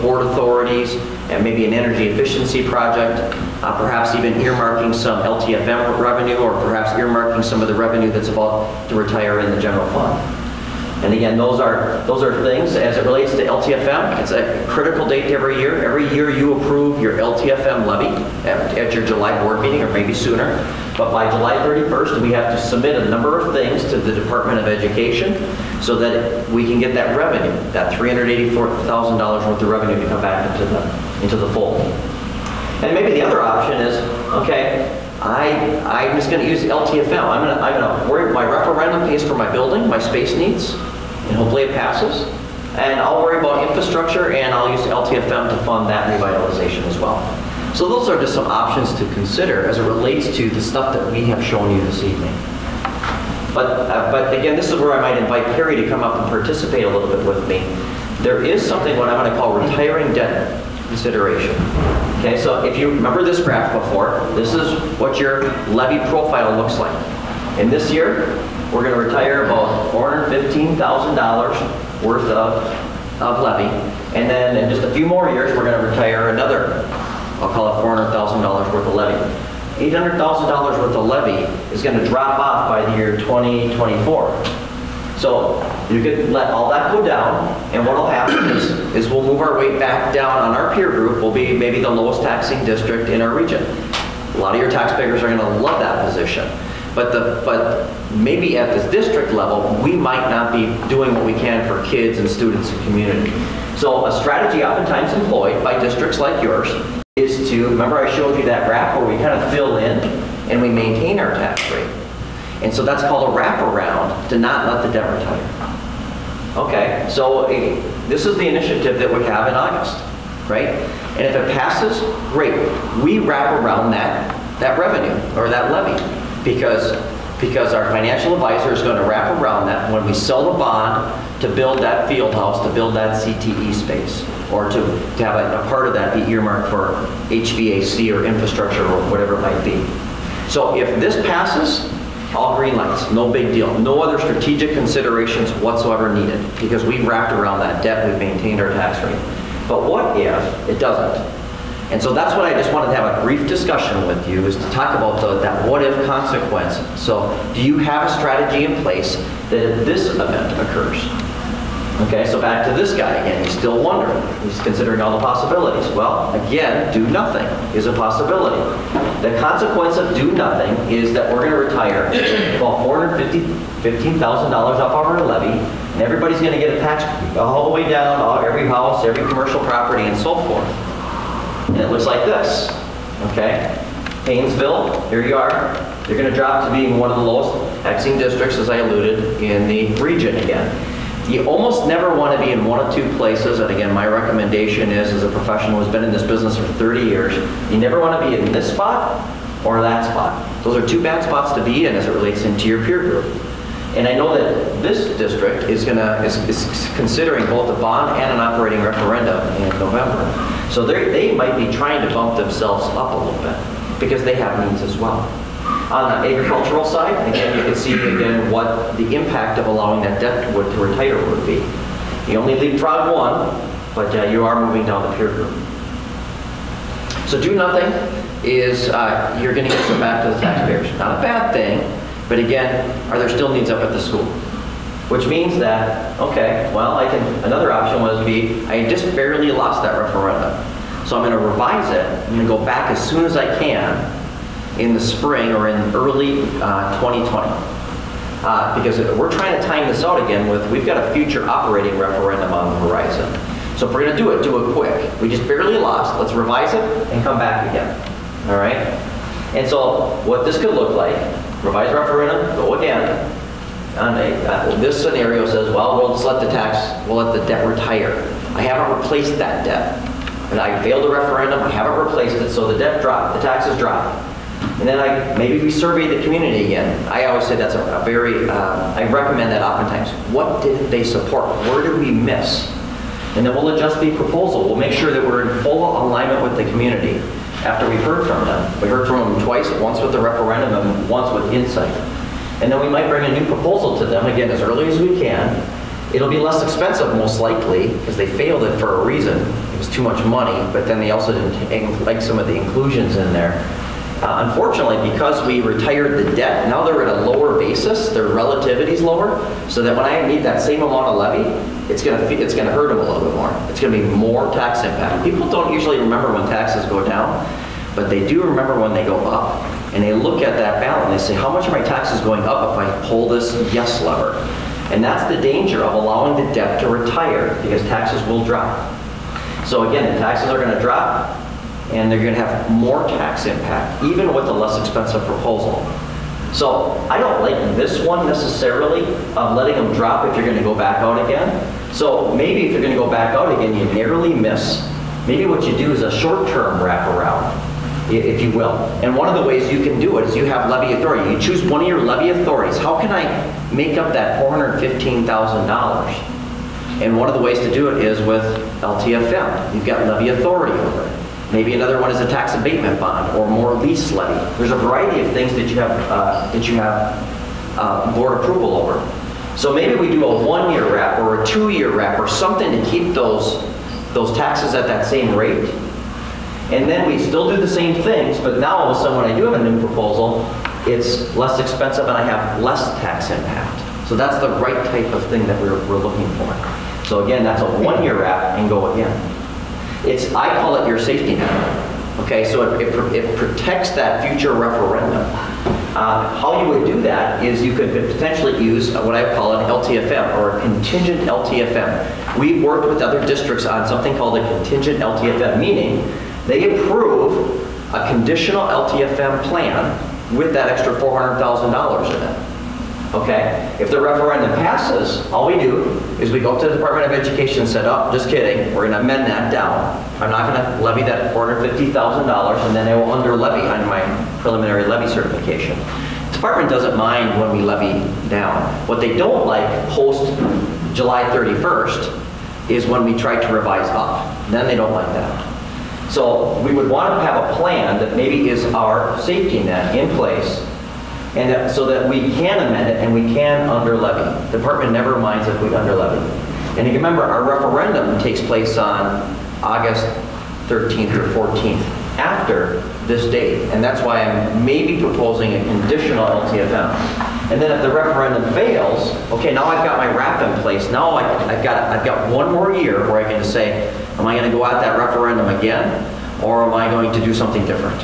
board authorities, and maybe an energy efficiency project, perhaps even earmarking some LTFM revenue, or perhaps earmarking some of the revenue that's about to retire in the general fund. And again, those are things as it relates to LTFM. It's a critical date every year. Every year you approve your LTFM levy at your July board meeting, or maybe sooner. But by July 31st, we have to submit a number of things to the Department of Education so that we can get that revenue, that $384,000 worth of revenue, to come back into the fold. And maybe the other option is, okay, I'm just going to use LTFM. I'm going to worry. My referendum pays for my building, my space needs, and hopefully it passes. And I'll worry about infrastructure, and I'll use LTFM to fund that revitalization as well. So those are just some options to consider as it relates to the stuff that we have shown you this evening. But again, this is where I might invite Perry to come up and participate a little bit with me. There is something what I'm going to call retiring debt consideration. Okay, so if you remember this graph before, this is what your levy profile looks like. And this year, we're going to retire about $415,000 worth of levy. And then in just a few more years, we're going to retire another, I'll call it $400,000 worth of levy. $800,000 worth of levy is going to drop off by the year 2024. So you can let all that go down, and what will happen is we'll move our way back down on our peer group. We'll be maybe the lowest taxing district in our region. A lot of your taxpayers are going to love that position. But maybe at this district level, we might not be doing what we can for kids and students and community. So a strategy oftentimes employed by districts like yours is to, remember I showed you that graph where we kind of fill in and we maintain our tax rate. And so that's called a wraparound to not let the debt retire. Okay, so this is the initiative that we have in August, right? And if it passes, great. We wrap around that revenue or that levy because our financial advisor is going to wrap around that when we sell the bond to build that field house, to build that CTE space, or to have a part of that be earmarked for HVAC or infrastructure or whatever it might be. So if this passes, all green lights, no big deal. No other strategic considerations whatsoever needed because we've wrapped around that debt, we've maintained our tax rate. But what if it doesn't? And so that's what I just wanted to have a brief discussion with you, is to talk about that what if consequence. So do you have a strategy in place that if this event occurs? Okay, so back to this guy again, he's still wondering. He's considering all the possibilities. Well, again, do nothing is a possibility. The consequence of do nothing is that we're going to retire about $415,000 off of our levy, and everybody's going to get a tax all the way down, every house, every commercial property, and so forth. And it looks like this, okay? Paynesville, here you are. You're going to drop to being one of the lowest taxing districts, as I alluded, in the region again. You almost never want to be in one of two places, and again, my recommendation is, as a professional who's been in this business for 30 years, you never want to be in this spot or that spot. Those are two bad spots to be in as it relates into your peer group. And I know that this district is considering both a bond and an operating referendum in November. So they might be trying to bump themselves up a little bit because they have needs as well. On the agricultural side, again, you can see again what the impact of allowing that debt to retire would be. You only leapfrog one, but you are moving down the peer group. So do nothing is you're going to get some back to the taxpayers. Not a bad thing, but again, are there still needs up at the school? Which means that, okay, well, another option would be, I just barely lost that referendum. So I'm going to revise it. I'm going to go back as soon as I can in the spring or in early 2020. Because we're trying to time this out again we've got a future operating referendum on the horizon. So if we're going to do it quick. We just barely lost. Let's revise it and come back again. All right? And so what this could look like, revised referendum, go again. This scenario says, well, we'll just let the debt retire. I haven't replaced that debt. And I failed the referendum, I haven't replaced it, so the debt dropped, the taxes dropped. And then maybe we survey the community again. I always say that's a very, I recommend that oftentimes. What did they support? Where did we miss? And then we'll adjust the proposal. We'll make sure that we're in full alignment with the community after we've heard from them. We heard from them twice, once with the referendum and once with insight. And then we might bring a new proposal to them, again, as early as we can. It'll be less expensive, most likely, because they failed it for a reason. It was too much money, but then they also didn't like some of the inclusions in there. Unfortunately, because we retired the debt, now they're at a lower basis, their relativity's lower, so that when I need that same amount of levy, it's gonna hurt them a little bit more. It's gonna be more tax impact. People don't usually remember when taxes go down, but they do remember when they go up. And they look at that balance and they say, how much are my taxes going up if I pull this yes lever? And that's the danger of allowing the debt to retire, because taxes will drop. So again, the taxes are going to drop, and they're going to have more tax impact, even with a less expensive proposal. So I don't like this one necessarily, of letting them drop if you're going to go back out again. So maybe if you're going to go back out again, you narrowly miss. Maybe what you do is a short-term wraparound, if you will. And one of the ways you can do it is you have levy authority. You choose one of your levy authorities. How can I make up that $415,000? And one of the ways to do it is with LTFM. You've got levy authority over it. Maybe another one is a tax abatement bond or more lease levy. There's a variety of things that you have board approval over. So maybe we do a 1-year wrap or a 2-year wrap or something to keep those taxes at that same rate. And then we still do the same things, but now all of a sudden when I do have a new proposal, it's less expensive and I have less tax impact. So that's the right type of thing that we're looking for. So again, that's a 1-year wrap and go again. I call it your safety net. Okay, so it protects that future referendum. How you would do that is you could potentially use what I call an LTFM or a contingent LTFM. We've worked with other districts on something called a contingent LTFM, meaning they approve a conditional LTFM plan with that extra $400,000 in it. Okay? If the referendum passes, all we do is we go up to the Department of Education and say, oh, just kidding, we're going to amend that down. I'm not going to levy that $450,000, and then I will under levy on my preliminary levy certification. The department doesn't mind when we levy down. What they don't like post July 31st is when we try to revise up. Then they don't like that. So we would want to have a plan that maybe is our safety net in place, and so that we can amend it and we can under levy. The department never minds if we under levy. And you remember, our referendum takes place on August 13th or 14th, after this date. And that's why I'm maybe proposing a conditional LTFM. And then if the referendum fails, okay, now I've got my wrap in place. Now I've got 1 more year where I can just say, am I going to go at that referendum again, or am I going to do something different?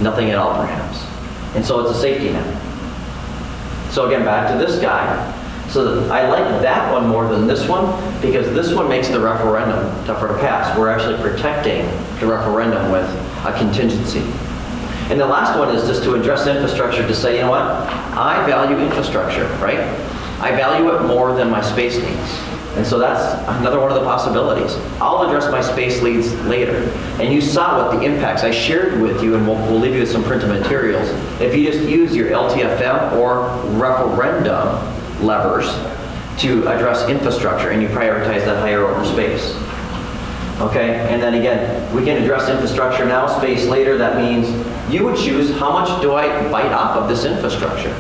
Nothing at all, perhaps. And so it's a safety net. So again, back to this guy. So I like that one more than this one, because this one makes the referendum tougher to pass. We're actually protecting the referendum with a contingency. And the last one is just to address infrastructure, to say, you know what, I value infrastructure, right? I value it more than my space needs. And so that's another one of the possibilities. I'll address my space needs later. And you saw what the impacts I shared with you, and we'll leave you with some printed materials. If you just use your LTFM or referendum levers to address infrastructure and you prioritize that higher order space. Okay, and then again, we can address infrastructure now, space later. That means you would choose how much do I bite off of this infrastructure.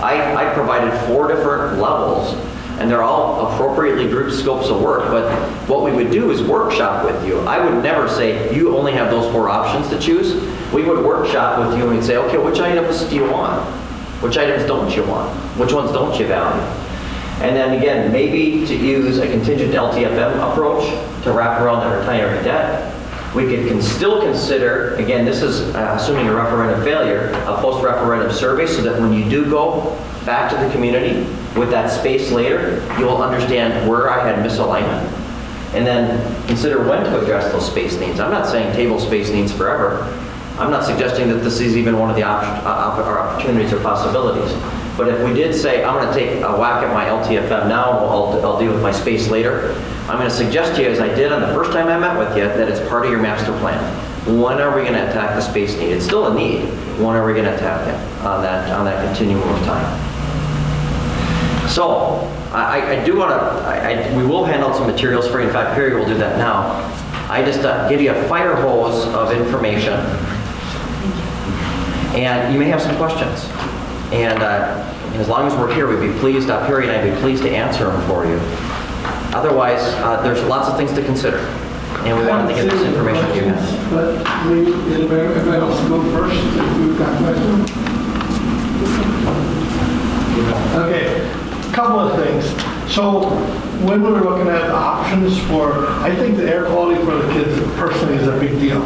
I provided 4 different levels, and they're all appropriately grouped scopes of work, but what we would do is workshop with you. I would never say, you only have those 4 options to choose. We would workshop with you and we'd say, okay, which items do you want? Which items don't you want? Which ones don't you value? And then again, maybe to use a contingent LTFM approach to wrap around the retiree debt. We could still consider, again, this is assuming a referendum failure, a post-referendum survey, so that when you do go back to the community with that space later, you'll understand where I had misalignment. And then consider when to address those space needs. I'm not saying table space needs forever, I'm not suggesting that this is even one of the our opportunities or possibilities. But if we did say, I'm going to take a whack at my LTFM now, I'll deal with my space later, I'm going to suggest to you, as I did on the first time I met with you, that it's part of your master plan. When are we going to attack the space need? It's still a need. When are we going to attack it on that continuum of time? So I do want to, we will hand out some materials for you. In fact, Perry will do that now. I just give you a fire hose of information. And you may have some questions. And as long as we're here, we'd be pleased, Perry and I'd be pleased to answer them for you. Otherwise, there's lots of things to consider. And we wanted to get this information to you guys. But everybody else go first if we've got questions. Okay, couple of things. So when we were looking at the options for, I think the air quality for the kids personally is a big deal.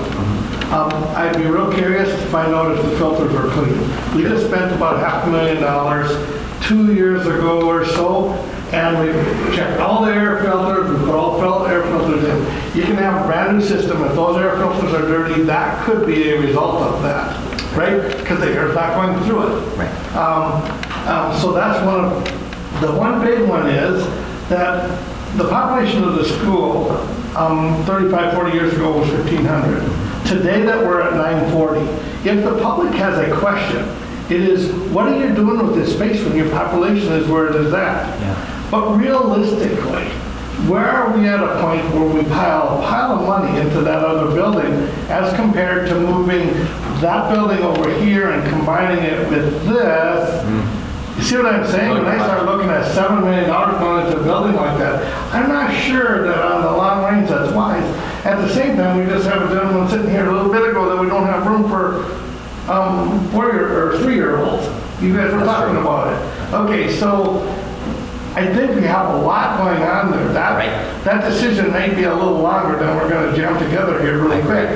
I'd be real curious to find out if the filters are clean. We just spent about $500,000 2 years ago or so, and we checked all the air filters, we put all air filters in. You can have a brand new system. If those air filters are dirty, that could be a result of that, right? Because the air's not going through it. Right. So that's the one big one is that the population of the school 35, 40 years ago was 1,500. Today that we're at 940. If the public has a question, it is, what are you doing with this space when your population is where it is at? Yeah. But realistically, where are we at a point where we pile a pile of money into that other building as compared to moving that building over here and combining it with this? You see what I'm saying? When I start looking at $7 million going into a building like that, I'm not sure that on the long range that's wise. At the same time, we just have a gentleman sitting here a little bit ago that we don't have room for 3-year-olds. You guys were talking about it. Okay, so I think we have a lot going on there. That decision may be a little longer than we're going to jam together here really quick.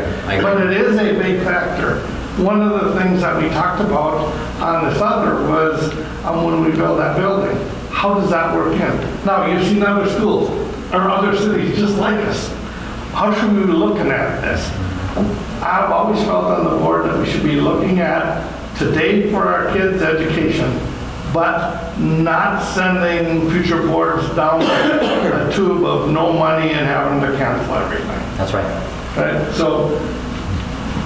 But it is a big factor. One of the things that we talked about on this other was when we build that building, how does that work in? Now, you've seen other schools or other cities just like us. How should we be looking at this? I've always felt on the board that we should be looking at today for our kids' education, but not sending future boards down a tube of no money and having to cancel everything. That's right. Right? So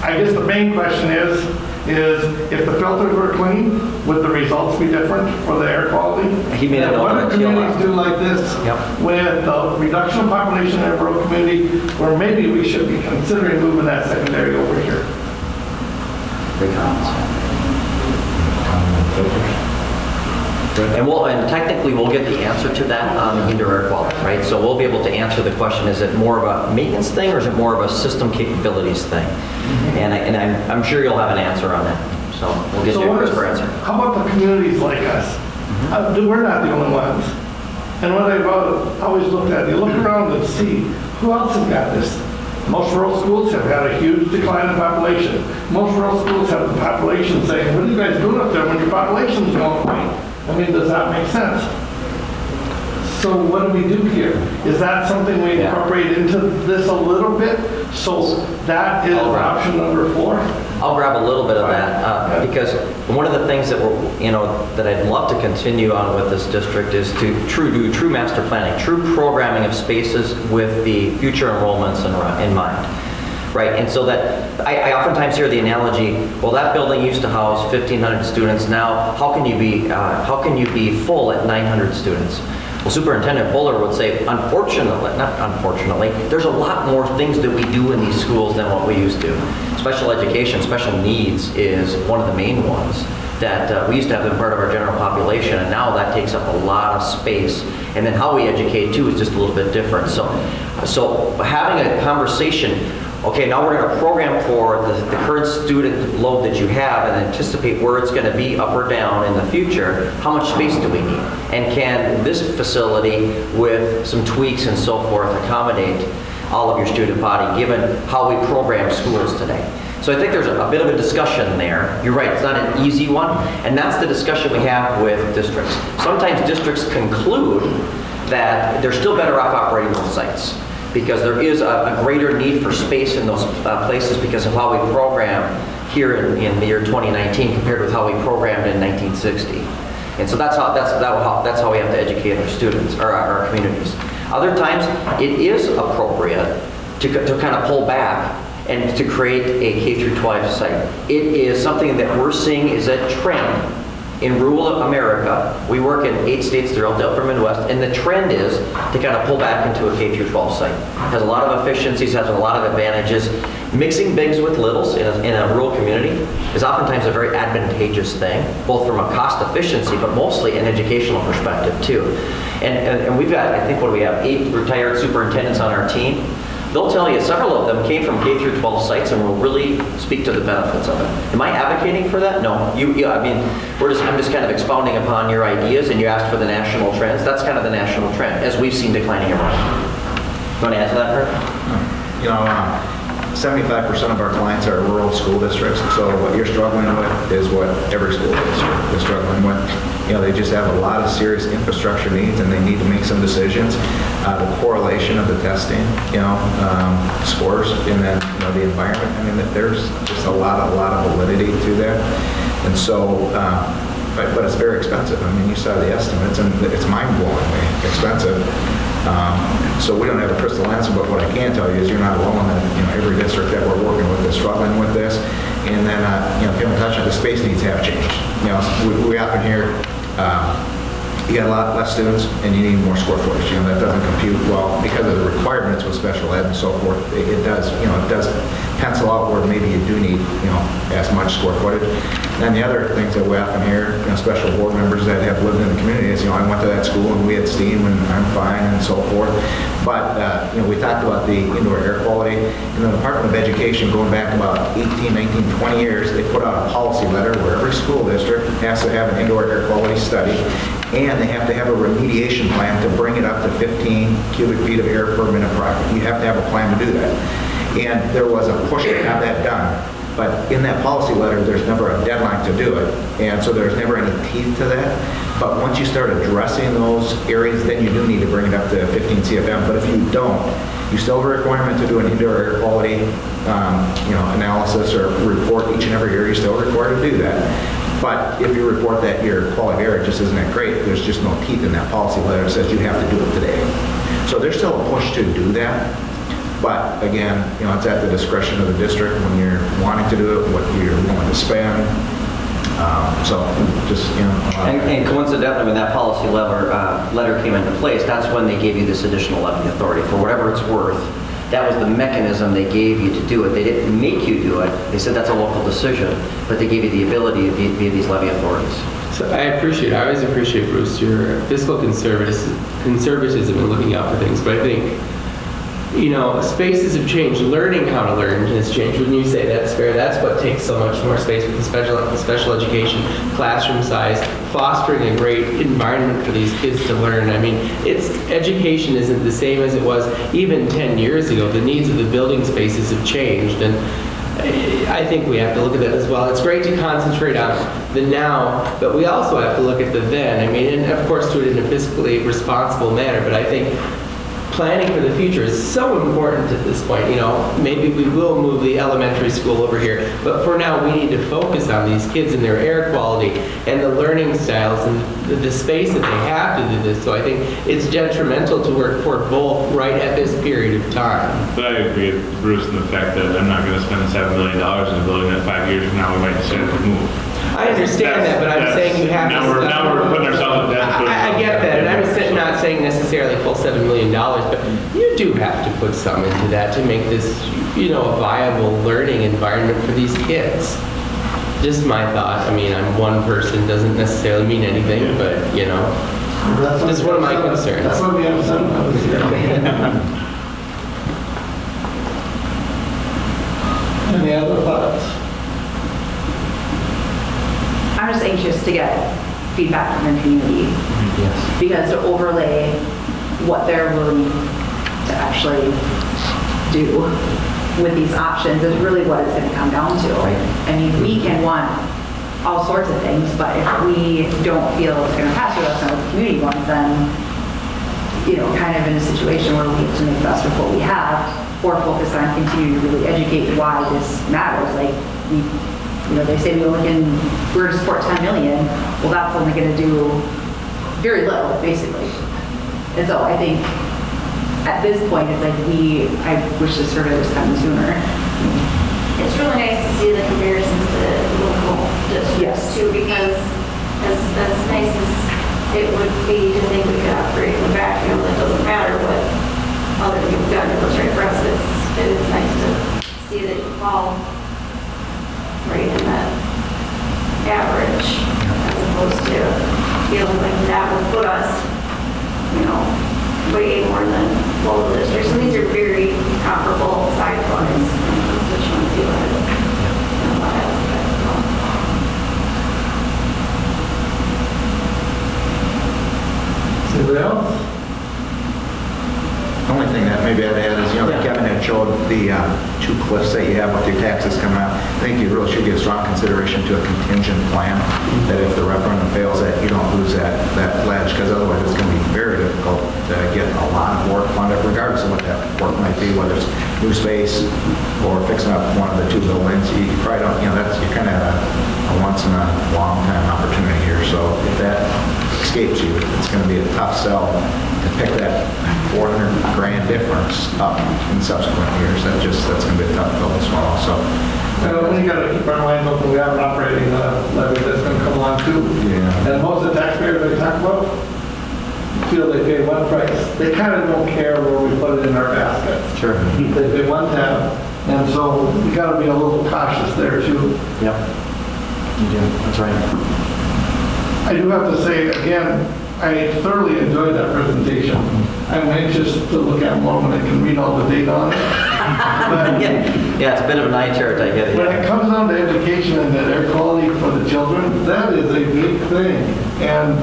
I guess the main question is if the filters were clean, would the results be different for the air quality? He made a what do communities do like this with the reduction of population in a rural community, where maybe we should be considering moving that secondary over here? Great comments. And technically we'll get the answer to that on the indoor air quality, right? So we'll be able to answer the question, is it more of a maintenance thing or is it more of a system capabilities thing? And I'm sure you'll have an answer on that. So we'll get you a crisper answer. How about the communities like us? We're not the only ones. And what I've always looked at, you look around and see who else has got this. Most rural schools have had a huge decline in population. Most rural schools have the population saying, what are you guys doing up there when your population's going away? I mean, does that make sense? So what do we do here? Is that something we incorporate into this a little bit? So that is option number 4? I'll grab a little bit of that because one of the things that that I'd love to continue on with this district is to do true master planning, true programming of spaces with the future enrollments in mind. Right, and so that I oftentimes hear the analogy, well, that building used to house 1,500 students. Now, how can you be full at 900 students? Well, Superintendent Buller would say, unfortunately, there's a lot more things that we do in these schools than what we used to. Special education, special needs is one of the main ones that we used to have been part of our general population, and now that takes up a lot of space. And then how we educate too is just a little bit different. So having a conversation. Okay, now we're going to program for the current student load that you have and anticipate where it's going to be up or down in the future. How much space do we need? And can this facility, with some tweaks and so forth, accommodate all of your student body, given how we program schools today? So I think there's a bit of a discussion there. You're right, it's not an easy one. And that's the discussion we have with districts. Sometimes districts conclude that they're still better off operating those sites, because there is a greater need for space in those places because of how we program here in the year 2019 compared with how we programmed in 1960. And so that's how we have to educate our students, or our communities. Other times, it is appropriate to kind of pull back and to create a K through 12 site. It is something that we're seeing is a trend in rural America. We work in 8 states throughout the upper Midwest, and the trend is to kind of pull back into a K through 12 site. Has a lot of efficiencies, has a lot of advantages. Mixing bigs with littles in a rural community is oftentimes a very advantageous thing, both from a cost efficiency, but mostly an educational perspective too. And we've got, I think, what do we have, 8 retired superintendents on our team. They'll tell you several of them came from K through 12 sites and will really speak to the benefits of it. Am I advocating for that? No. I mean, I'm just kind of expounding upon your ideas, and you asked for the national trends. That's kind of the national trend, as we've seen declining around. You want to answer that, Kurt? You know, 75% of our clients are rural school districts, so what you're struggling with is what every school district is struggling with. You know, they just have a lot of serious infrastructure needs, and they need to make some decisions. The correlation of the testing, you know, scores, and then, you know, the environment. I mean, there's just a lot of validity to that, and so. But it's very expensive. I mean, you saw the estimates, and it's mind-blowingly expensive. So we don't have a crystal answer, but what I can tell you is you're not alone. That, you know, every district that we're working with is struggling with this. And then, you know, Kevin touched on the space needs have changed. You know, we often hear you got a lot less students and you need more square footage. You know, that doesn't compute well because of the requirements with special ed and so forth. It does, you know, it does pencil out where maybe you do need, you know, as much square footage. And the other things that we often hear, you know, special board members that have lived in the community is, you know, I went to that school and we had steam and I'm fine and so forth. But, you know, we talked about the indoor air quality. In the Department of Education, going back about 18, 19, 20 years, they put out a policy letter where every school district has to have an indoor air quality study, and they have to have a remediation plan to bring it up to 15 cubic feet of air per minute project. You have to have a plan to do that. And there was a push to have that done. But in that policy letter, there's never a deadline to do it. And so there's never any teeth to that. But once you start addressing those areas, then you do need to bring it up to 15 CFM. But if you don't, you still have a requirement to do an indoor air quality you know, analysis or report each and every year. You're still required to do that. But if you report that your quality of air just isn't that great, there's just no teeth in that policy letter that says you have to do it today. So there's still a push to do that. But again, you know, it's at the discretion of the district when you're wanting to do it, what you're willing to spend. So just, you know. And coincidentally, when that policy letter came into place, that's when they gave you this additional levy authority for whatever it's worth. That was the mechanism they gave you to do it. They didn't make you do it. They said that's a local decision, but they gave you the ability via these levy authorities. So I always appreciate, Bruce, your fiscal conservatism in looking out for things, but I think, you know, spaces have changed. Learning how to learn has changed. When you say that's fair, that's what takes so much more space with the special education, classroom size, fostering a great environment for these kids to learn. I mean, education isn't the same as it was even 10 years ago. The needs of the building spaces have changed, and I think we have to look at that as well. It's great to concentrate on the now, but we also have to look at the then. I mean, and of course do it in a fiscally responsible manner, but I think planning for the future is so important at this point. You know, maybe we will move the elementary school over here, but for now we need to focus on these kids and their air quality and the learning styles and the space that they have to do this. So I think it's detrimental to work for both right at this period of time. But I agree with Bruce in the fact that I'm not going to spend $7 million in a building that 5 years from now we might decide to move. I understand that, but I'm saying you have to. Now we're putting ourselves in debt. I get that, and I'm not saying necessarily full $7 million, but you do have to put some into that to make this, you know, a viable learning environment for these kids. Just my thought. I mean, I'm one person, doesn't necessarily mean anything, but, you know, that's one of my concerns. That's what we have said. Any other thoughts? I'm just anxious to get feedback from the community. Yes. Because to overlay what they're willing to actually do with these options is really what it's going to come down to. Right. I mean, we can want all sorts of things, but if we don't feel it's going to pass with us and with the community ones, then, you know, kind of in a situation where we have to make the best of what we have, or focus on continuing to really educate why this matters. Like, we they say we're to support 10 million, well, that's only going to do very little, basically. And so I think at this point, it's like I wish the survey was coming sooner. It's really nice to see the comparisons to local districts too, because as nice as it would be to think we could operate in a vacuum, it doesn't matter what other people got to what's right for us. It is nice to see that you fall right in that average, as opposed to feeling like that would put us, way more than local districts. And these are very comparable size-wise constituency-wise. Anybody else? The only thing that maybe I'd add is, Kevin had showed the 2 cliffs that you have with your taxes coming out. I think you really should give strong consideration to a contingent plan, that if the referendum fails, that you don't lose that ledge, because otherwise it's going to be very difficult to get a lot of work funded, regardless of what that work might be, whether it's new space or fixing up one of the 2 buildings. You probably don't, you're kind of a once in a long time opportunity here. So if that escapes you, it's going to be a tough sell to pick that $400 grand difference up in subsequent years. That's going to be a tough pill to swallow. So we got to keep our minds open. We have an operating levy that's going to come along too. Yeah. And most of the taxpayers they talk about feel they pay one price. They kind of don't care where we put it in our basket. Sure. They pay one tab, and so we got to be a little cautious there too. Yep. You do. That's right. I do have to say again, I thoroughly enjoyed that presentation. I'm anxious to look at more when I can read all the data on it. But Yeah, it's a bit of an eye chart, I get it. when it comes down to education and the air quality for the children, that is a big thing. And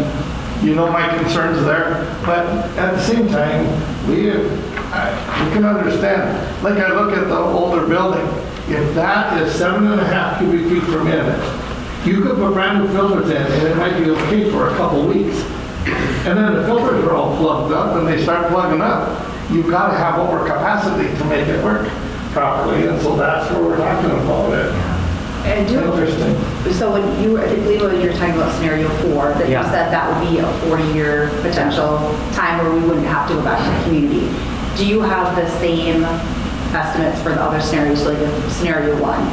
my concerns there. But at the same time, we can understand. Like I look at the older building, if that is 7.5 cubic feet per minute, you could put brand new filters in and it might be okay for a couple weeks. And then the filters are all plugged up and they start plugging up. You've got to have overcapacity to make it work properly. And so that's where we're talking about it. And Interesting. So when you were talking about scenario 4, that you said that would be a 40-year potential time where we wouldn't have to go back to the community. Do you have the same estimates for the other scenarios, like scenario 1?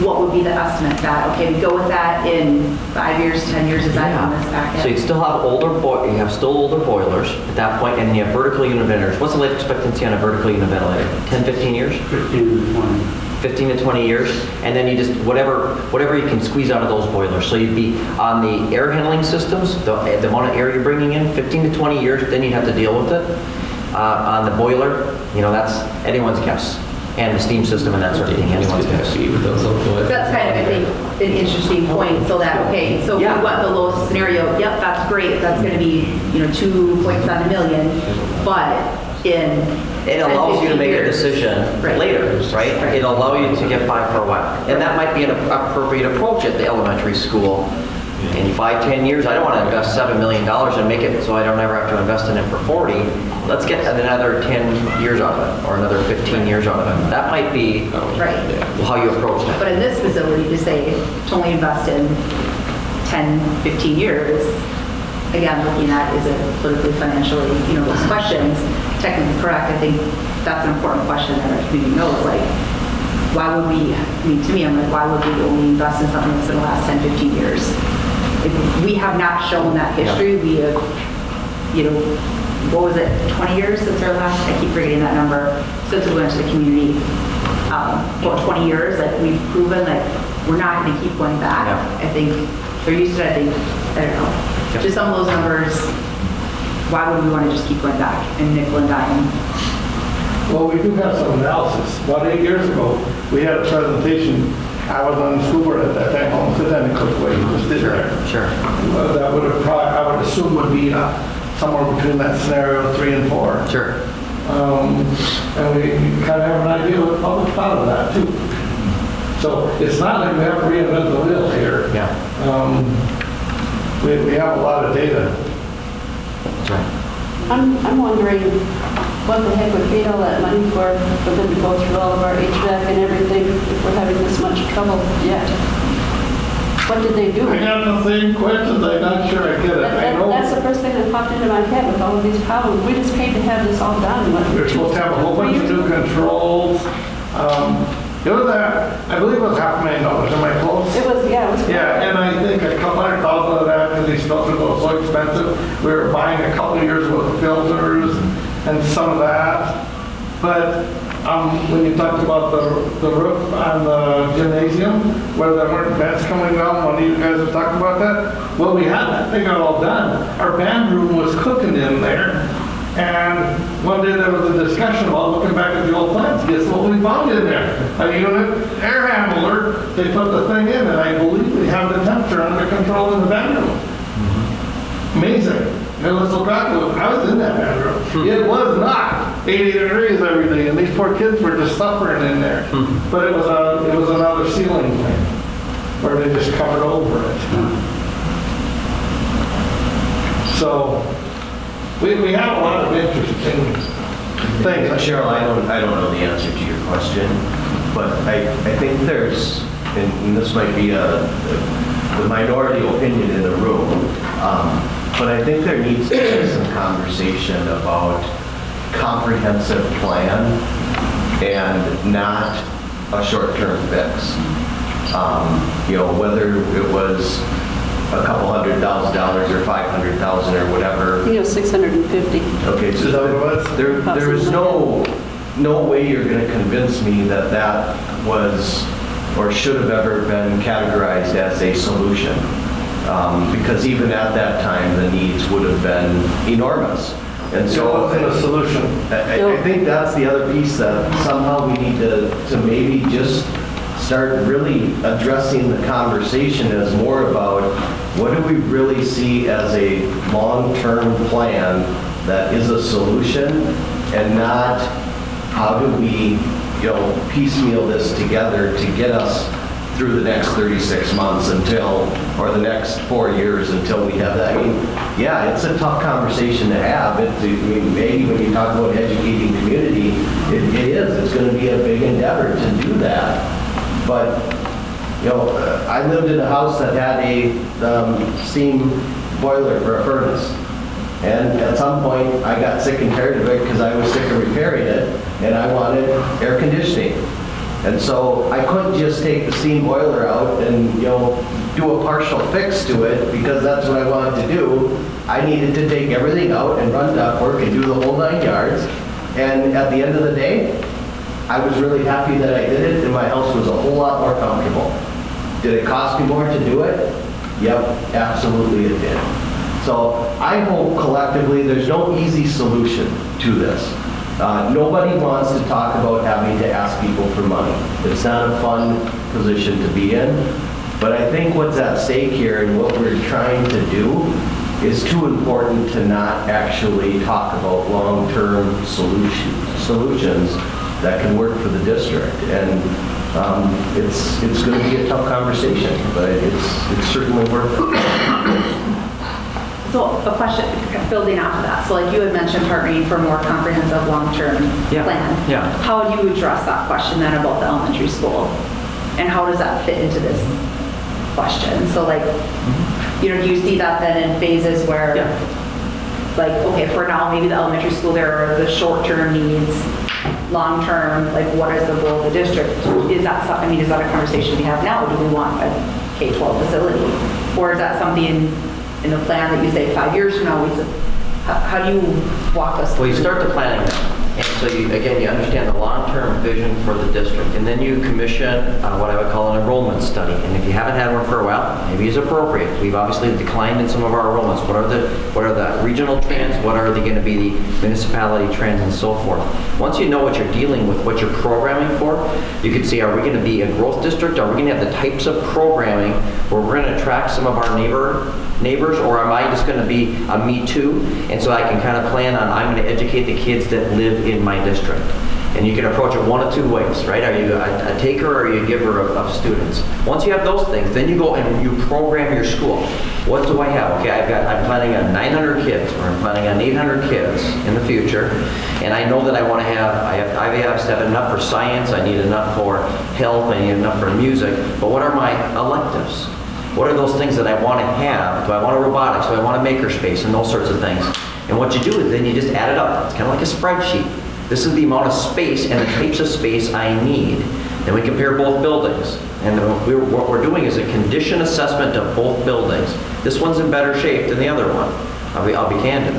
What would be the estimate that, okay, we go with that in 5 years, 10 years, is that on this packet? So you still have older boilers at that point, and then you have vertical unit ventilators. What's the life expectancy on a vertical unit ventilator? 10, 15 years? 15 to 20. 15 to 20 years, and then you just, whatever you can squeeze out of those boilers. So you'd be on the air handling systems, the amount of air you're bringing in, 15 to 20 years, then you'd have to deal with it. On the boiler, that's anyone's guess. And the steam system and that sort of thing, anyone's guess. That's kind of, I think, an interesting point, so that, okay, so if we went the lowest scenario, yep, that's great, that's going to be, 2.7 million, but it allows you to make a decision later, right? It'll allow you to get by for a while. And that might be an appropriate approach at the elementary school. In 5, 10 years, I don't want to invest $7 million and make it so I don't ever have to invest in it for 40. Let's get another 10 years out of it, or another 15 years out of it. That might be how you approach that. But in this facility, to say, to only invest in 10, 15 years, again, looking at is it politically, financially, those questions, technically correct, I think that's an important question that our community knows, like, why would we, to me, I'm like, why would we only invest in something that's going to last 10, 15 years? If we have not shown that history. We have, what was it, 20 years since our last, I keep forgetting that number, since we went to the community. About 20 years, like we've proven that we're not going to keep going back. I think they're used to it, I don't know. Just some of those numbers, why would we want to just keep going back and nickel and dime? Well, we do have some analysis. About 8 years ago, we had a presentation. I was on the school board at that time, almost at any quick way, just did there. Sure. That would have probably, I would assume, would be somewhere between that scenario 3 and 4. Sure. And we kind of have an idea what the public thought of that too. So it's not like we have to reinvent the wheel here. Yeah. We have a lot of data. That's right. I'm wondering, what the heck we paid all that money for them to go through all of our HVAC and everything if we're having this much trouble yet. What did they do? I got the same questions, I'm not sure I get it. I know That's the first thing that popped into my head with all of these problems. We just paid to have this all done. we're supposed to have a whole bunch of new controls. It was I believe it was $500,000, am I close? It was, yeah, it was. Yeah, and I think a couple $100,000 of that, because these filters were so expensive, we were buying a couple of years worth of filters and some of that. But when you talked about the roof on the gymnasium, where there weren't vents coming down, one of you guys have talked about that. Well, we had that thing all done. Our band room was cooking in there. And one day there was a discussion about looking back at the old plans. Guess what we found in there? A unit air handler. They put the thing in, and I believe we have the temperature under control in the band room. Amazing. It was so practical. I was in that band room. It was not 80 degrees every day, and these poor kids were just suffering in there. But it was another ceiling fan where they just covered over it. So we have a lot of interesting things. Cheryl, I don't know the answer to your question, but I think there's, and this might be the minority opinion in the room, but I think there needs to be some conversation about comprehensive plan and not a short-term fix. Whether it was a couple $100,000 or $500,000 or whatever. 650. Okay, so there is no way you're going to convince me that was or should have ever been categorized as a solution. Because even at that time, the needs would have been enormous. And so it wasn't a solution. I think that's the other piece that somehow we need to maybe just start really addressing the conversation as more about what do we really see as a long-term plan that is a solution, and not how do we piecemeal this together to get us through the next 36 months or the next 4 years until we have that. I mean, yeah, it's a tough conversation to have. Maybe when you talk about educating community, it is. It's going to be a big endeavor to do that. But, I lived in a house that had a steam boiler for a furnace. And at some point, I got sick and tired of it because I was sick of repairing it, and I wanted air conditioning. And so I couldn't just take the steam boiler out and, do a partial fix to it because that's what I wanted to do. I needed to take everything out and run ductwork and do the whole 9 yards. And at the end of the day, I was really happy that I did it, and my house was a whole lot more comfortable. Did it cost me more to do it? Yep, absolutely it did. So I hope collectively there's no easy solution to this. Nobody wants to talk about having to ask people for money. It's not a fun position to be in. But I think what's at stake here and what we're trying to do is too important to not actually talk about long-term solutions that can work for the district. And it's going to be a tough conversation, but it's certainly worth it. So a question, building off of that. So like you had mentioned partnering for a more comprehensive long-term plan. Yeah. How do you address that question then about the elementary school? And how does that fit into this question? So like, do you see that then in phases where, like, okay, for now, maybe the elementary school, there are the short-term needs, long-term, like what is the goal of the district? Is that something, is that a conversation we have now? Do we want a K-12 facility? Or is that something in the plan that you say 5 years from now? How do you walk us through? Well, you start the planning now. And so you understand the long-term vision for the district. And then you commission what I would call an enrollment study. And if you haven't had one for a while, maybe it's appropriate. We've obviously declined in some of our enrollments. What are the regional trends? What are they going to be the municipality trends and so forth? Once you know what you're dealing with, what you're programming for, you can see, are we going to be a growth district? Are we going to have the types of programming where we're going to attract some of our neighbors, or am I just going to be a me too? And so I can kind of plan on, I'm going to educate the kids that live in my district. And you can approach it one of two ways, right? Are you a taker or are you a giver of students? Once you have those things, then you go and you program your school. What do I have? Okay, I'm planning on 900 kids, or I'm planning on 800 kids in the future, and I know that I want to have, I have to have enough for science, I need enough for health, I need enough for music, but what are my electives? What are those things that I want to have? Do I want a robotics? Do I want a makerspace? And those sorts of things. And what you do is then you just add it up. It's kind of like a spreadsheet. This is the amount of space and the types of space I need. Then we compare both buildings. And what we're doing is a condition assessment of both buildings. This one's in better shape than the other one. I'll be candid.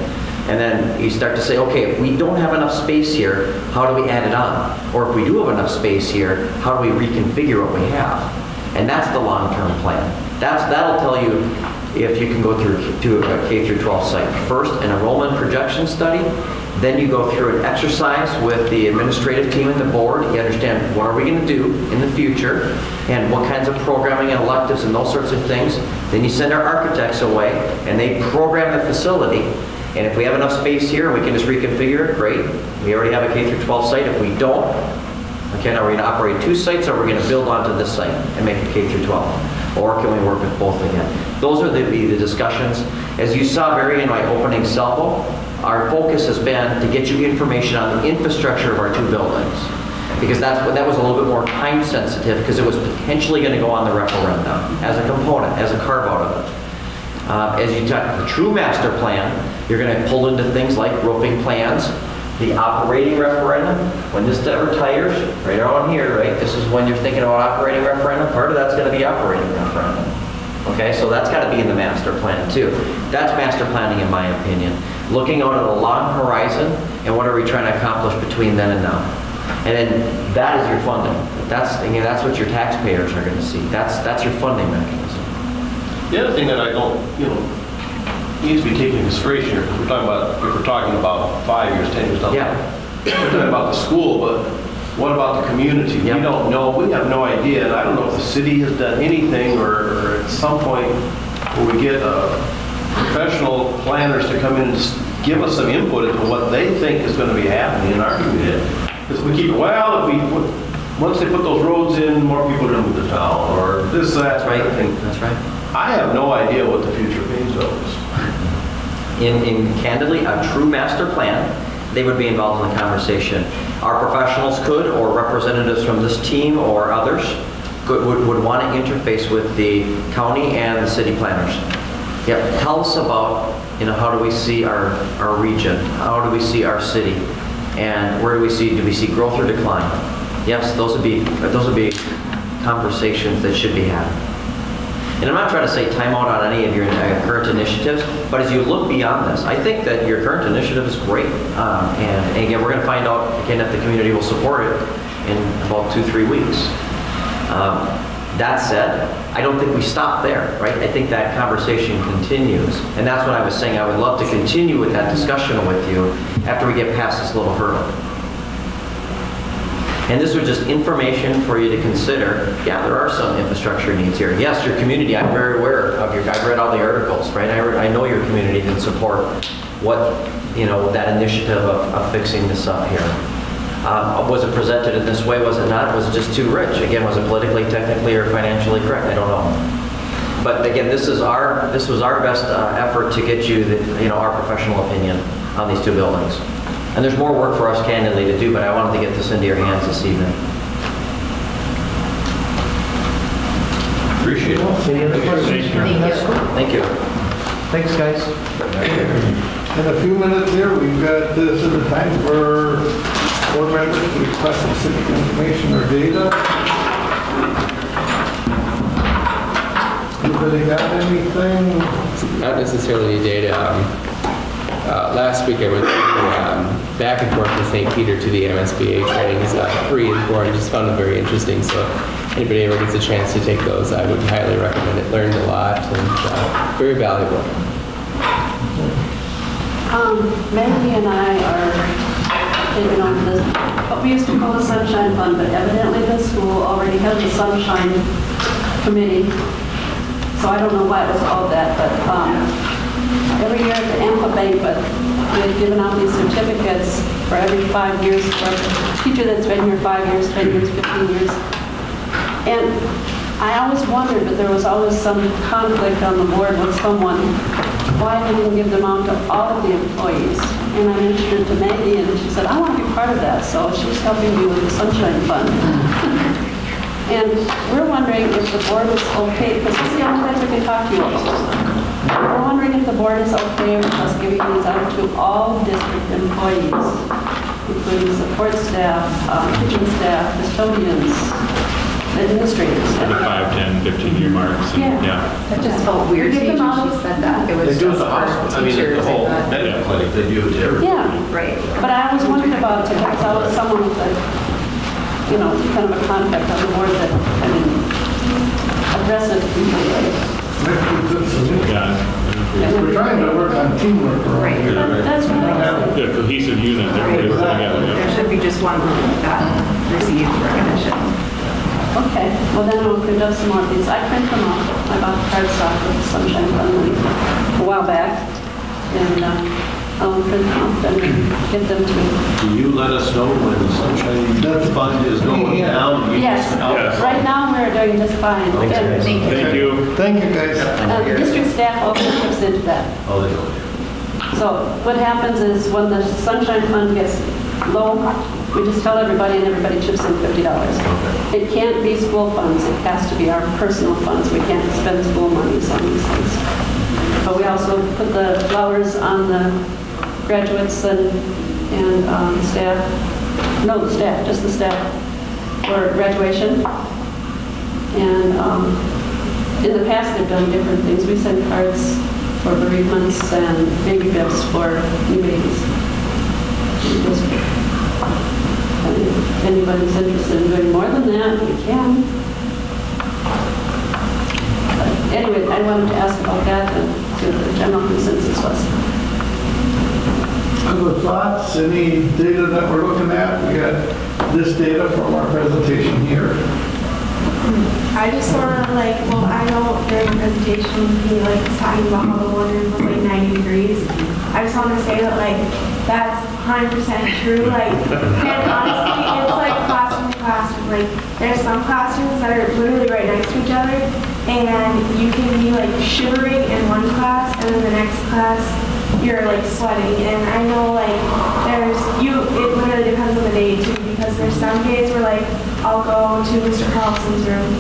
And then you start to say, okay, if we don't have enough space here, how do we add it on? Or if we do have enough space here, how do we reconfigure what we have? And that's the long-term plan. That'll tell you if you can go through to a K through 12 site. First, an enrollment projection study. Then you go through an exercise with the administrative team and the board. You understand what are we going to do in the future and what kinds of programming and electives and those sorts of things. Then you send our architects away and they program the facility. And if we have enough space here and we can just reconfigure it, great. We already have a K through 12 site. If we don't, okay, now we're going to operate 2 sites, or we're going to build onto this site and make it K through 12. Or can we work with both again? Those are the discussions. As you saw, Barry, in my opening salvo, our focus has been to get you information on the infrastructure of our 2 buildings. Because that was a little bit more time sensitive because it was potentially going to go on the referendum as a component, as a carve out of it. As you talk the true master plan, you're going to pull into things like roofing plans, the operating referendum. When this debt retires, right around here, right, this is when you're thinking about operating referendum. Part of that's going to be operating referendum. Okay, so that's got to be in the master plan too. That's master planning in my opinion. Looking out at a long horizon and what are we trying to accomplish between then and now. And then that is your funding. That's what your taxpayers are going to see. That's your funding mechanism. The other thing that I don't, needs to be taken into consideration here, because we're talking about 5 years, 10 years down the line. We're talking about the school, but what about the community? Yep. We don't know. We have no idea. And I don't know if the city has done anything, or at some point where we get professional planners to come in and give us some input into what they think is going to be happening in our community. Because we keep, once they put those roads in, more people are going to move to town, or this, that. That's right. That's right. I have no idea what the future of Paynesville is. In candidly, a true master plan, they would be involved in the conversation. Our professionals could, or representatives from this team or others, would want to interface with the county and the city planners. Yep. Tell us about, how do we see our region? How do we see our city? And where do we see growth or decline? Yes, those would be conversations that should be had. And I'm not trying to say time out on any of your current initiatives, but as you look beyond this, I think that your current initiative is great. And again, we're going to find out again if the community will support it in about 2-3 weeks. That said, I don't think we stop there, right? I think that conversation continues. And that's what I was saying. I would love to continue with that discussion with you after we get past this little hurdle. And this was just information for you to consider. Yeah, there are some infrastructure needs here. Yes, your community, I'm very aware of I've read all the articles, right? I know your community can support that initiative of fixing this up here. Was it presented in this way? Was it not? Was it just too rich? Again, was it politically, technically, or financially correct? I don't know. But again, this was our best effort to get you our professional opinion on these 2 buildings. And there's more work for us, candidly, to do, but I wanted to get this into your hands this evening. Appreciate it. Any other questions? Thank you. Thanks, guys. In a few minutes here, we've got this is the time for board members to request specific information or data. Anybody got anything? Not necessarily data. Last week I went back and forth with St. Peter to the MSBA trainings, 3 and 4, and just found them very interesting. So if anybody ever gets a chance to take those, I would highly recommend it. Learned a lot and very valuable. Maggie and I are taking on this, what we used to call the Sunshine Fund, but evidently the school already has a Sunshine Committee. So I don't know why it was called that, but every year at the AMPA banquet, we had given out these certificates for every 5 years for a teacher that's been here 5 years, 10 years, 15 years. And I always wondered, but there was always some conflict on the board with someone. Why didn't we give them out to all of the employees? And I mentioned it to Maggie, and she said, I want to be part of that. So she's helping me with the Sunshine Fund. And we're wondering if the board is okay, because this is the only place we can talk to you about. We're wondering if the board is okay with us giving these out to all district employees, including support staff, kitchen staff, custodians, administrators. The 5, 10, 15-year marks. And, Yeah. That just felt weird to me when she said that. It was They do it at just the hospital, for I mean, at teachers. the whole I thought. medical clinic, they do it to everybody. Yeah, Right. but I always wondered about it, because I was someone with a, you know, kind of a conflict on the board that, I mean, aggressive completely. yeah. We're trying to work on teamwork around Right. here. That's what I Have- A cohesive unit, everybody working together. There Yeah. should be just one group that receives recognition. Okay, well then I'll print up some more of these. I print them off. I bought cardstock with the Sunshine Fund money a while back, and I'll print them off and get them to. Do you let us know when the Sunshine Fund is going down? You Yes, just tell us. right now we're doing just fine. Thanks, And, guys. Thank you. Thank you, guys. the district staff also chips into that. Oh, they don't. So what happens is when the Sunshine Fund gets low, we just tell everybody and everybody chips in $50. It can't be school funds, it has to be our personal funds. We can't spend school monies on these things. But we also put the flowers on the graduates and staff, no, the staff, just the staff for graduation. And in the past, they've done different things. We send cards for bereavements and baby gifts for new babies. And if anybody's interested in doing more than that, we can. But anyway, I wanted to ask about that and see what the general consensus was. Other thoughts, any data that we're looking at? We got this data from our presentation here. I just want to I know during the presentation he was talking about how the water was 90 degrees. I just want to say that that's 100% true. And honestly, it's classroom to classroom. There's some classrooms that are literally right next to each other, and you can be shivering in one class, and then the next class you're sweating. And I know it literally depends on the day too, because there's some days where I'll go to Mr. Carlson's room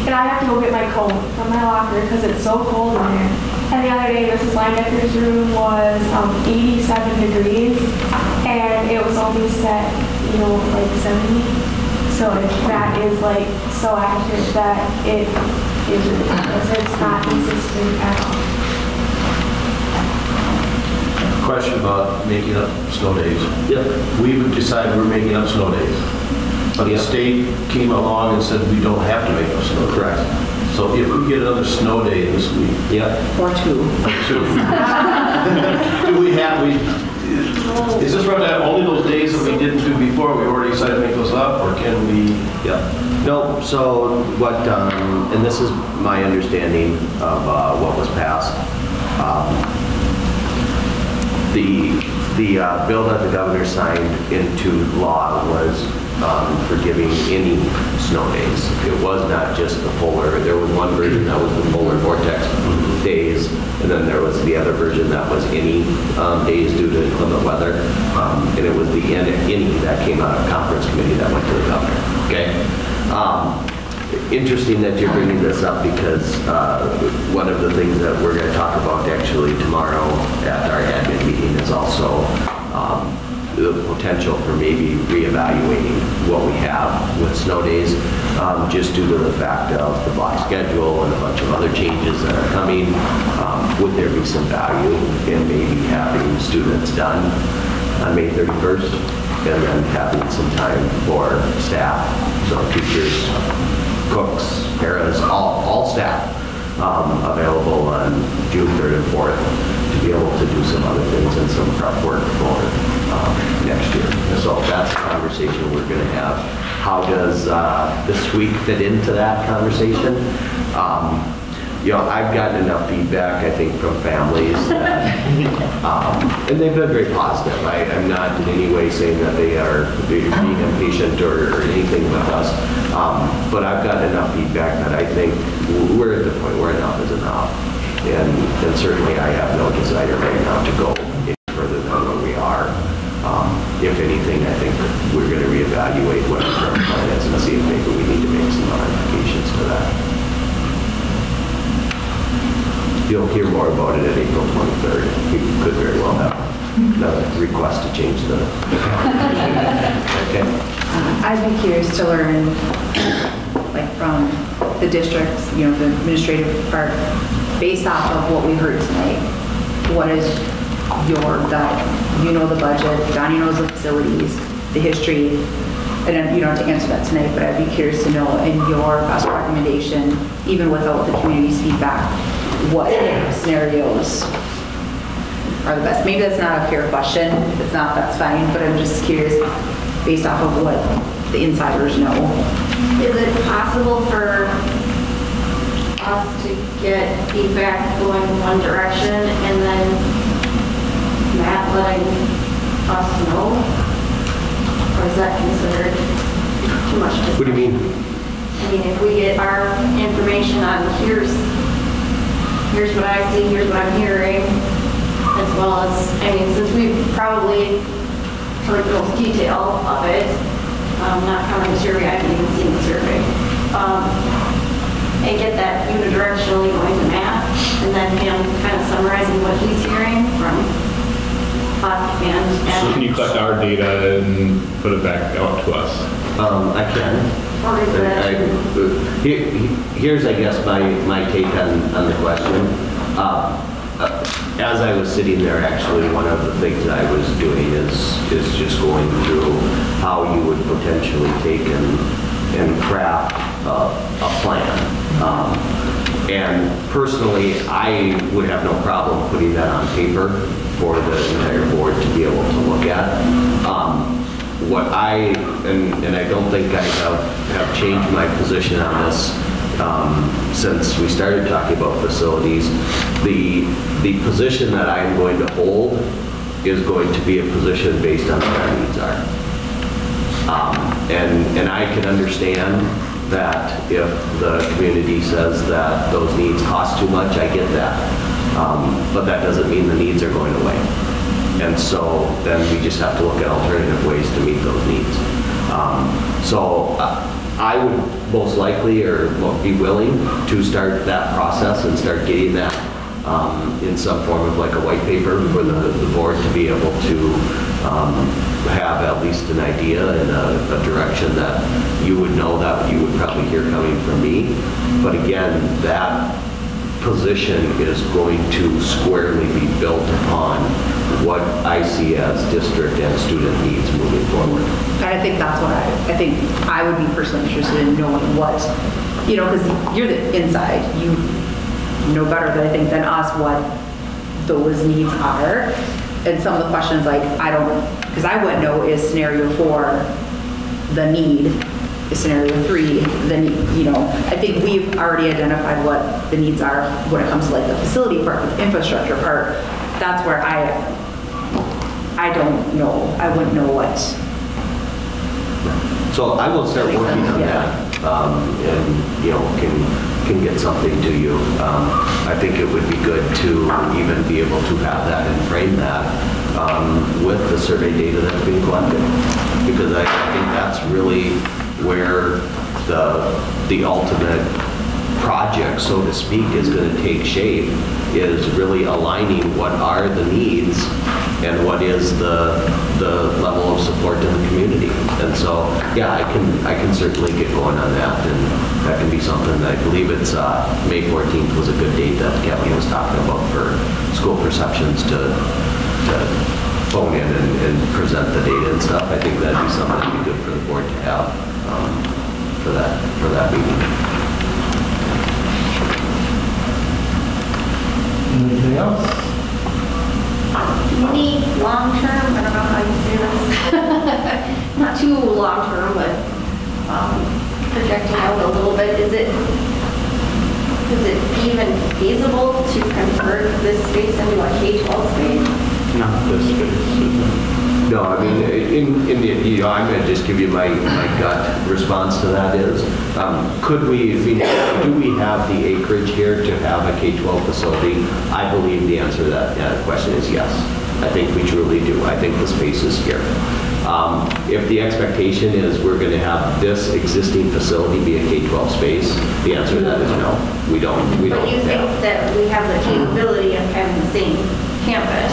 and I have to go get my coat from my locker because it's so cold in there. And the other day Mrs. Linebecker's room was 87 degrees and it was only set 70. So that is so accurate that it's not consistent at all. Question about making up snow days. Yep. We've decided we're making up snow days. But the state came along and said we don't have to make up snow days. Correct. So if we get another snow day this week. Yep. Or two. Do we have, is this running out only those days that we didn't do before? We already decided to make those up, or can we? Yeah. No, so what, and this is my understanding of what was passed. The bill that the governor signed into law was for giving any snow days. It was not just the polar. There was one version that was the polar vortex days, and then there was the other version that was any days due to inclement weather. And it was the any that came out of conference committee that went to the governor. Okay. Interesting that you're bringing this up because one of the things that we're going to talk about actually tomorrow at our admin meeting is also the potential for maybe reevaluating what we have with snow days, just due to the fact of the block schedule and a bunch of other changes that are coming. Would there be some value in maybe having students done on May 31st and then having some time for staff, so teachers, cooks, paras, all staff available on June 3rd and 4th to be able to do some other things and some prep work for next year. So that's the conversation we're going to have. How does this week fit into that conversation? I've gotten enough feedback, I think, from families that And they've been very positive. I'm not in any way saying that they are being impatient or anything with us. But I've got enough feedback that I think we're at the point where enough is enough. And certainly I have no desire right now to go any further than where we are. If anything, I think we're going to reevaluate what our current plan is and see if maybe we need to make some modifications to that. You'll hear more about it at April 23rd. We could very well have another request to change the... Okay. I'd be curious to learn, like from the districts, the administrative part, based off of what we heard tonight, what is your gut? You know the budget, Donnie knows the facilities, the history, and then you don't have to answer that tonight, but I'd be curious to know in your best recommendation, even without the community's feedback, what scenarios are the best? Maybe that's not a fair question. If it's not, that's fine, but I'm just curious based off of what the insiders know. Is it possible for us to get feedback going one direction and then Matt letting us know? Or is that considered too much? What do you mean? I mean, if we get our information on here's what I see, here's what I'm hearing, as well as, since we've probably heard the most detail of it, not counting the survey, I haven't even seen the survey, and get that unidirectionally going to Matt, and then him kind of summarizing what he's hearing from us and... So can you collect our data and put it back out to us? I can. Or is that... Here's, I guess, my take on the question. As I was sitting there, actually, one of the things that I was doing is just going through how you would potentially take and craft a plan. And personally, I would have no problem putting that on paper for the entire board to be able to look at. What and I don't think I have changed my position on this since we started talking about facilities. The position that I'm going to hold is going to be a position based on what our needs are. And I can understand that if the community says that those needs cost too much, I get that. But that doesn't mean the needs are going away. And so then we just have to look at alternative ways to meet those needs. So I would most likely or be willing to start that process and start getting that in some form of like a white paper for the board to be able to have at least an idea and a direction that you would know that you would probably hear coming from me. But again, that position is going to squarely be built upon what I see as district and student needs moving forward. And I think that's what I think I would be personally interested in knowing what, because you're the inside, you know better than I think than us what those needs are. And some of the questions because I wouldn't know is scenario 4 the need, is scenario 3 the need, I think we've already identified what the needs are when it comes to like the facility part, the infrastructure part. That's where I don't know. I wouldn't know what. So I will start working on that, and can get something to you. I think it would be good to even be able to have that and frame that with the survey data that's being collected, because I think that's really where the ultimate project, so to speak, is going to take shape, is really aligning what are the needs and what is the level of support in the community. And so, yeah, I can certainly get going on that, and that can be something that I believe it's May 14th was a good date that Kevin was talking about for school perceptions to phone in and present the data and stuff. I think that'd be something that'd be good for the board to have for that meeting. Anything else? Any long-term, I don't know how you say this, not too long-term, but projecting out a little bit, is it even feasible to convert this space into a K-12 space? You know, I'm going to just give you my gut response to that is, do we have the acreage here to have a K-12 facility? I believe the answer to that question is yes. I think we truly do. I think the space is here. If the expectation is we're going to have this existing facility be a K-12 space, the answer to that is no. We don't. But you think that we have the capability of having the same campus?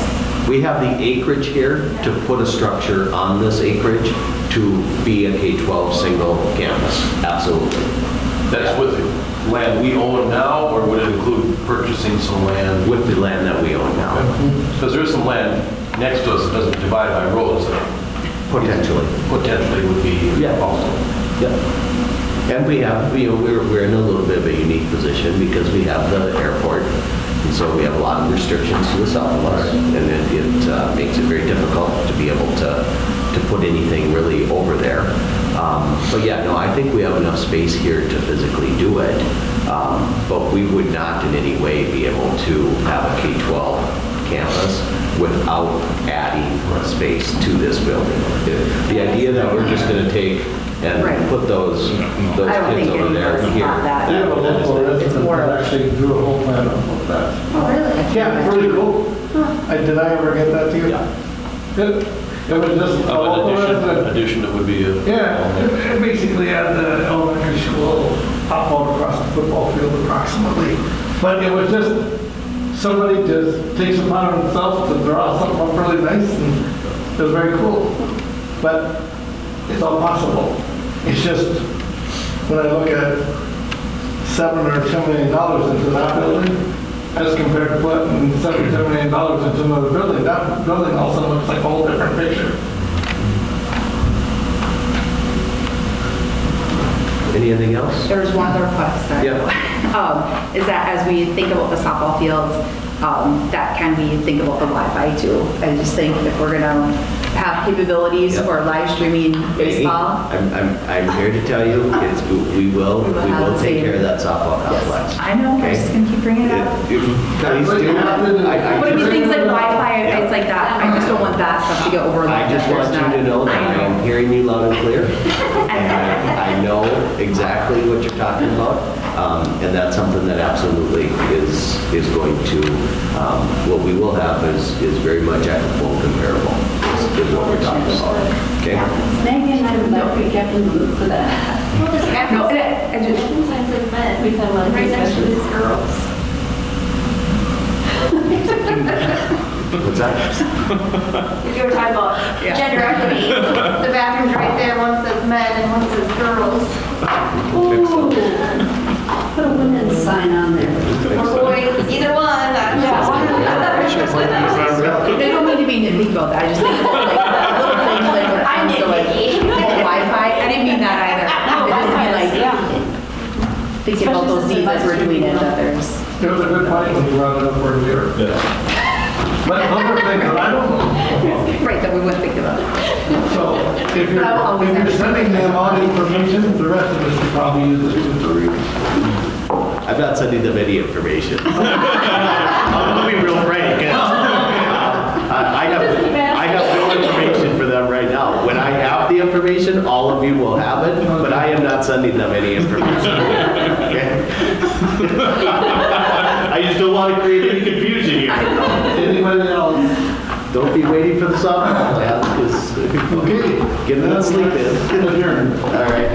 We have the acreage here to put a structure on this acreage to be a K-12 single campus. Absolutely. That's with the land we own now, or would it include purchasing some land? With the land that we own now. Because there's some land next to us that doesn't divide by roads that potentially would be also. Yeah. And we have, you know, we're in a little bit of a unique position because we have the airport. And so we have a lot of restrictions to the south of us, and it makes it very difficult to be able to put anything really over there. But yeah, no, I think we have enough space here to physically do it, but we would not in any way be able to have a K-12 campus without adding space to this building. The idea that we're just going to take and put those kids over there here. They have a local resident that actually drew a whole plan up of that. Oh, really? Yeah, pretty cool. Did I ever get that to you? Yeah. It was just a local resident. Addition that would be a... Yeah, it basically had the elementary school pop out across the football field approximately. But it was just, somebody just takes it upon themselves to draw something up really nice, and it was very cool. But it's all possible. It's just, when I look at $7 or $10 million into that building, as compared to putting $7 or $10 million into another building, that building also looks like a whole different picture. Anything else? There was one other request. Yeah. Is that as we think about the softball fields, that can we think about the Wi-Fi too? I just think if we're gonna have capabilities for live streaming baseball. I'm here to tell you, we will take care of that softball complex. I know, we're just gonna keep bringing it up. Please do. But I mean, things like Wi-Fi, it's like that. I just don't want that stuff to get overlooked. I just want you to know that I am hearing you loud and clear. And I know exactly what you're talking about. And that's something that absolutely is going to, what we will have is very much equitable and comparable is what we're talking about. Okay? Maggie and I would like to get in the loop for that. Well, this sometimes they've met. We've had a lot of right next to discussions. these girls. What's that? If you were talking about gender equity, the bathroom's right there. One says men and one says girls. Ooh. Put a women's sign on there. Or boys, either one. They don't need to be nitpicky about that. I just think about like the little things like when it comes to like Wi-Fi. I didn't mean that either. I just mean like thinking about those needs as we're doing it, that there's. It was a good point when you brought it up earlier. But those are things that I don't know. Right, that we wouldn't think about it. So if you're sending them all the information, the rest of us should probably use it to read. I'm not sending them any information. I'm going to be real frank. I have no information for them right now. When I have the information, all of you will have it, but I am not sending them any information. Okay? I just don't want to create any confusion here. Anybody else? Don't be waiting for the softball, because Okay. get a little sleep in. Adjourned. All right.